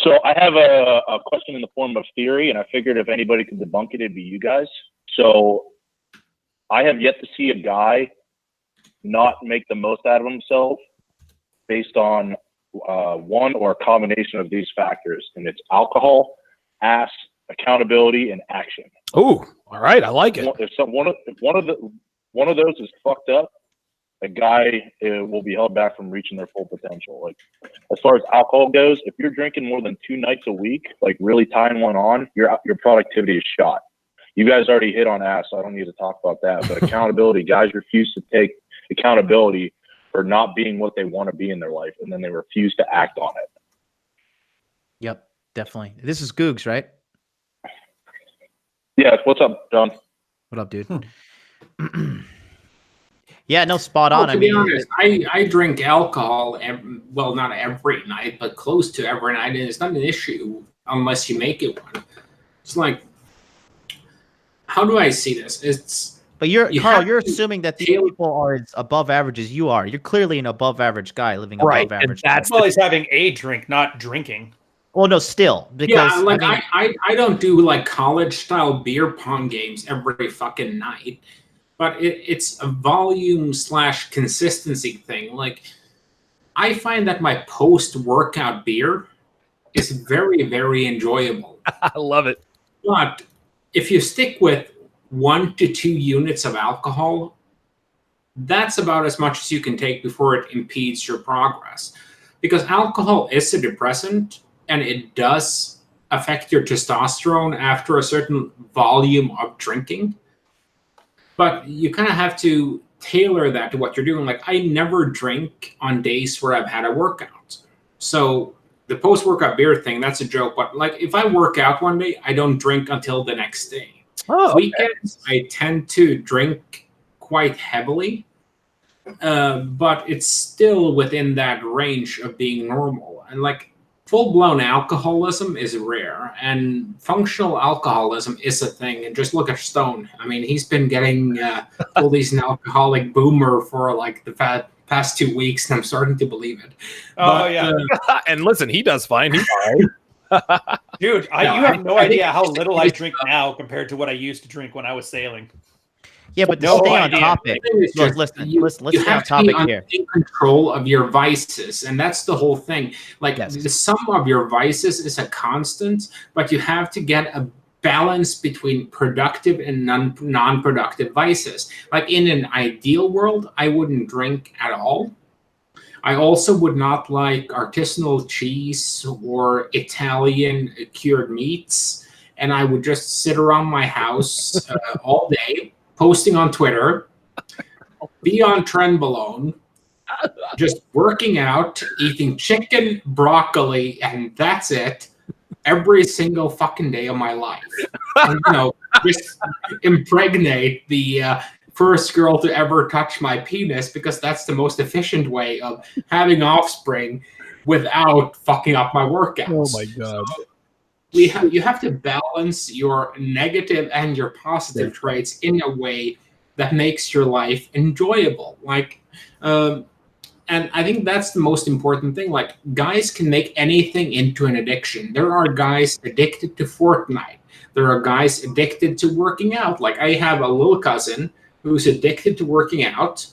So I have a question in the form of theory, and I figured if anybody could debunk it, it'd be you guys. So I have yet to see a guy not make the most out of himself based on one or a combination of these factors, and it's alcohol, ass, accountability, and action. Oh, all right. I like it. If one of those is fucked up, a guy will be held back from reaching their full potential. Like, as far as alcohol goes, if you're drinking more than 2 nights a week, like really tying one on, your productivity is shot. You guys already hit on ass, so I don't need to talk about that. But accountability, guys refuse to take accountability for not being what they want to be in their life, and then they refuse to act on it. Yep, definitely. This is Googs, right? Yeah, what's up, John? What up, dude? Yeah, no, spot on. To be honest, I drink alcohol, well, not every night, but close to every night, and it's not an issue unless you make it one. It's like, how do I see this? But Carl, you're assuming that these people are as above average as you are. You're clearly an above average guy living above average. That's well, he's having a drink, not drinking. Well, no, still, because yeah, like I don't do like college style beer pong games every fucking night. But it's a volume / consistency thing. Like, I find that my post-workout beer is very, very enjoyable. I love it. But if you stick with 1 to 2 units of alcohol, that's about as much as you can take before it impedes your progress. Because alcohol is a depressant, and it does affect your testosterone after a certain volume of drinking. But you kind of have to tailor that to what you're doing. Like, I never drink on days where I've had a workout. So the post-workout beer thing, that's a joke. But, like, if I work out one day, I don't drink until the next day. Weekends, I tend to drink quite heavily. But it's still within that range of being normal. And, like, full-blown alcoholism is rare, and functional alcoholism is a thing. And just look at Stone. I mean, he's been getting told he's an alcoholic boomer for like the past 2 weeks, and I'm starting to believe it. Oh, yeah. And listen, he does fine. He's all right. Dude, you have no idea how little I drink now compared to what I used to drink when I was sailing. Yeah, but to stay on topic. Look, listen, let's stay on topic here. In control of your vices, and that's the whole thing. Like, the sum of your vices is a constant, but you have to get a balance between productive and non-productive vices. Like, in an ideal world, I wouldn't drink at all. I also would not like artisanal cheese or Italian cured meats. and I would just sit around my house all day, posting on Twitter, be on Trenbolone, just working out, eating chicken, broccoli, and that's it, every single fucking day of my life. And, just impregnate the first girl to ever touch my penis, because that's the most efficient way of having offspring without fucking up my workouts. Oh my God. So you have to balance your negative and your positive traits in a way that makes your life enjoyable. And I think that's the most important thing. Like, guys can make anything into an addiction. There are guys addicted to Fortnite. There are guys addicted to working out. Like, I have a little cousin who's addicted to working out,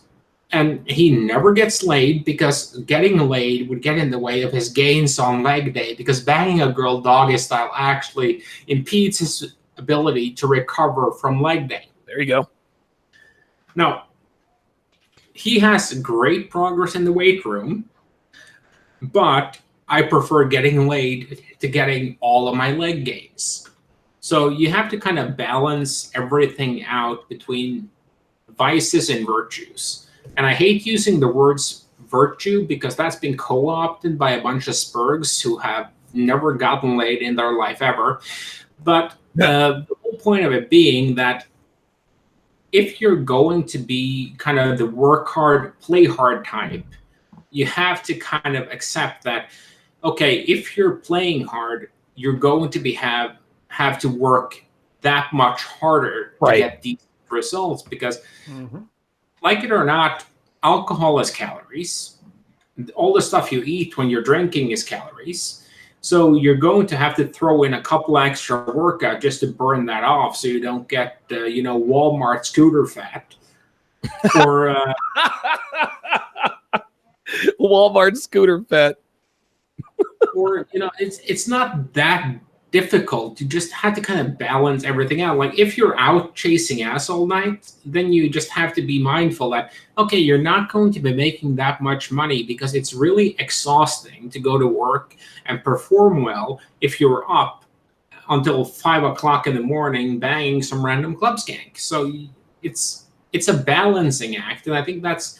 and he never gets laid because getting laid would get in the way of his gains on leg day, because banging a girl doggy style actually impedes his ability to recover from leg day. There you go. Now, he has great progress in the weight room, but I prefer getting laid to getting all of my leg gains. So you have to kind of balance everything out between vices and virtues. And I hate using the words virtue because that's been co-opted by a bunch of spurgs who have never gotten laid in their life ever. But the whole point of it being that if you're going to be kind of the work hard, play hard type, you have to kind of accept that, okay, if you're playing hard, you're going to have to work that much harder to get these results, because like it or not, alcohol is calories. All the stuff you eat when you're drinking is calories. So you're going to have to throw in a couple extra workout just to burn that off, so you don't get, Walmart scooter fat, or Walmart scooter fat, or it's not that difficult. You just have to kind of balance everything out. Like, if you're out chasing ass all night, then you just have to be mindful that, okay, you're not going to be making that much money, because it's really exhausting to go to work and perform well if you're up until 5 o'clock in the morning banging some random club skank. So it's a balancing act, and I think that's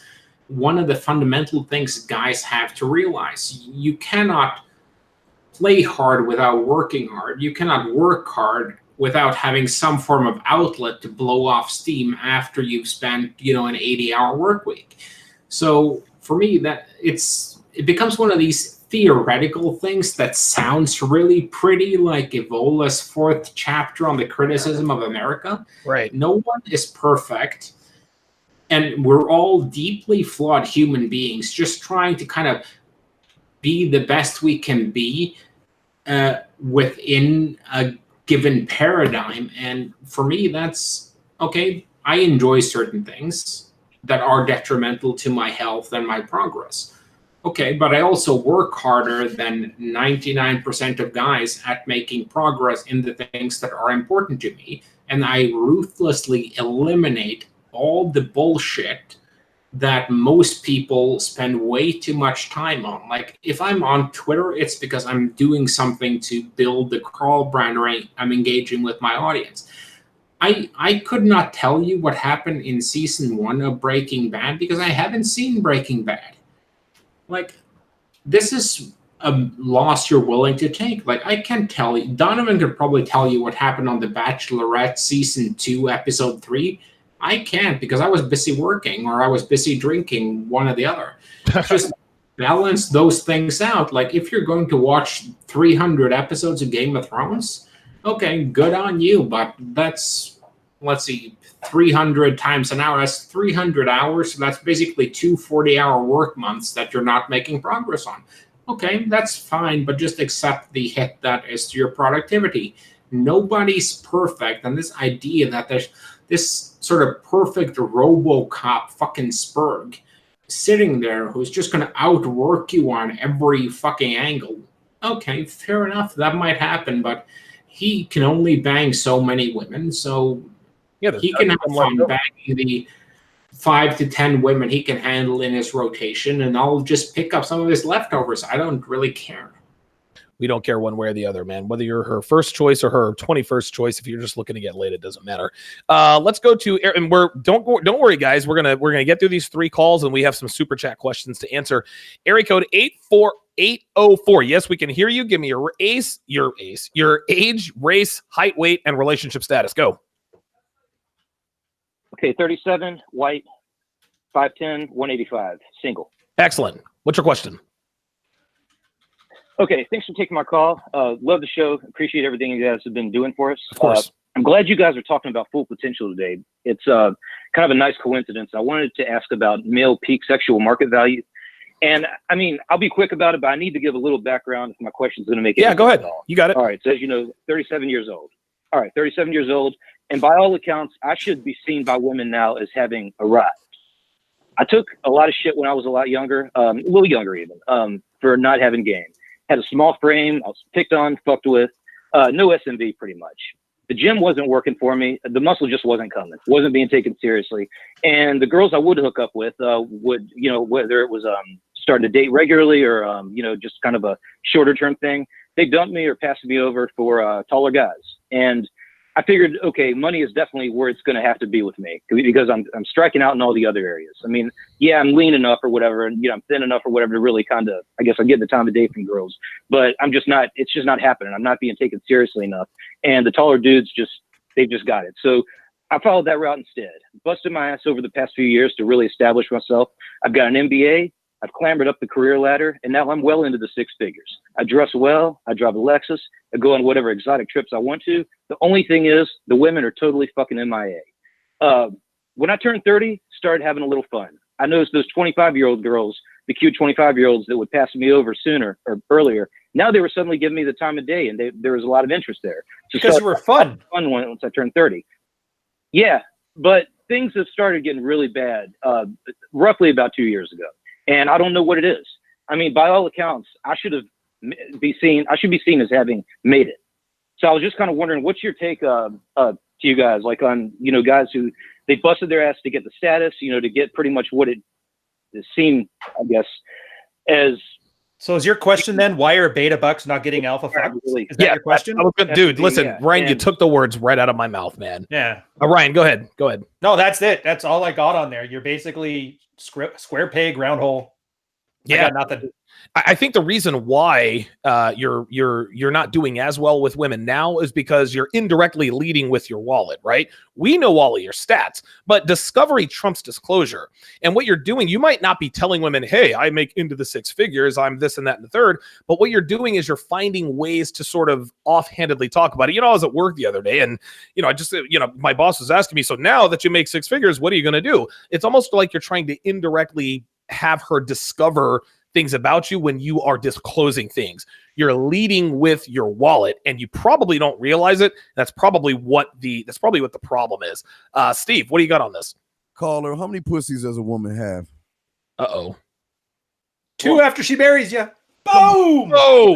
one of the fundamental things guys have to realize. You cannot play hard without working hard. You cannot work hard without having some form of outlet to blow off steam after you've spent, an 80-hour work week. So for me, that it becomes one of these theoretical things that sounds really pretty, like Evola's 4th chapter on the criticism of America. Right. No one is perfect, and we're all deeply flawed human beings just trying to kind of be the best we can be within a given paradigm. And for me, that's okay. I enjoy certain things that are detrimental to my health and my progress. Okay, but I also work harder than 99% of guys at making progress in the things that are important to me. And I ruthlessly eliminate all the bullshit that most people spend way too much time on. Like, if I'm on Twitter, it's because I'm doing something to build the crawl brand, or I'm engaging with my audience. I could not tell you what happened in season 1 of Breaking Bad because I haven't seen Breaking Bad. Like, this is a loss you're willing to take. Like, I can't tell you. Donovan could probably tell you what happened on The Bachelorette season 2, episode 3. I can't, because I was busy working or I was busy drinking, one or the other. Just balance those things out. Like, if you're going to watch 300 episodes of Game of Thrones, okay, good on you. But that's, let's see, 300 times an hour. That's 300 hours. So that's basically 2 40-hour work months that you're not making progress on. Okay, that's fine, but just accept the hit that is to your productivity. Nobody's perfect. And this idea that there's this sort of perfect RoboCop fucking spurg sitting there who's just going to outwork you on every fucking angle. Okay, fair enough. That might happen, but he can only bang so many women, so he can have fun banging the 5 to 10 women he can handle in his rotation, and I'll just pick up some of his leftovers. I don't really care. We don't care one way or the other, man. Whether you're her first choice or her 21st choice, if you're just looking to get laid, it doesn't matter. Let's go to and don't worry, guys. We're gonna get through these 3 calls, and we have some super chat questions to answer. Area code 84804. Yes, we can hear you. Give me your age, race, height, weight, and relationship status. Go. Okay, 37, white, 5'10", 185, single. Excellent. What's your question? Okay, thanks for taking my call. Love the show. Appreciate everything you guys have been doing for us. Of course. I'm glad you guys are talking about full potential today. It's kind of a nice coincidence. I wanted to ask about male peak sexual market value. And I mean, I'll be quick about it, but I need to give a little background if my question's going to make it. Yeah, go ahead. You got it. All right. So as you know, 37 years old. All right, 37 years old. And by all accounts, I should be seen by women now as having arrived. I took a lot of shit when I was a lot younger, a little younger even, for not having game. Had a small frame. I was picked on, fucked with, no SMV pretty much. The gym wasn't working for me. The muscle just wasn't coming. Wasn't being taken seriously. And the girls I would hook up with would, you know, whether it was starting to date regularly or, you know, just kind of a shorter term thing, they dumped me or passed me over for taller guys. And I figured, okay, money is definitely where it's going to have to be with me because I'm striking out in all the other areas. I mean, yeah, I'm lean enough or whatever, and, you know, I'm thin enough or whatever to really kind of, I guess I'm getting the time of day from girls, but I'm just not, it's just not happening. I'm not being taken seriously enough. And the taller dudes they've just got it. So I followed that route instead. Busted my ass over the past few years to really establish myself. I've got an MBA. I've clambered up the career ladder, and now I'm well into the 6 figures. I dress well. I drive a Lexus. I go on whatever exotic trips I want to. The only thing is the women are totally fucking MIA. When I turned 30, started having a little fun. I noticed those 25-year-old girls, the cute 25-year-olds that would pass me over sooner or earlier, now they were suddenly giving me the time of day, and there was a lot of interest there. So because you were fun. Once I turned 30. Yeah, but things have started getting really bad roughly about 2 years ago. And I don't know what it is. I mean, by all accounts, I should be seen as having made it. So I was just kind of wondering, what's your take to you guys, like on, you know, guys who they busted their ass to get the status, you know, to get pretty much what it seemed, I guess, as. So is your question then, why are beta bucks not getting alpha fucks? Is that your question? Dude, listen, Ryan, you took the words right out of my mouth, man. Yeah. Ryan, go ahead. No, that's it. That's all I got on there. You're basically square peg, round hole. Yeah, I got nothing. I think the reason why you're not doing as well with women now is because you're indirectly leading with your wallet, right? We know all of your stats, but discovery trumps disclosure. And what you're doing, you might not be telling women, hey, I make into the 6 figures, I'm this and that and the third, but what you're doing is you're finding ways to sort of offhandedly talk about it. You know, I was at work the other day and, you know, I just, you know, my boss was asking me, so now that you make 6 figures, what are you going to do? It's almost like you're trying to indirectly have her discover things about you when you are disclosing things. You're leading with your wallet and you probably don't realize it. That's probably what the problem is. Steve, what do you got on this? Caller, how many pussies does a woman have? Uh-oh. 2 after she marries you. Boom! Oh!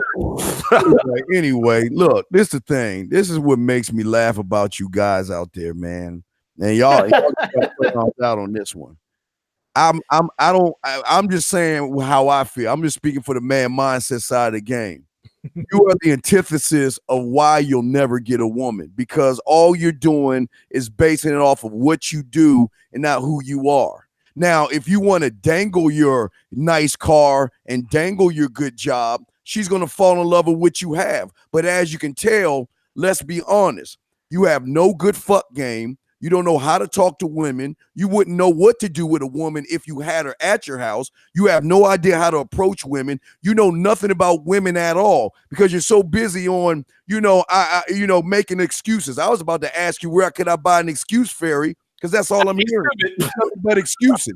Anyway, look, this is the thing. This is what makes me laugh about you guys out there, man. And y'all out on this one. I'm just saying how I feel. I'm just speaking for the man mindset side of the game. You are the antithesis of why you'll never get a woman, because all you're doing is basing it off of what you do and not who you are. Now, if you want to dangle your nice car and dangle your good job, she's going to fall in love with what you have. But as you can tell, let's be honest, you have no good fuck game. You don't know how to talk to women. You wouldn't know what to do with a woman if you had her at your house. You have no idea how to approach women. You know nothing about women at all because you're so busy on, making excuses. I was about to ask you, where could I buy an excuse fairy? Because that's all I'm hearing. Nothing but excuses.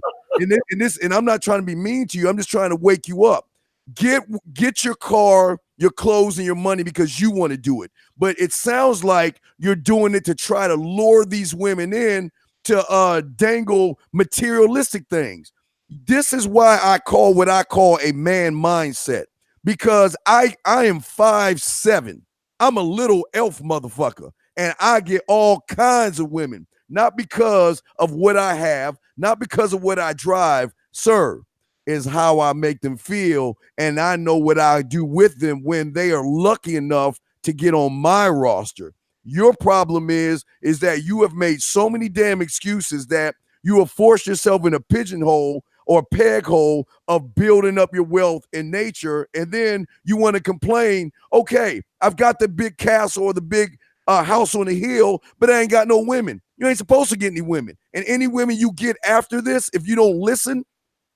And I'm not trying to be mean to you. I'm just trying to wake you up. Get your car, your clothes, and your money because you want to do it. But it sounds like you're doing it to try to lure these women in to dangle materialistic things. This is why I call what I call a man mindset, because I am 5'7". I'm a little elf motherfucker, and I get all kinds of women, not because of what I have, not because of what I drive, sir. is how I make them feel, and I know what I do with them when they are lucky enough to get on my roster. Your problem is that you have made so many damn excuses that you have forced yourself in a pigeonhole or peg hole of building up your wealth in nature, and then you want to complain, okay, I've got the big castle or the big house on the hill, but I ain't got no women. You ain't supposed to get any women. And any women you get after this, if you don't listen,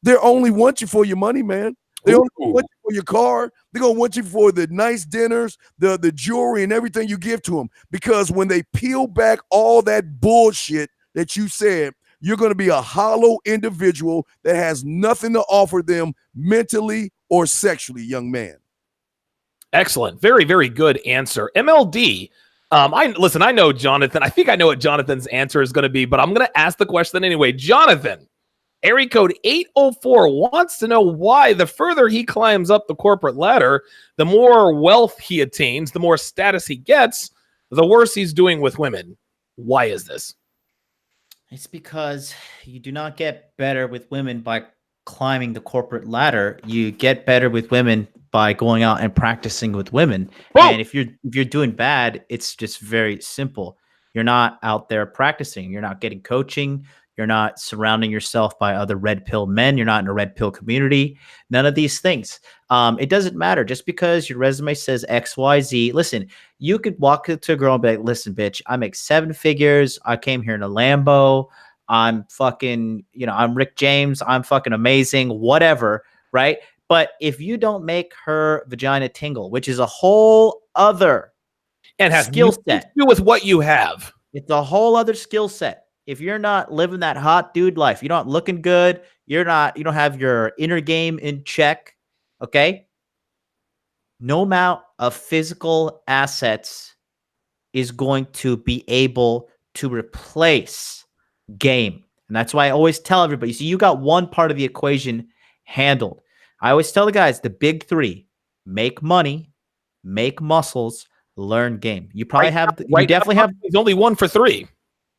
they only want you for your money, man. They only want you for your car. They're going to want you for the nice dinners, the jewelry, and everything you give to them. Because when they peel back all that bullshit that you said, you're going to be a hollow individual that has nothing to offer them mentally or sexually, young man. Excellent. Very, very good answer. MLD. I know Jonathan. I think I know what Jonathan's answer is going to be, but I'm going to ask the question anyway. Jonathan, area code 804 wants to know why the further he climbs up the corporate ladder, the more wealth he attains, the more status he gets, the worse he's doing with women. Why is this? It's because you do not get better with women by climbing the corporate ladder. You get better with women by going out and practicing with women. Whoa! And if you're doing bad, it's just very simple. You're not out there practicing. You're not getting coaching. You're not surrounding yourself by other red pill men. You're not in a red pill community. None of these things. It doesn't matter. Just because your resume says X, Y, Z. Listen, you could walk up to a girl and be like, listen, bitch, I make 7 figures. I came here in a Lambo. I'm fucking, I'm Rick James. I'm fucking amazing, whatever, right? But if you don't make her vagina tingle, which is a whole other and has skill set to do with what you have. It's a whole other skill set. If you're not living that hot dude life, you're not looking good, you don't have your inner game in check, okay? No amount of physical assets is going to be able to replace game. And that's why I always tell everybody, see, you got one part of the equation handled. I always tell the guys, the big 3: make money, make muscles, learn game. You probably definitely have. There's only 1 for 3.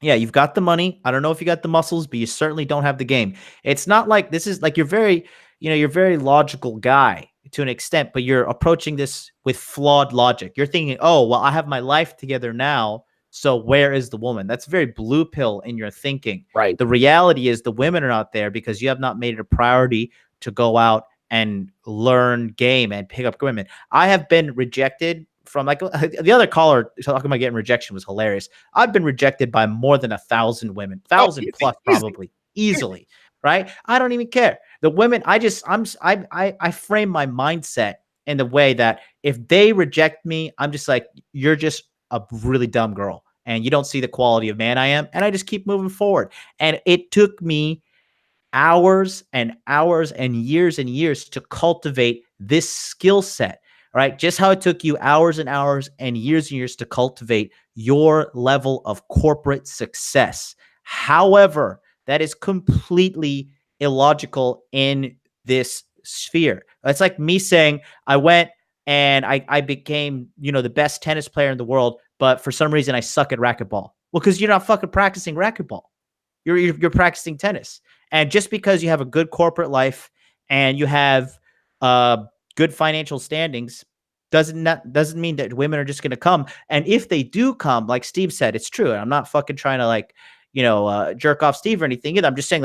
Yeah, you've got the money. I don't know if you got the muscles, but you certainly don't have the game. It's not like this is like you're very logical guy to an extent, but you're approaching this with flawed logic. You're thinking, oh, well, I have my life together now, so where is the woman? That's very blue pill in your thinking. Right. The reality is the women are out there because you have not made it a priority to go out and learn game and pick up women. I have been rejected from, like, the other caller talking about getting rejection was hilarious. I've been rejected by more than 1,000 women, 1,000 plus probably, easily, right? I don't even care. The women, I frame my mindset in the way that if they reject me, I'm just like, you're just a really dumb girl and you don't see the quality of man I am. And I just keep moving forward. And it took me hours and hours and years to cultivate this skill set. Right? Just how it took you hours and hours and years to cultivate your level of corporate success. However, that is completely illogical in this sphere. It's like me saying I went and I became, the best tennis player in the world, but for some reason I suck at racquetball. Well, because you're not fucking practicing racquetball. You're practicing tennis. And just because you have a good corporate life and you have good financial standings doesn't mean that women are just going to come. And if they do come, like Steve said, it's true. I'm not fucking trying to jerk off Steve or anything either. I'm just saying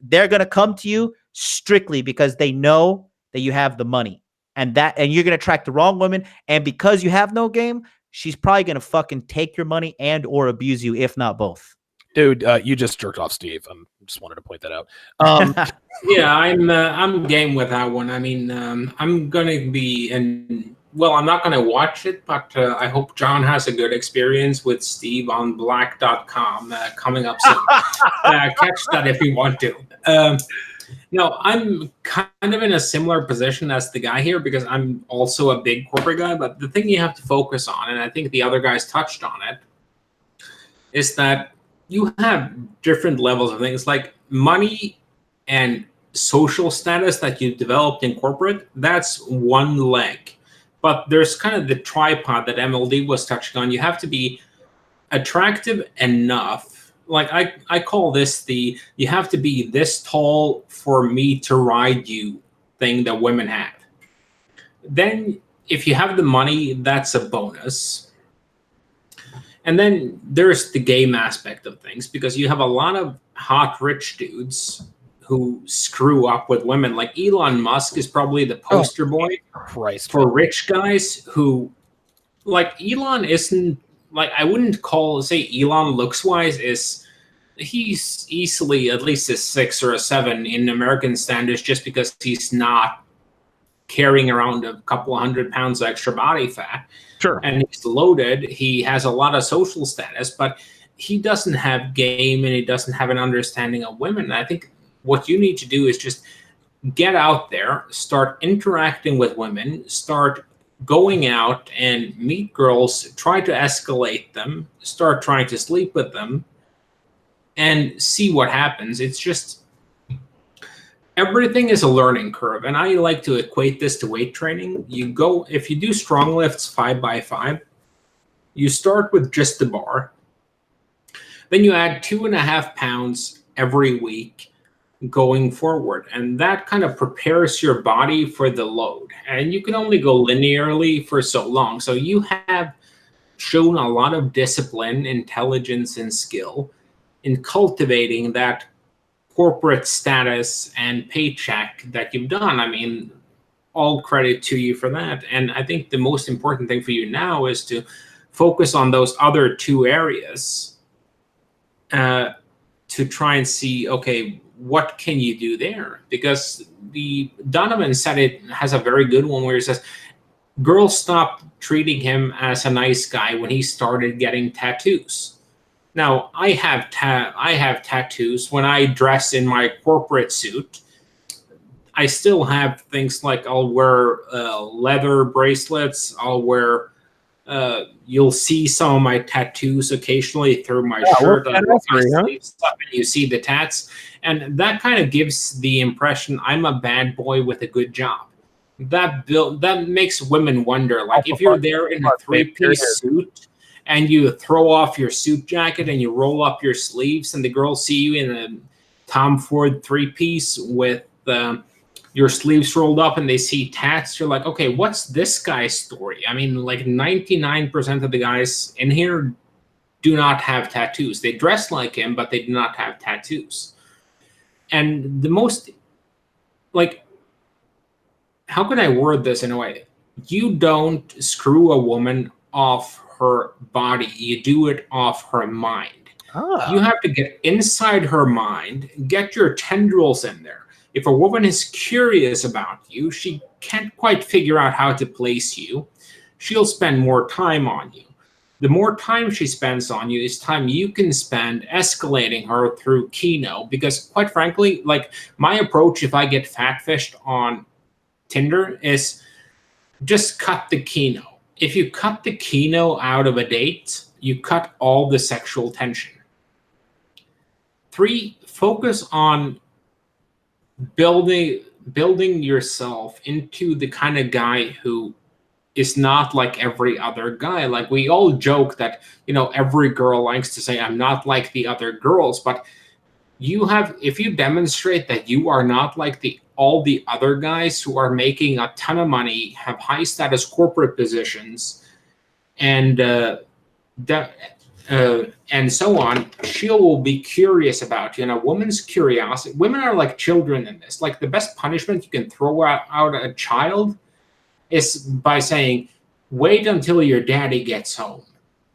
they're going to come to you strictly because they know that you have the money and you're going to attract the wrong woman. And because you have no game, she's probably going to fucking take your money and or abuse you, if not both. Dude, you just jerked off Steve. I just wanted to point that out. Yeah, I'm game with that one. I mean, I'm gonna be I'm not gonna watch it, but I hope John has a good experience with Steve on black.com coming up soon. Catch that if you want to. No, I'm kind of in a similar position as the guy here because I'm also a big corporate guy. But the thing you have to focus on, and I think the other guys touched on it, is that you have different levels of things like money and social status that you developed in corporate. That's one leg. But there's kind of the tripod that MLD was touching on. You have to be attractive enough like I call this the you have to be this tall for me to ride you thing that women have. Then if you have the money, that's a bonus. And then there's the game aspect of things, because you have a lot of hot rich dudes who screw up with women. Like Elon Musk is probably the poster boy for rich guys who, like, Elon isn't, like, I wouldn't say Elon looks wise he's easily at least a 6 or a 7 in American standards, just because he's not carrying around a couple 100 pounds of extra body fat. Sure. And he's loaded. He has a lot of social status, but he doesn't have game and he doesn't have an understanding of women. And I think what you need to do is just get out there, start interacting with women, start going out and meet girls, try to escalate them, start trying to sleep with them, and see what happens. It's just, everything is a learning curve. And I like to equate this to weight training. If you do strong lifts 5x5, you start with just the bar. Then you add 2.5 pounds every week going forward. And that kind of prepares your body for the load. And you can only go linearly for so long. So you have shown a lot of discipline, intelligence, and skill in cultivating that corporate status and paycheck that you've done. I mean, all credit to you for that. And I think the most important thing for you now is to focus on those other 2 areas to try and see, okay, what can you do there? Because the Donovan said it has a very good one where he says, girls stopped treating him as a nice guy when he started getting tattoos. Now, I have tattoos. When I dress in my corporate suit, I still have things like I'll wear leather bracelets. I'll wear, you'll see some of my tattoos occasionally through my shirt. I'll roll my sleeves up and you see the tats. And that kind of gives the impression I'm a bad boy with a good job. That makes women wonder, like, if you're there in a 3-piece suit, and you throw off your suit jacket and you roll up your sleeves, and the girls see you in a Tom Ford 3-piece with your sleeves rolled up and they see tats, you're like, okay, what's this guy's story? I mean, like 99% of the guys in here do not have tattoos. They dress like him, but they do not have tattoos. And the most, like, how can I word this in a way? You don't screw a woman off her body, you do it off her mind. You have to get inside her mind, get your tendrils in there. If a woman is curious about you, she can't quite figure out how to place you, she'll spend more time on you. The more time she spends on you is time you can spend escalating her through Keno. Because quite frankly, like, my approach if I get fat-fished on Tinder is just cut the Keno. If you cut the Keno out of a date, you cut all the sexual tension. 3, focus on building yourself into the kind of guy who is not like every other guy. Like, we all joke that, every girl likes to say, I'm not like the other girls, but if you demonstrate that you are not like all the other guys who are making a ton of money, have high status corporate positions, and so on, she will be curious about you. And a woman's curiosity, women are like children in this. Like, the best punishment you can throw out a child is by saying, wait until your daddy gets home,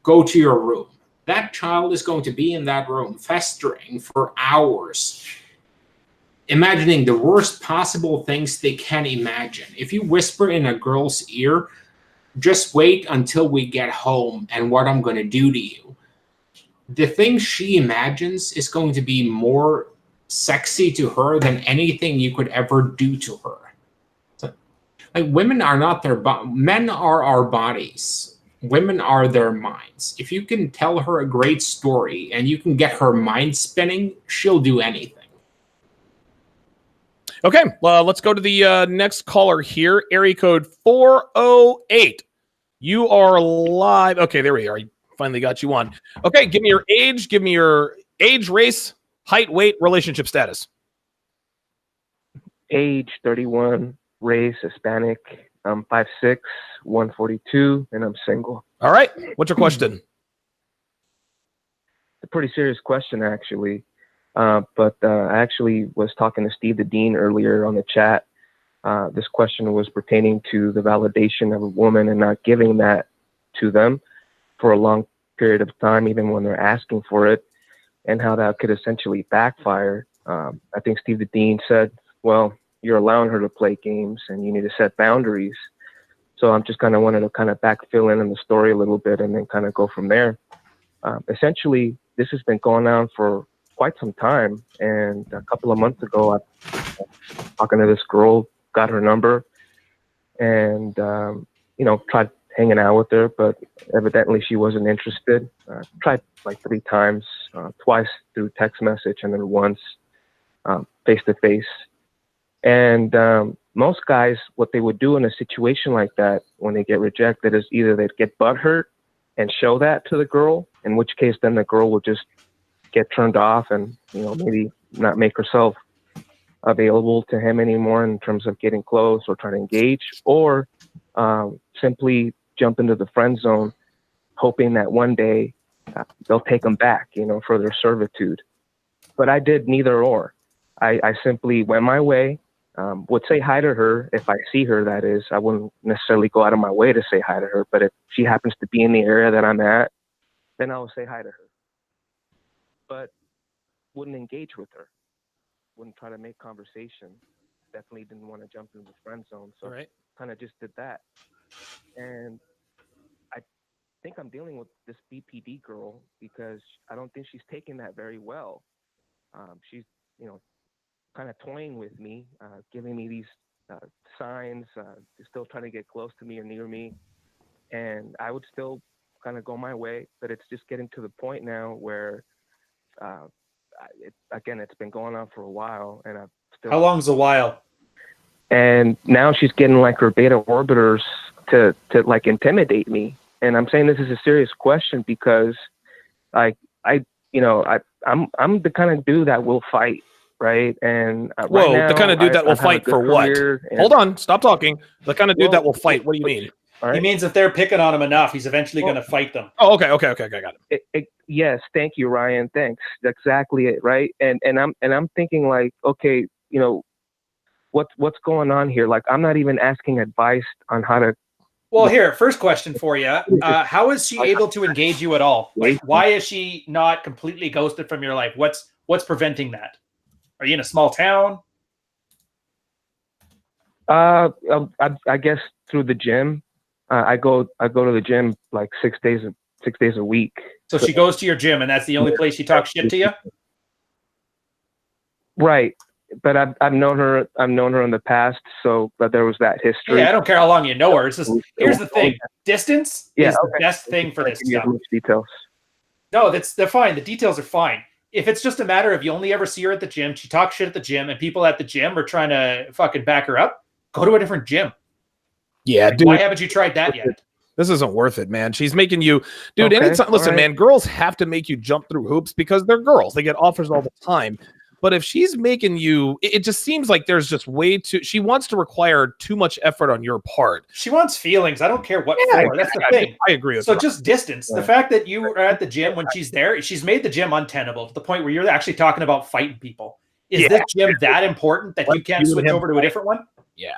go to your room. That child is going to be in that room festering for hours, imagining the worst possible things they can imagine. If you whisper in a girl's ear, just wait until we get home and what I'm going to do to you, the thing she imagines is going to be more sexy to her than anything you could ever do to her. So, like, women are not men are our bodies. Women are their minds. If you can tell her a great story and you can get her mind spinning, she'll do anything. Okay, well, let's go to the next caller here. Area code 408. You are live. Okay, there we are. I finally got you on. Okay, give me your age, give me your Age, race, height, weight, relationship status. Age 31, race Hispanic. I'm 5'6", 142, and I'm single. All right. What's your question? It's a pretty serious question, actually. But I actually was talking to Steve the Dean earlier on the chat. This question was pertaining to the validation of a woman and not giving that to them for a long period of time, even when they're asking for it, and how that could essentially backfire. I think Steve the Dean said, well, you're allowing her to play games and you need to set boundaries. So I'm just kind of wanted to kind of backfill in the story a little bit and then kind of go from there. Essentially, this has been going on for quite some time. And a couple of months ago, I was talking to this girl, got her number, and, tried hanging out with her, but evidently she wasn't interested. Tried like 3 times, twice through text message and then once face to face. And most guys, what they would do in a situation like that when they get rejected is either they'd get butthurt and show that to the girl, in which case then the girl will just get turned off and, maybe not make herself available to him anymore in terms of getting close or trying to engage, or simply jump into the friend zone, hoping that one day they'll take them back, for their servitude. But I did neither or. I simply went my way, would say hi to her if I see her, that is. I wouldn't necessarily go out of my way to say hi to her, but if she happens to be in the area that I'm at, then I will say hi to her. But wouldn't engage with her, wouldn't try to make conversation. Definitely didn't want to jump into the friend zone, so kind of just did that. And I think I'm dealing with this BPD girl because I don't think she's taking that very well. She's, kind of toying with me, giving me these signs, still trying to get close to me or near me. And I would still kind of go my way, but it's just getting to the point now where, it's been going on for a while, and I've still. How long's a while? And now she's getting like her beta orbiters to like intimidate me. And I'm saying this is a serious question because, I'm the kind of dude that will fight. Right. And whoa, the kind of dude that will fight for what? Hold on, stop talking. The kind of dude that will fight. What do you mean? He means if they're picking on him enough, he's eventually going to fight them. Oh, okay, got it. Yes, thank you, Ryan. Thanks. That's exactly it, right? And I'm thinking like, okay, what's going on here? Like, I'm not even asking advice on how to. Well, here, first question for you: how is she able to engage you at all? Like, why is she not completely ghosted from your life? What's preventing that? Are you in a small town? I guess through the gym. I go to the gym like 6 days a week. So she goes to your gym, and that's the only place she talks shit to you? Right. But I've known her in the past, but there was that history. Yeah, I don't care how long you know her. It's just, here's the thing: distance is the best thing for this stuff. Details. No, they're fine. The details are fine. If it's just a matter of you only ever see her at the gym, she talks shit at the gym, and people at the gym are trying to fucking back her up, go to a different gym. Yeah, dude. Why haven't you tried that yet? This isn't worth it, man. She's making you, dude. Anytime, listen, man. Girls have to make you jump through hoops because they're girls. They get offers all the time. But if she's making you, it just seems like there's just way too. She wants to require too much effort on your part. She wants feelings. I don't care what for. That's the thing. I agree with so that. Just distance. The fact that you are at the gym when she's there, she's made the gym untenable to the point where you're actually talking about fighting people. Is this gym that important that you can't switch over to a different one? Yeah.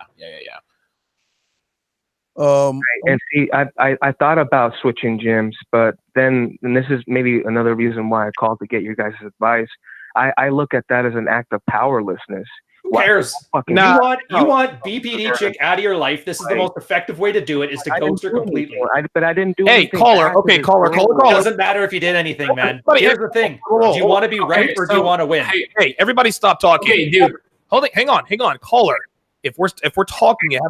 And see, I thought about switching gyms, but then, and this is maybe another reason why I called to get your guys' advice. I look at that as an act of powerlessness. Who cares? You want BPD chick out of your life. This is the most effective way to do it, is to ghost her completely. But I didn't do anything. Hey, caller. Caller. It doesn't matter if you did anything, man. Here's the thing. Do you want to be right or do you want to win? Hey, everybody stop talking. Okay, dude. Hang on. Caller. If we're talking, you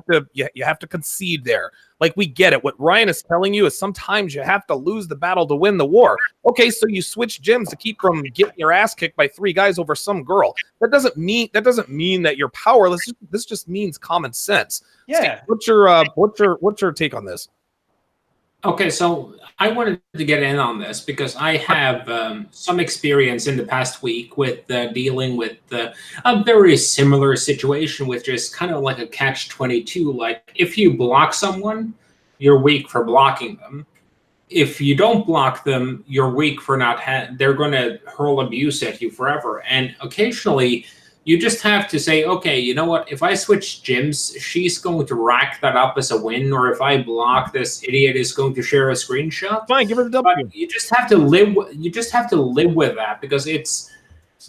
have to concede there. Like, we get it. What Ryan is telling you is sometimes you have to lose the battle to win the war. Okay, so you switch gyms to keep from getting your ass kicked by 3 guys over some girl. That doesn't mean that you're powerless. This just means common sense. Yeah. Steve, what's your take on this? Okay, so I wanted to get in on this because I have some experience in the past week with dealing with a very similar situation, which is kind of like a catch-22. Like, if you block someone, you're weak for blocking them. If you don't block them, you're weak for not. They're going to hurl abuse at you forever. And occasionally, you just have to say, okay, you know what? If I switch gyms, she's going to rack that up as a win. Or if I block, this idiot is going to share a screenshot. Fine, give her the W. But you just have to live. You just have to live with that because it's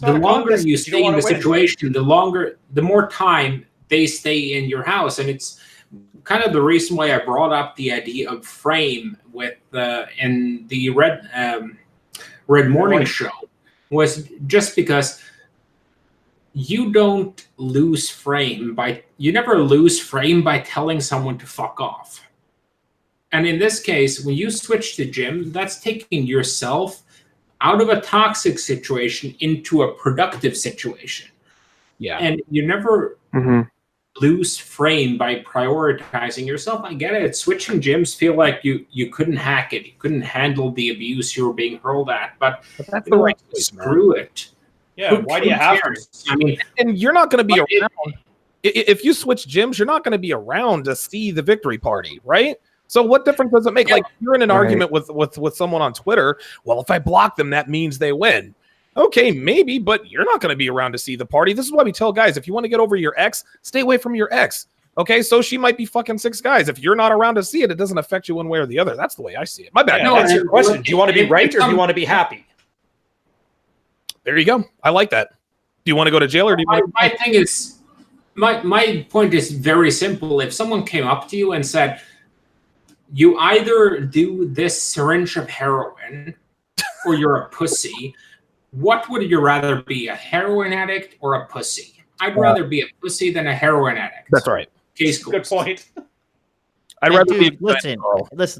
the longer you stay in the situation, the more time they stay in your house, and it's kind of the reason why I brought up the idea of frame with in the Red Morning Show was just because you don't lose frame you never lose frame by telling someone to fuck off. And in this case, when you switch to gym, that's taking yourself out of a toxic situation into a productive situation. Yeah. And you never lose frame by prioritizing yourself. I get it. Switching gyms feel like you couldn't hack it. You couldn't handle the abuse you were being hurled at. But that's the right place, screw it. Yeah, why do you have to? I mean, and you're not going to be around. If you switch gyms, you're not going to be around to see the victory party, right? So what difference does it make? Like, you're in an argument with someone on Twitter. Well, if I block them, that means they win. Okay, maybe, but you're not going to be around to see the party. This is why we tell guys, if you want to get over your ex, stay away from your ex. Okay, so she might be fucking 6 guys. If you're not around to see it, it doesn't affect you one way or the other. That's the way I see it. My bad. Yeah, no, that's your question. Do you want to be right or do you want to be happy? There you go. I like that. Do you want to go to jail or do you want to... My thing is, my point is very simple. If someone came up to you and said, you either do this syringe of heroin or you're a pussy, what would you rather be, a heroin addict or a pussy? I'd rather be a pussy than a heroin addict. That's right. Case closed. Good point. I'd rather be... Listen,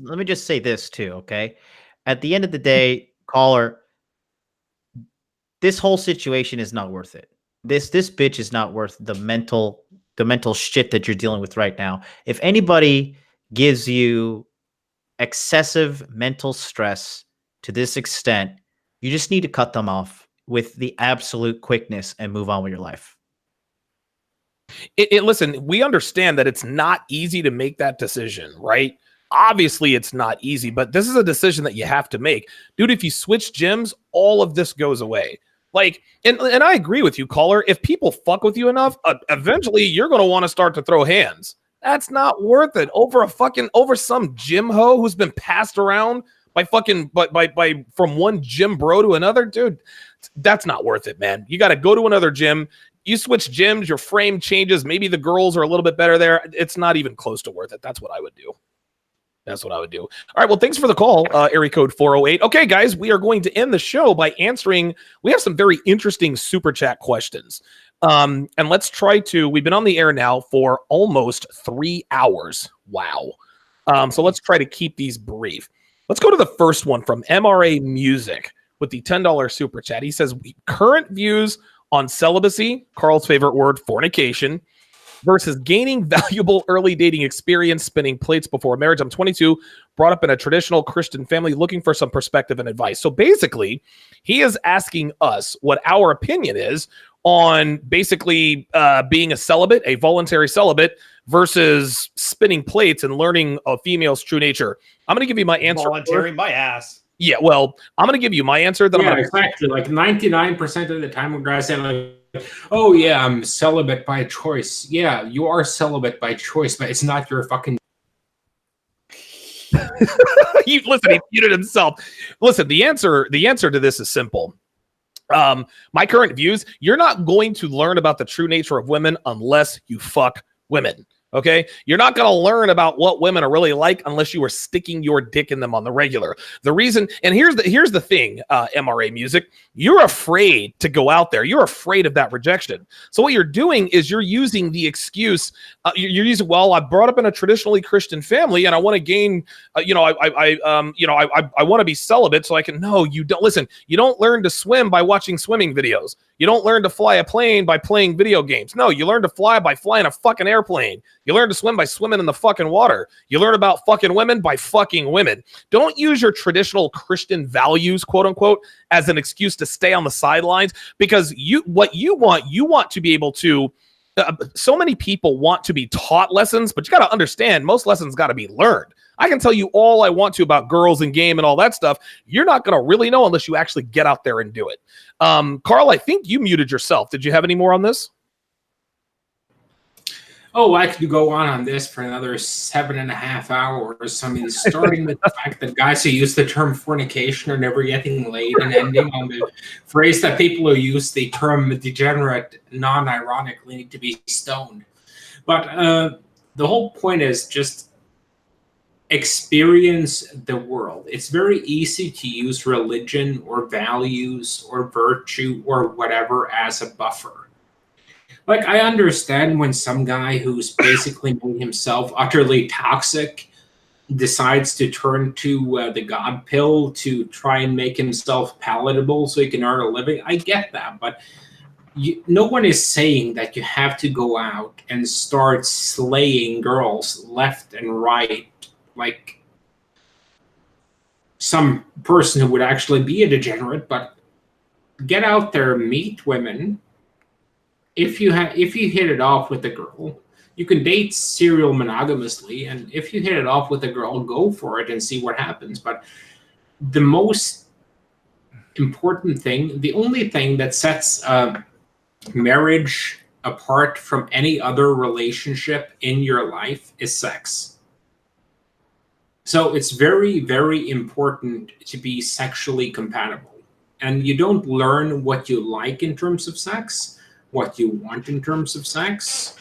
let me just say this too, okay? At the end of the day, caller, this whole situation is not worth it. This bitch is not worth the mental shit that you're dealing with right now. If anybody gives you excessive mental stress to this extent, you just need to cut them off with the absolute quickness and move on with your life. Listen, we understand that it's not easy to make that decision, right? Obviously, it's not easy, but this is a decision that you have to make. Dude, if you switch gyms, all of this goes away. Like, and I agree with you, caller. If people fuck with you enough, eventually you're going to want to start to throw hands. That's not worth it over some gym hoe who's been passed around by from one gym bro to another. Dude, that's not worth it, man. You got to go to another gym. You switch gyms, your frame changes. Maybe the girls are a little bit better there. It's not even close to worth it. That's what I would do. That's what I would do. All right. Well, thanks for the call, area code 408. Okay, guys, we are going to end the show by answering. We have some very interesting super chat questions. And let's try to. We've been on the air now for almost 3 hours. Wow. So let's try to keep these brief. Let's go to the first one from MRA Music with the $10 super chat. He says, current views on celibacy, Carl's favorite word, fornication, versus gaining valuable early dating experience, spinning plates before marriage. I'm 22, brought up in a traditional Christian family, looking for some perspective and advice. So basically, he is asking us what our opinion is on basically being a celibate, a voluntary celibate, versus spinning plates and learning a female's true nature. I'm going to give you my answer. Voluntary, my ass. Yeah, well, I'm going to give you my answer. Exactly. Like 99% of the time when guys say, like, oh, yeah, I'm celibate by choice. Yeah, you are celibate by choice, but it's not your fucking... He muted himself. Listen, the answer to this is simple. My current views, you're not going to learn about the true nature of women unless you fuck women. Okay, you're not going to learn about what women are really like unless you are sticking your dick in them on the regular. The reason, and here's the thing, MRA Music, you're afraid to go out there. You're afraid of that rejection. So what you're doing is you're using the excuse. You're using, well, I brought up in a traditionally Christian family, and I want to gain, I want to be celibate, so I can. No, you don't. Listen, you don't learn to swim by watching swimming videos. You don't learn to fly a plane by playing video games. No, you learn to fly by flying a fucking airplane. You learn to swim by swimming in the fucking water. You learn about fucking women by fucking women. Don't use your traditional Christian values, quote unquote, as an excuse to stay on the sidelines, because you want to be able to. So many people want to be taught lessons, but you got to understand most lessons got to be learned. I can tell you all I want to about girls and game and all that stuff. You're not going to really know unless you actually get out there and do it. Carl, I think you muted yourself. Did you have any more on this? Oh, I could go on this for another 7.5 hours. I mean, starting with the fact that guys who use the term fornication are never getting laid, and ending on the phrase that people who use the term degenerate non-ironically need to be stoned. But the whole point is just experience the world. It's very easy to use religion or values or virtue or whatever as a buffer. Like, I understand when some guy who's basically made himself utterly toxic decides to turn to the God pill to try and make himself palatable so he can earn a living. I get that, but no one is saying that you have to go out and start slaying girls left and right like some person who would actually be a degenerate. But get out there, meet women. If you hit it off with a girl, you can date serial monogamously, and if you hit it off with a girl, go for it and see what happens. But the most important thing, the only thing that sets marriage apart from any other relationship in your life is sex. So it's very, very important to be sexually compatible. And you don't learn what you like in terms of sex, what you want in terms of sex,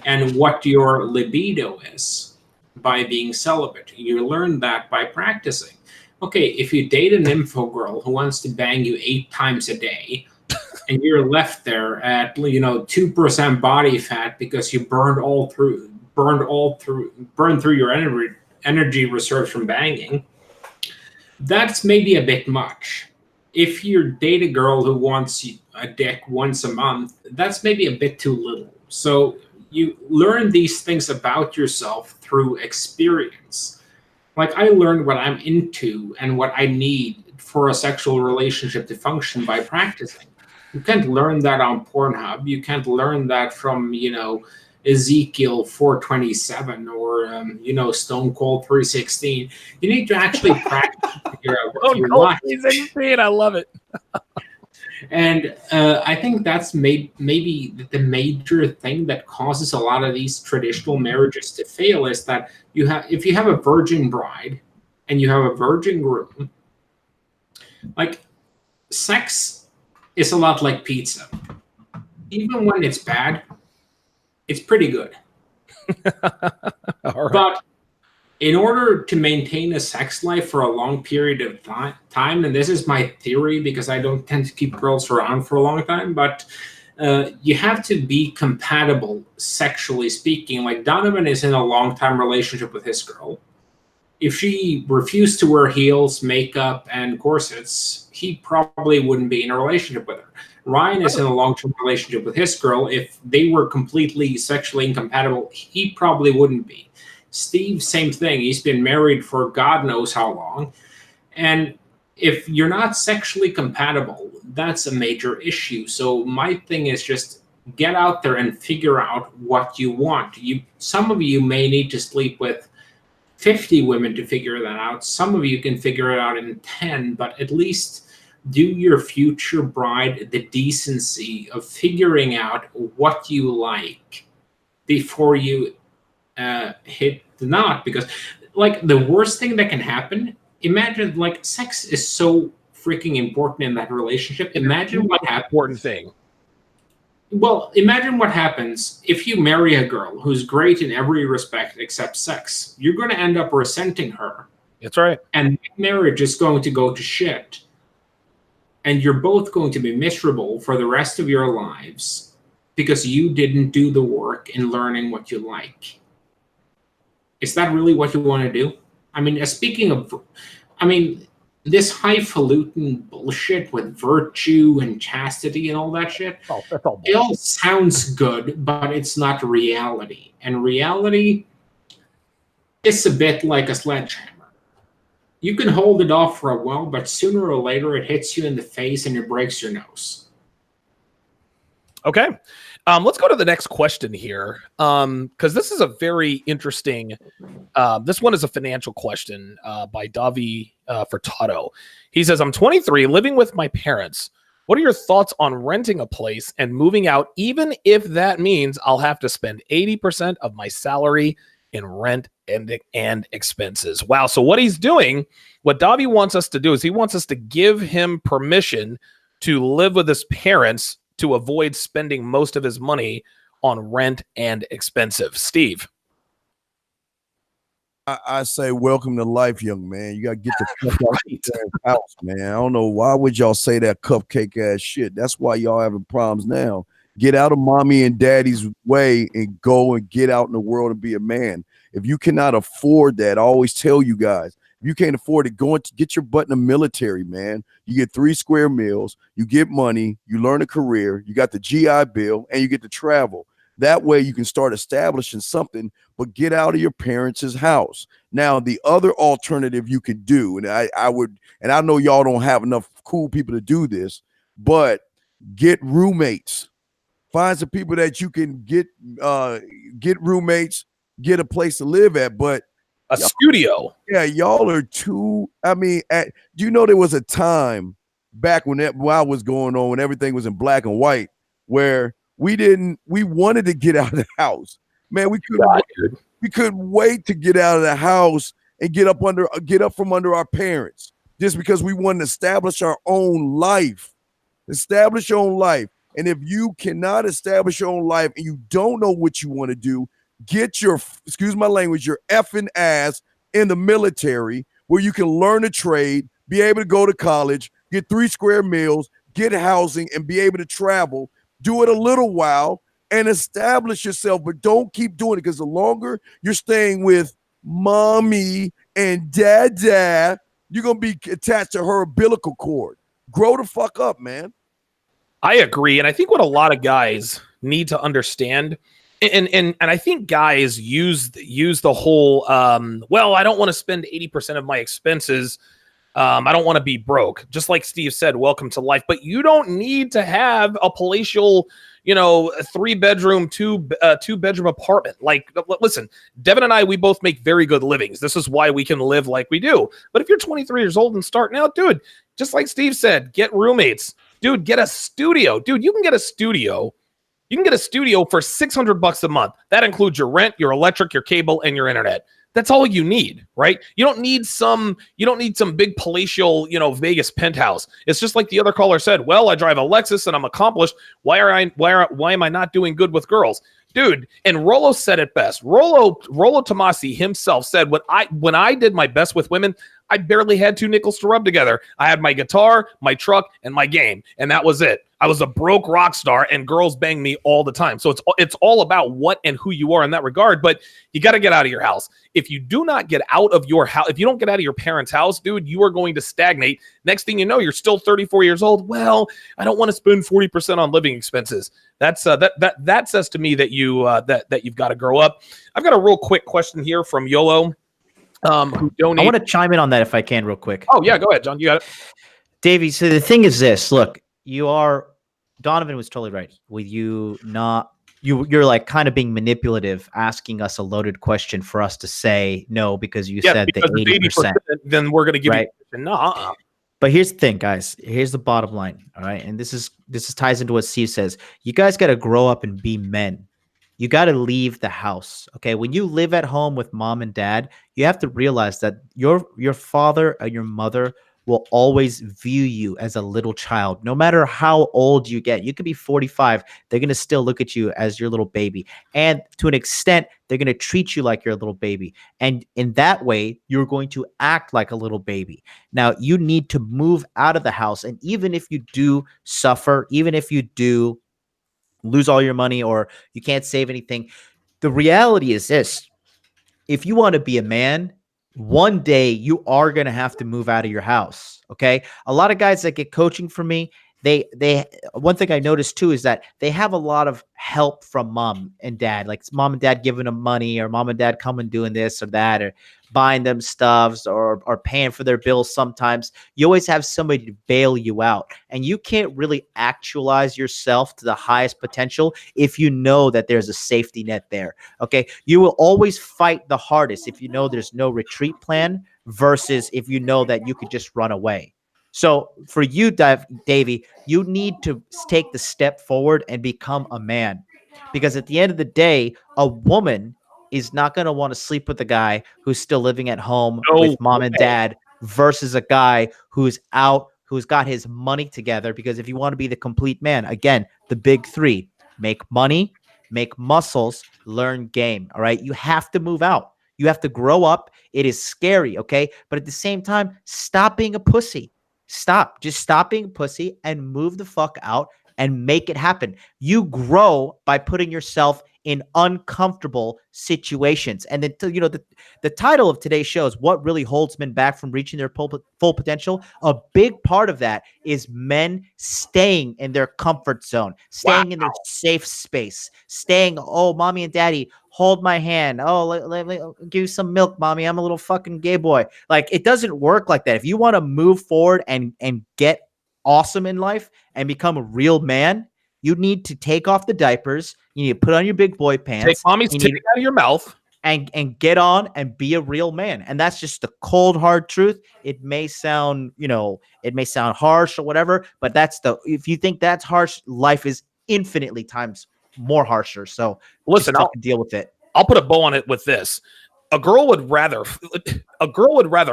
and what your libido is by being celibate. You learn that by practicing. Okay, if you date an info girl who wants to bang you 8 times a day, and you're left there at 2% body fat because you burned through your energy reserves from banging, that's maybe a bit much. If you date a girl who wants a dick once a month, that's maybe a bit too little. So you learn these things about yourself through experience. Like, I learned what I'm into and what I need for a sexual relationship to function by practicing. You can't learn that on Pornhub. You can't learn that from, Ezekiel 427 or, Stone Cold 316. You need to actually practice to figure out what you want. 316, I love it. And I think that's maybe the major thing that causes a lot of these traditional marriages to fail is that if you have a virgin bride and you have a virgin groom, like, sex is a lot like pizza. Even when it's bad, it's pretty good. All right. But in order to maintain a sex life for a long period of time, and this is my theory because I don't tend to keep girls around for a long time, but you have to be compatible sexually speaking. Like, Donovan is in a long-time relationship with his girl. If she refused to wear heels, makeup, and corsets, he probably wouldn't be in a relationship with her. Ryan is in a long-term relationship with his girl. If they were completely sexually incompatible, he probably wouldn't be. Steve, same thing. He's been married for God knows how long. And if you're not sexually compatible, that's a major issue. So my thing is just get out there and figure out what you want. Some of you may need to sleep with 50 women to figure that out. Some of you can figure it out in 10, but at least do your future bride the decency of figuring out what you like before you hit the knot. Because, like, the worst thing that can happen, imagine, like, sex is so freaking important in that relationship. Imagine what happens. Important thing. Well, imagine what happens if you marry a girl who's great in every respect except sex. You're going to end up resenting her. That's right. And marriage is going to go to shit. And you're both going to be miserable for the rest of your lives because you didn't do the work in learning what you like. Is that really what you want to do? I mean, this highfalutin bullshit with virtue and chastity and all that shit, that's all it all sounds good, but it's not reality. And reality is a bit like a sledgehammer. You can hold it off for a while, but sooner or later it hits you in the face and it breaks your nose. Okay. Let's go to the next question here. Because this is a very interesting, this one is a financial question by Davi Furtado. He says, I'm 23, living with my parents. What are your thoughts on renting a place and moving out, even if that means I'll have to spend 80% of my salary in rent and expenses? Wow. So what he's doing, what Davi wants us to do is he wants us to give him permission to live with his parents to avoid spending most of his money on rent and expensive. Steve. I say welcome to life, young man. You got to get the fuck out of your house, man. I don't know why would y'all say that cupcake ass shit. That's why y'all having problems now. Get out of mommy and daddy's way and go and get out in the world and be a man. If you cannot afford that, I always tell you guys, if you can't afford it, go and get your butt in the military, man. You get 3 square meals, you get money, you learn a career, you got the GI Bill, and you get to travel. That way you can start establishing something, but get out of your parents' house. Now, the other alternative you can do, and I would, and I know y'all don't have enough cool people to do this, but get roommates. Find some people that you can get roommates, get a place to live at, but a studio. Yeah, y'all are too. I mean, do you know there was a time back when that was going on, when everything was in black and white, where we wanted to get out of the house. Man, we couldn't wait to get out of the house and get up from under our parents, just because we wanted to establish our own life. Establish your own life. And if you cannot establish your own life and you don't know what you want to do, get your, excuse my language, your effing ass in the military, where you can learn a trade, be able to go to college, get 3 square meals, get housing, and be able to travel. Do it a little while and establish yourself, but don't keep doing it, because the longer you're staying with mommy and dad, you're going to be attached to her umbilical cord. Grow the fuck up, man. I agree. And I think what a lot of guys need to understand, and I think guys use the whole, well, I don't want to spend 80% of my expenses. I don't want to be broke. Just like Steve said, welcome to life. But you don't need to have a palatial, 3-bedroom, two-bedroom apartment. Like, listen, Devin and I, we both make very good livings. This is why we can live like we do. But if you're 23 years old and starting out, dude, just like Steve said, get roommates. Dude, get a studio. Dude, you can get a studio. You can get a studio for $600 a month. That includes your rent, your electric, your cable, and your internet. That's all you need, right? You don't need some big palatial, Vegas penthouse. It's just like the other caller said, well, I drive a Lexus and I'm accomplished. Why am I not doing good with girls? Dude, and Rollo said it best. Rollo Tomasi himself said, when I did my best with women, I barely had 2 nickels to rub together. I had my guitar, my truck, and my game, and that was it. I was a broke rock star, and girls bang me all the time. So it's all about what and who you are in that regard. But you got to get out of your house. If you do not get out of your house, if you don't get out of your parents' house, dude, you are going to stagnate. Next thing you know, you're still 34 years old. Well, I don't want to spend 40% on living expenses. That's that says to me that you've got to grow up. I've got a real quick question here from Yolo. Who donated. I want to chime in on that if I can real quick. Oh, yeah, go ahead, John. You got it. Davey, so the thing is this. Look, Donovan was totally right with you not you're like kind of being manipulative, asking us a loaded question for us to say no because you said the 80%. Then we're going to give right? you no. But here's the thing, guys. Here's the bottom line. All right. And this ties into what Steve says. You guys got to grow up and be men. You got to leave the house. Okay. When you live at home with mom and dad, you have to realize that your father or your mother will always view you as a little child. No matter how old you get, you could be 45. They're going to still look at you as your little baby. And to an extent, they're going to treat you like your little baby. And in that way, you're going to act like a little baby. Now, you need to move out of the house. And even if you do suffer, even if you do lose all your money or you can't save anything, the reality is this. If you want to be a man, one day you are going to have to move out of your house. Okay. A lot of guys that get coaching from me, they one thing I noticed too is that they have a lot of help from mom and dad, like mom and dad giving them money, or mom and dad coming doing this or that, or buying them stuffs, or paying for their bills. Sometimes you always have somebody to bail you out, and you can't really actualize yourself to the highest potential if you know that there's a safety net there. Okay. You will always fight the hardest if you know there's no retreat plan versus if you know that you could just run away. So for you, Davey, you need to take the step forward and become a man, because at the end of the day, a woman is not going to want to sleep with a guy who's still living at home with mom and dad versus a guy who's out, who's got his money together. Because if you want to be the complete man, again, the big three: make money, make muscles, learn game. All right. You have to move out. You have to grow up. It is scary. Okay. But at the same time, stop being a pussy. Just stop being a pussy and move the fuck out and make it happen. You grow by putting yourself in uncomfortable situations. And then, the title of today's show is What Really Holds Men Back from Reaching Their Full Potential. A big part of that is men staying in their comfort zone, staying in their safe space, staying, oh, mommy and daddy, hold my hand. Oh, let me give you some milk, mommy. I'm a little fucking gay boy. Like, it doesn't work like that. If you want to move forward and get awesome in life and become a real man, you need to take off the diapers. You need to put on your big boy pants. Take mommy's titty out of your mouth. And get on and be a real man. And that's just the cold, hard truth. It may sound, harsh or whatever, but if you think that's harsh, life is infinitely times more harsher. So listen, I'll deal with it. I'll put a bow on it with this. A girl would rather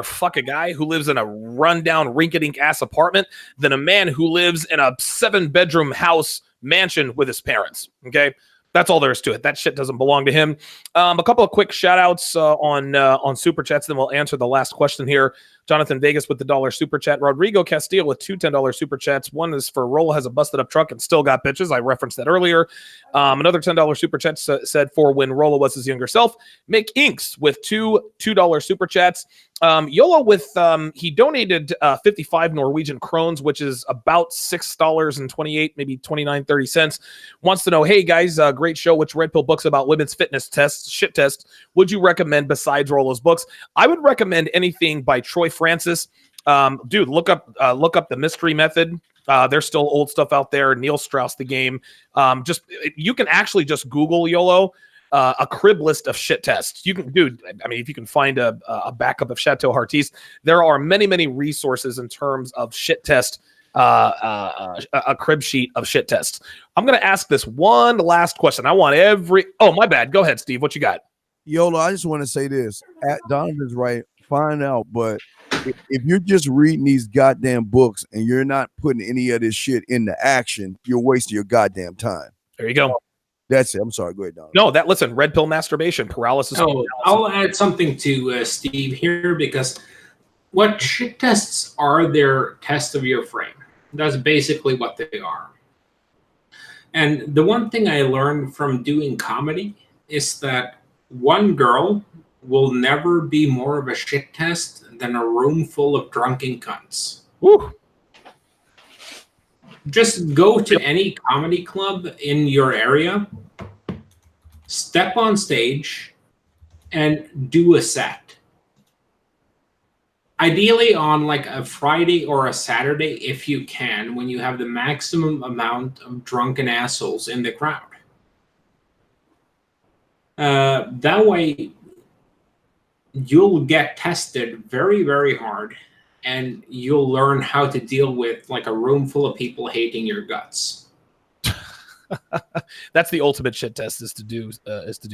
fuck a guy who lives in a rundown, rinky-dink ass apartment than a man who lives in a 7-bedroom house mansion with his parents. Okay, that's all there is to it. That shit doesn't belong to him. A couple of quick shout outs on super chats, then we'll answer the last question here. Jonathan Vegas with the $1 super chat. Rodrigo Castillo with two $10 super chats. One is for Rolla has a busted up truck and still got bitches. I referenced that earlier. Another $10 super chat said for when Rolla was his younger self. Mick Inks with two $2 super chats. YOLO with he donated 55 Norwegian krones, which is about $6.28, maybe 29, 30 cents. Wants to know, hey guys, great show. Which Red Pill books about women's fitness shit tests would you recommend besides Rollo's books? I would recommend anything by Troy Francis. Dude, look up the Mystery Method. There's still old stuff out there. Neil Strauss, The Game. You can actually just Google YOLO. A crib list of shit tests. You can, dude. I mean, if you can find a backup of Chateau Hartis, there are many resources in terms of shit test. A crib sheet of shit tests. I'm gonna ask this one last question. I want Oh, my bad. Go ahead, Steve. What you got? YOLO, I just want to say this. Donovan's right. Find out, but if you're just reading these goddamn books and you're not putting any of this shit into action, you're wasting your goddamn time. There you go. That's it. I'm sorry. Go ahead, Donovan. No, listen, red pill masturbation, paralysis. Oh, I'll add something to Steve here, because what shit tests are, they're tests of your frame. That's basically what they are. And the one thing I learned from doing comedy is that one girl will never be more of a shit test than a room full of drunken cunts. Woo. Just go to any comedy club in your area, step on stage, and do a set. Ideally on like a Friday or a Saturday, if you can, when you have the maximum amount of drunken assholes in the crowd. That way, you'll get tested very, very hard, and you'll learn how to deal with like a room full of people hating your guts. That's the ultimate shit test, is to do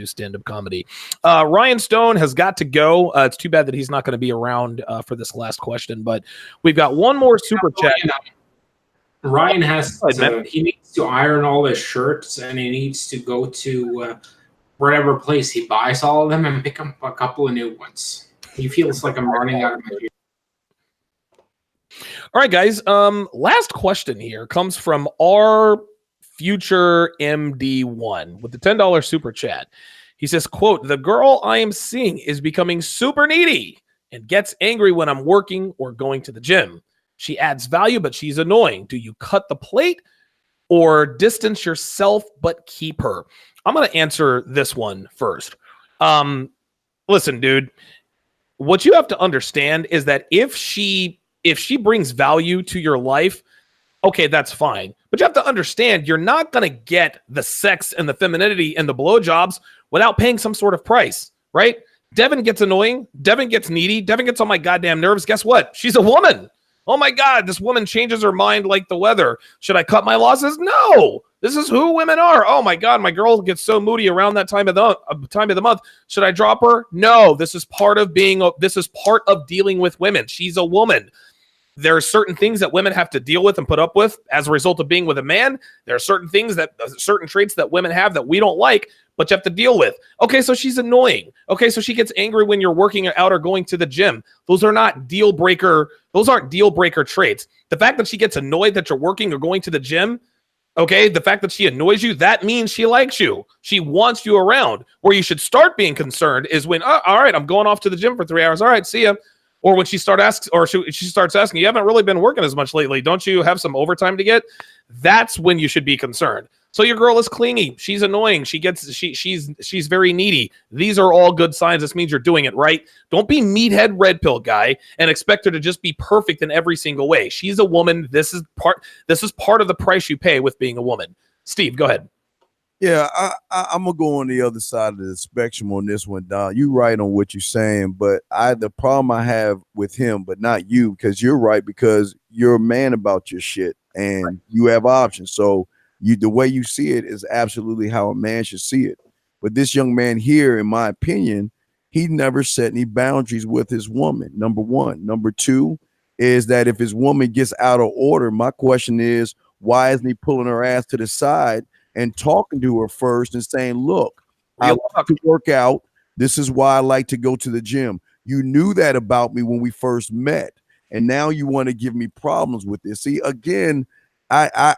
stand-up comedy. Rian Stone has got to go. It's too bad that he's not going to be around for this last question, but we've got one more super chat. Ryan he needs to iron all his shirts, and he needs to go to whatever place he buys all of them and pick up a couple of new ones. He feels like I'm running out of material. All right, guys. Last question here comes from our Future MD1 with the $10 super chat. He says, quote, "The girl I am seeing is becoming super needy. and gets angry when I'm working or going to the gym. She adds value, but she's annoying. Do you cut the plate or distance yourself but keep her? I'm going to answer this one first. Listen, dude, what you have to understand is that if she brings value to your life, okay, that's fine. But you have to understand, you're not going to get the sex and the femininity and the blowjobs without paying some sort of price, right? Devin gets annoying. Devin gets needy. Devin gets on my goddamn nerves. Guess what? She's a woman. Oh my God, this woman changes her mind like the weather. Should I cut my losses? No. This is who women are. Oh my God, my girl gets so moody around that time of the month. Should I drop her? No. This is part of dealing with women. She's a woman. There are certain things that women have to deal with and put up with as a result of being with a man. There are certain traits that women have that we don't like, but you have to deal with. Okay, so she's annoying. Okay, so she gets angry when you're working out or going to the gym. Those aren't deal breaker traits. The fact that she gets annoyed that you're working or going to the gym, okay, the fact that she annoys you, that means she likes you. She wants you around. Where you should start being concerned is when, all right, I'm going off to the gym for 3 hours. All right, see ya. Or when she starts asking, you haven't really been working as much lately. Don't you have some overtime to get? That's when you should be concerned. So your girl is clingy. She's annoying. She's very needy. These are all good signs. This means you're doing it right. Don't be meathead red pill guy and expect her to just be perfect in every single way. She's a woman. This is part of the price you pay with being a woman. Steve, go ahead. Yeah, I'm gonna go on the other side of the spectrum on this one, Don. You're right on what you're saying, but the problem I have with him, but not you, because you're right, because you're a man about your shit and you have options. So the way you see it is absolutely how a man should see it. But this young man here, in my opinion, he never set any boundaries with his woman. Number one. Number two is that if his woman gets out of order, my question is, why isn't he pulling her ass to the side and talking to her first and saying, look, I like to work out. This is why I like to go to the gym. You knew that about me when we first met, and now you want to give me problems with this. See, again, I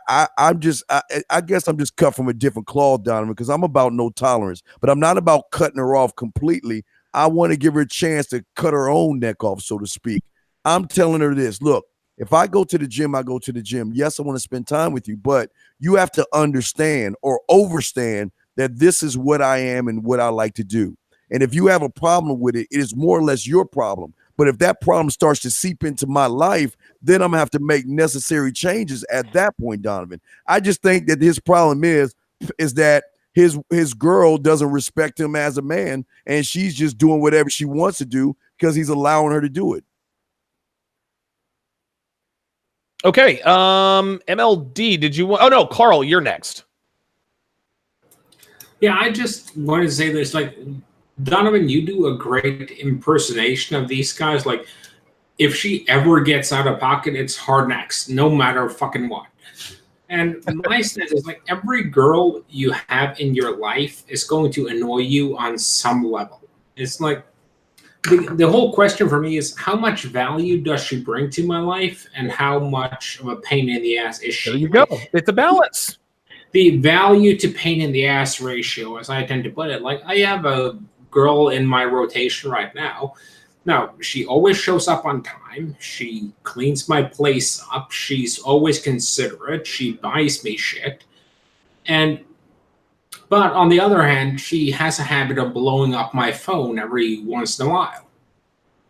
guess I'm just cut from a different cloth, Donovan, because I'm about no tolerance, but I'm not about cutting her off completely. I want to give her a chance to cut her own neck off, so to speak. I'm telling her this, look, if I go to the gym, I go to the gym. Yes, I want to spend time with you, but you have to understand or overstand that this is what I am and what I like to do. And if you have a problem with it, it is more or less your problem. But if that problem starts to seep into my life, then I'm gonna have to make necessary changes at that point, Donovan. I just think that his problem is that his girl doesn't respect him as a man, and she's just doing whatever she wants to do because he's allowing her to do it. Okay, MLD, did you want? Oh no, Carl, you're next. Yeah, I just wanted to say this. Like, Donovan, you do a great impersonation of these guys. Like, if she ever gets out of pocket, it's hard next, no matter fucking what. And my sense is, like, every girl you have in your life is going to annoy you on some level. It's like, the whole question for me is, how much value does she bring to my life, and how much of a pain in the ass is she? There you go. It's a balance. The value to pain in the ass ratio, as I tend to put it. Like, I have a girl in my rotation right now. Now, she always shows up on time. She cleans my place up. She's always considerate. She buys me shit. But on the other hand, she has a habit of blowing up my phone every once in a while.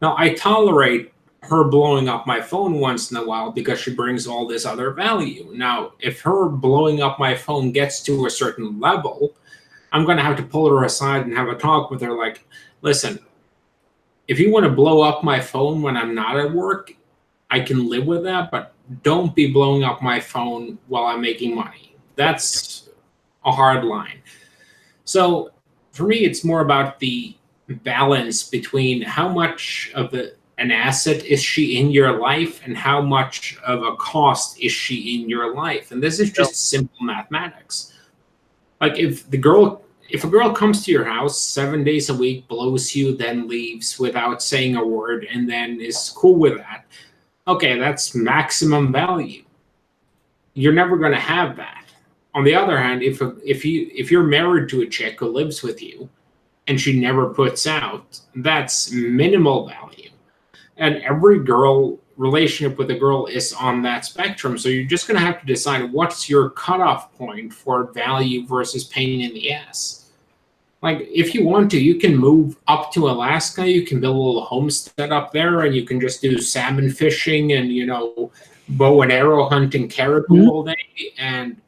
Now, I tolerate her blowing up my phone once in a while because she brings all this other value. Now, if her blowing up my phone gets to a certain level, I'm going to have to pull her aside and have a talk with her like, listen, if you want to blow up my phone when I'm not at work, I can live with that, but don't be blowing up my phone while I'm making money. That's a hard line. So for me, it's more about the balance between how much of an asset is she in your life and how much of a cost is she in your life. And this is just simple mathematics. Like, if a girl comes to your house 7 days a week, blows you, then leaves without saying a word, and then is cool with that, okay, that's maximum value. You're never going to have that. On the other hand, if you're married to a chick who lives with you and she never puts out, that's minimal value. And every girl relationship with a girl is on that spectrum. So you're just going to have to decide what's your cutoff point for value versus pain in the ass. Like, if you want to, you can move up to Alaska. You can build a little homestead up there, and you can just do salmon fishing and, bow and arrow hunting caribou all day and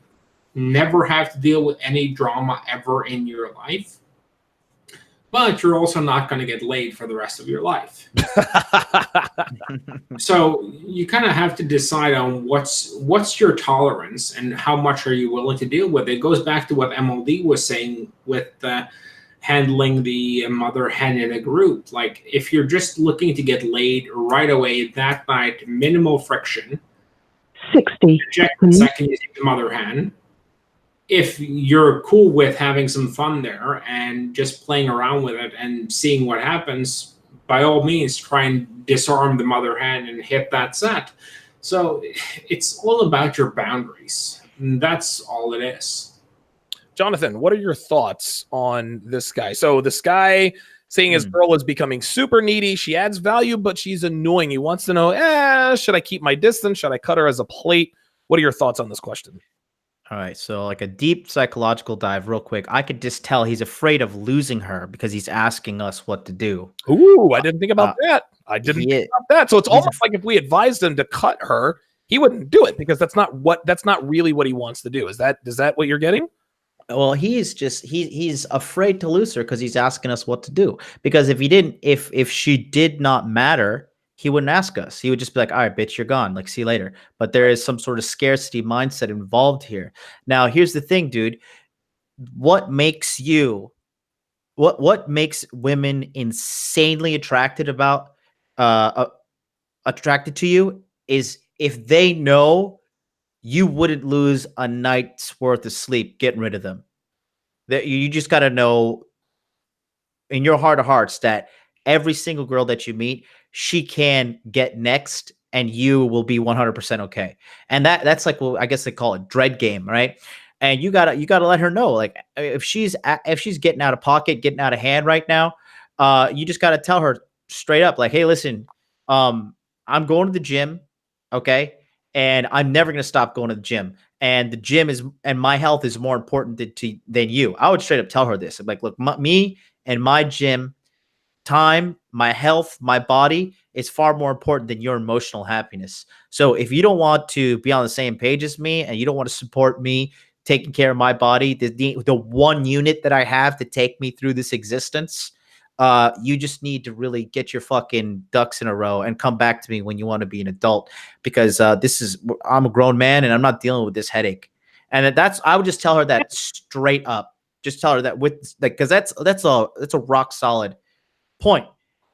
never have to deal with any drama ever in your life. But you're also not going to get laid for the rest of your life. So you kind of have to decide on what's your tolerance and how much are you willing to deal with. It goes back to what MLD was saying with handling the mother hen in a group. Like, if you're just looking to get laid right away that night, minimal friction. 60. Check the second you see the mother hen. If you're cool with having some fun there and just playing around with it and seeing what happens, by all means, try and disarm the mother hen and hit that set. So it's all about your boundaries. And that's all it is. Jonathan, what are your thoughts on this guy? So this guy saying his girl is becoming super needy. She adds value, but she's annoying. He wants to know, should I keep my distance? Should I cut her as a plate? What are your thoughts on this question? All right, so like a deep psychological dive real quick. I could just tell he's afraid of losing her because he's asking us what to do. Ooh, I didn't think about that. I didn't think about that. So it's almost like if we advised him to cut her, he wouldn't do it because that's not really what he wants to do. Is that what you're getting? Well, he's afraid to lose her because he's asking us what to do. Because if she did not matter, he wouldn't ask us. He would just be like, all right, bitch, you're gone. Like, see you later. But there is some sort of scarcity mindset involved here. Now, here's the thing, dude. What makes women insanely attracted to you is if they know you wouldn't lose a night's worth of sleep getting rid of them. That you just got to know in your heart of hearts that every single girl that you meet, she can get next and you will be 100% okay. And that's like, well, I guess they call it dread game, right? And you gotta let her know, like, if she's getting out of pocket, getting out of hand right now, you just gotta tell her straight up, like, hey, listen, I'm going to the gym, okay, and I'm never gonna stop going to the gym. And the gym and my health is more important than you. I would straight up tell her this. I'm like, look, me and my gym time, my health, my body is far more important than your emotional happiness. So if you don't want to be on the same page as me and you don't want to support me taking care of my body, the one unit that I have to take me through this existence, you just need to really get your fucking ducks in a row and come back to me when you want to be an adult, because I'm a grown man and I'm not dealing with this headache. And I would just tell her that straight up. Just tell her that because that's a rock solid point.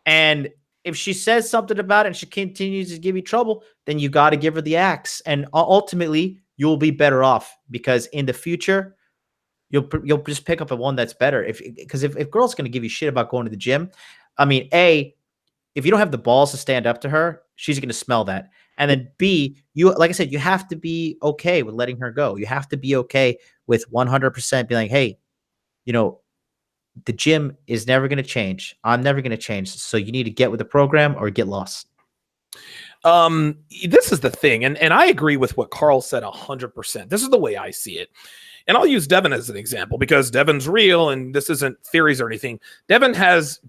And if she says something about it and she continues to give you trouble, then you got to give her the axe. And ultimately, you'll be better off because in the future, you'll just pick up a one that's better. Because if girl's going to give you shit about going to the gym, I mean, A, if you don't have the balls to stand up to her, she's going to smell that. And then B, like I said, you have to be okay with letting her go. You have to be okay with 100% being like, hey, the gym is never going to change. I'm never going to change. So you need to get with the program or get lost. This is the thing. And I agree with what Carl said 100%. This is the way I see it. And I'll use Devin as an example because Devin's real and this isn't theories or anything. Devin has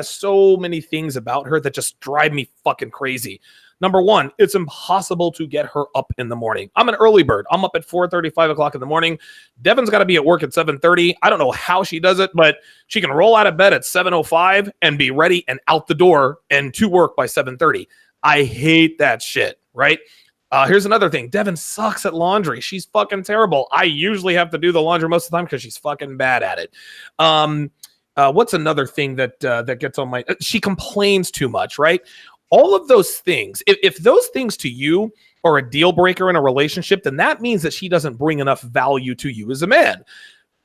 so many things about her that just drive me fucking crazy. Number one, it's impossible to get her up in the morning. I'm an early bird. I'm up at 4:30, 5 o'clock in the morning. Devin's got to be at work at 7:30. I don't know how she does it, but she can roll out of bed at 7:05 and be ready and out the door and to work by 7:30. I hate that shit, right? Here's another thing. Devin sucks at laundry. She's fucking terrible. I usually have to do the laundry most of the time because she's fucking bad at it. What's another thing that gets on my... she complains too much, right? All of those things, if those things to you are a deal breaker in a relationship, then that means that she doesn't bring enough value to you as a man.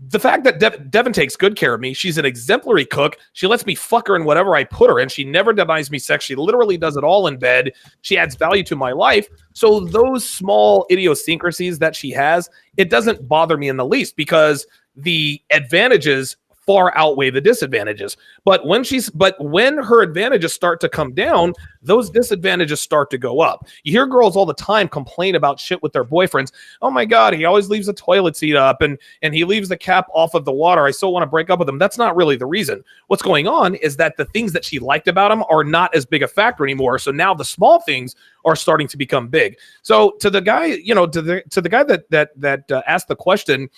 The fact that Devin takes good care of me, she's an exemplary cook. She lets me fuck her in whatever I put her in. She never denies me sex. She literally does it all in bed. She adds value to my life. So those small idiosyncrasies that she has, it doesn't bother me in the least because the advantages far outweigh the disadvantages. But when her advantages start to come down, those disadvantages start to go up. You hear girls all the time complain about shit with their boyfriends. Oh my God, he always leaves the toilet seat up and he leaves the cap off of the water. I still want to break up with him. That's not really the reason. What's going on is that the things that she liked about him are not as big a factor anymore. So now the small things are starting to become big. So to the guy, to the guy that asked the question,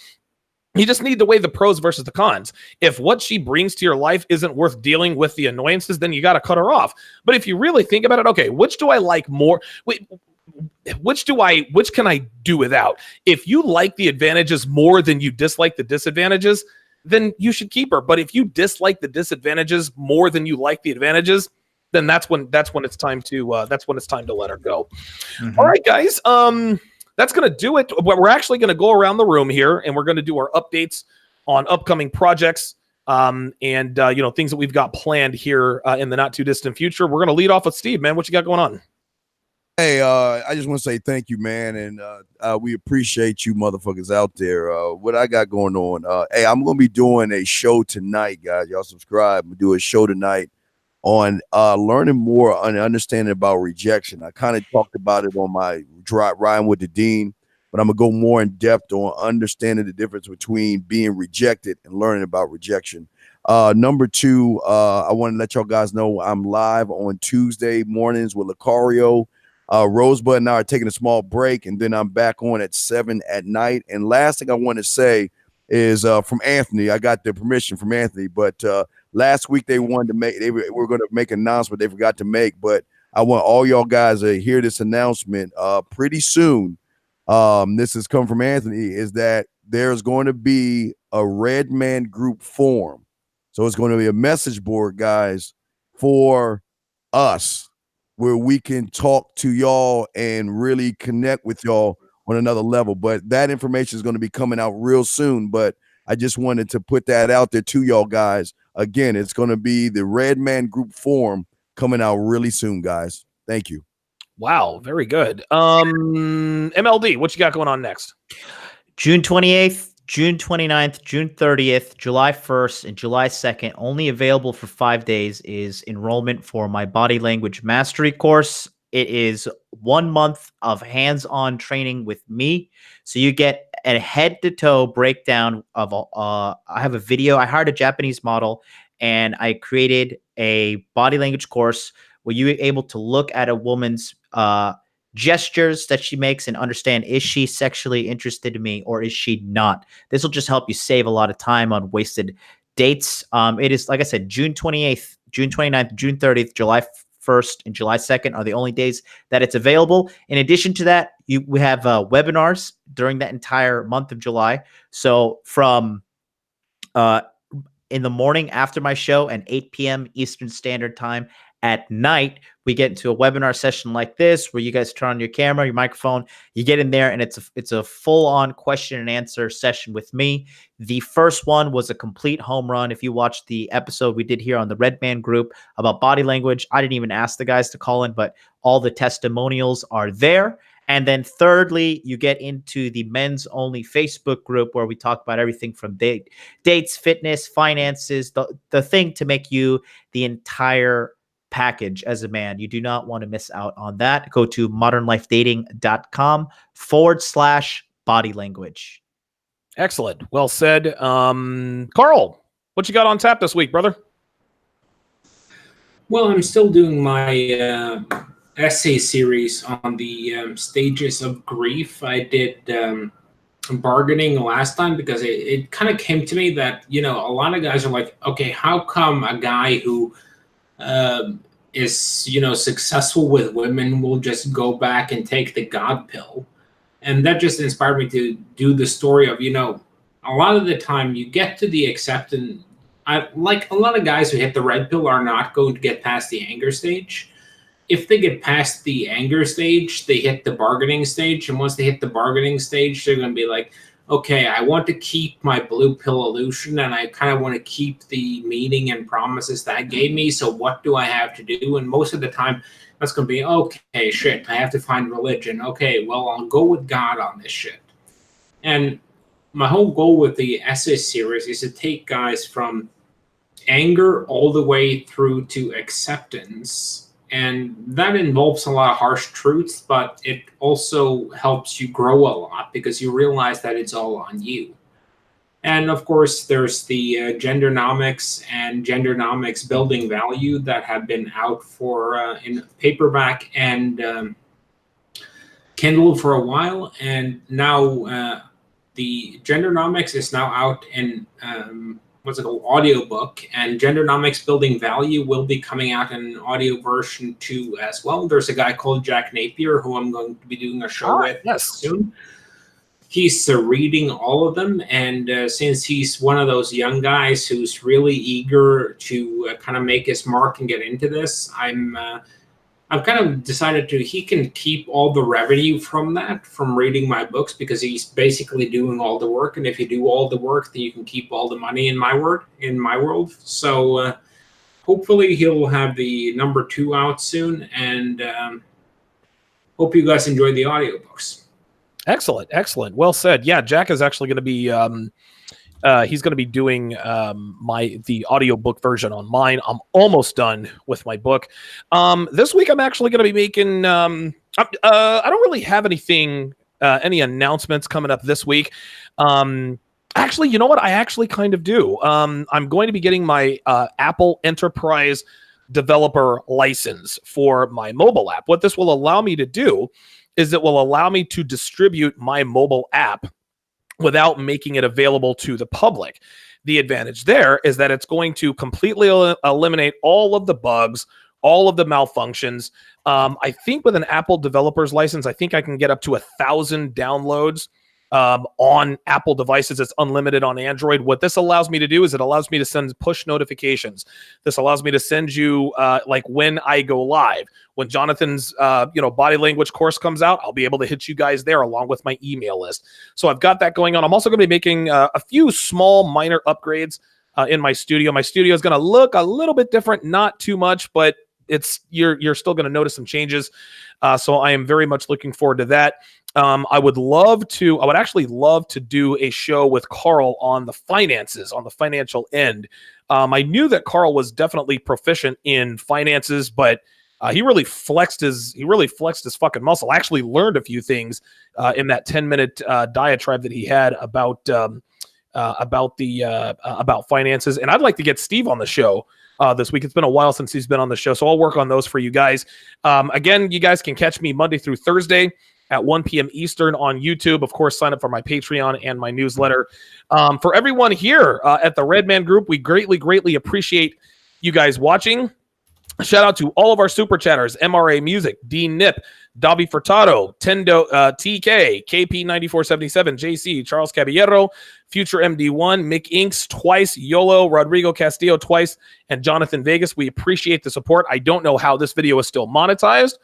you just need to weigh the pros versus the cons. If what she brings to your life isn't worth dealing with the annoyances, then you got to cut her off. But if you really think about it, okay, which do I like more? Which can I do without? If you like the advantages more than you dislike the disadvantages, then you should keep her. But if you dislike the disadvantages more than you like the advantages, then that's when it's time to let her go. Mm-hmm. All right, guys. That's going to do it. We're actually going to go around the room here, and we're going to do our updates on upcoming projects and things that we've got planned here in the not too distant future. We're going to lead off with Steve, man. What you got going on? Hey, I just want to say thank you, man, and we appreciate you motherfuckers out there. What I got going on? Hey, I'm going to be doing a show tonight, guys. Y'all subscribe. We'll do a show tonight on learning more and understanding about rejection. I kind of talked about it on my Ryan with the Dean, but I'm gonna go more in depth on understanding the difference between being rejected and learning about rejection. Number two, I want to let y'all guys know I'm live on Tuesday mornings with Lucario. Rosebud and I are taking a small break, and then I'm back on at 7 at night. And last thing I want to say is from Anthony. I got the permission from Anthony, but last week they wanted to make, they were going to make an announcement they forgot to make, but I want all y'all guys to hear this announcement pretty soon. This has come from Anthony, is that there's going to be a Red Man Group forum. So it's going to be a message board, guys, for us, where we can talk to y'all and really connect with y'all on another level. But that information is going to be coming out real soon. But I just wanted to put that out there to y'all guys. Again, it's going to be the Red Man Group forum coming out really soon, guys. Thank you. Wow, very good. MLD, what you got going on next? June 28th, June 29th, June 30th, July 1st, and July 2nd, only available for 5 days, is enrollment for my body language mastery course. It is 1 month of hands-on training with me. So you get a head-to-toe breakdown of, I have a video. I hired a Japanese model, and I created a body language course where you're able to look at a woman's gestures that she makes and understand, is she sexually interested in me or is she not? This will just help you save a lot of time on wasted dates. It is, like I said, June 28th, June 29th, June 30th, July 1st, and July 2nd are the only days that it's available. In addition to that, we have webinars during that entire month of July. So from in the morning after my show and 8 p.m. Eastern Standard Time, at night, we get into a webinar session like this where you guys turn on your camera, your microphone, you get in there, and it's a full-on question and answer session with me. The first one was a complete home run. If you watched the episode we did here on the Red Man Group about body language, I didn't even ask the guys to call in, but all the testimonials are there. And then thirdly, you get into the men's only Facebook group where we talk about everything from dates, fitness, finances, the thing to make you the entire package as a man. You do not want to miss out on that. Go to modernlifedating.com/body language. Excellent. Well said. Carl, what you got on tap this week, brother? Well, I'm still doing my essay series on the stages of grief. I did bargaining last time because it kind of came to me that, a lot of guys are like, okay, how come a guy who is successful with women will just go back and take the God pill? And that just inspired me to do the story of, a lot of the time you get to the acceptance. Like a lot of guys who hit the red pill are not going to get past the anger stage. If they get past the anger stage, they hit the bargaining stage. And once they hit the bargaining stage, they're going to be like, okay, I want to keep my blue pill illusion, and I kind of want to keep the meaning and promises that gave me. So what do I have to do? And most of the time, that's going to be, okay, shit, I have to find religion. Okay, well, I'll go with God on this shit. And my whole goal with the essay series is to take guys from anger all the way through to acceptance. And that involves a lot of harsh truths, but it also helps you grow a lot because you realize that it's all on you. And of course, there's the gendernomics and gendernomics building value that have been out for in paperback and Kindle for a while. And now the gendernomics is now out in what's it called, audiobook, and gendernomics building value will be coming out in an audio version too as well. There's a guy called Jack Napier who I'm going to be doing a show with soon. He's reading all of them, and since he's one of those young guys who's really eager to kind of make his mark and get into this, I've kind of decided he can keep all the revenue from reading my books, because he's basically doing all the work. And if you do all the work, then you can keep all the money in my world. So hopefully he'll have the number 2 out soon, and hope you guys enjoy the audiobooks. Excellent. Well said. Yeah, Jack is actually going to be he's going to be doing the audiobook version on mine. I'm almost done with my book. This week I'm actually going to be making I don't really have anything any announcements coming up this week. Actually, you know what? I actually kind of do. I'm going to be getting my Apple Enterprise developer license for my mobile app. What this will allow me to do is it will allow me to distribute my mobile app without making it available to the public. The advantage there is that it's going to completely eliminate all of the bugs, all of the malfunctions. I think with an Apple developer's license, I think I can get up to 1,000 downloads on Apple devices. It's unlimited on Android. What this allows me to do is it allows me to send push notifications. This allows me to send you like when I go live. When Jonathan's body language course comes out, I'll be able to hit you guys there along with my email list. So I've got that going on. I'm also going to be making a few small minor upgrades in my studio. My studio is going to look a little bit different, not too much, but you're still going to notice some changes. So I am very much looking forward to that. I would actually love to do a show with Carl on the finances, on the financial end. I knew that Carl was definitely proficient in finances, but he really flexed his fucking muscle. I actually learned a few things in that 10-minute diatribe that he had about finances. And I'd like to get Steve on the show this week. It's been a while since he's been on the show, so I'll work on those for you guys. Again, you guys can catch me Monday through Thursday at 1 p.m. Eastern on YouTube. Of course, sign up for my Patreon and my newsletter. For everyone here at the Redman Group, we greatly appreciate you guys watching. Shout out to all of our super chatters: MRA Music, Dean Nip, Davi Furtado, Tendo, TK, KP9477, JC, Charles Caballero, Future MD1, Mick Inks twice, YOLO, Rodrigo Castillo twice, and Jonathan Vegas. We appreciate the support. I don't know how this video is still monetized,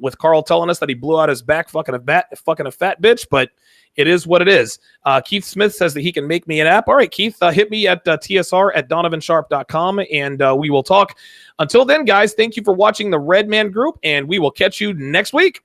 with Carl telling us that he blew out his back fucking a fat bitch, but it is what it is. Keith Smith says that he can make me an app. All right, Keith, hit me at tsr@donovansharpe.com, and we will talk. Until then, guys, thank you for watching the Redman Group, and we will catch you next week.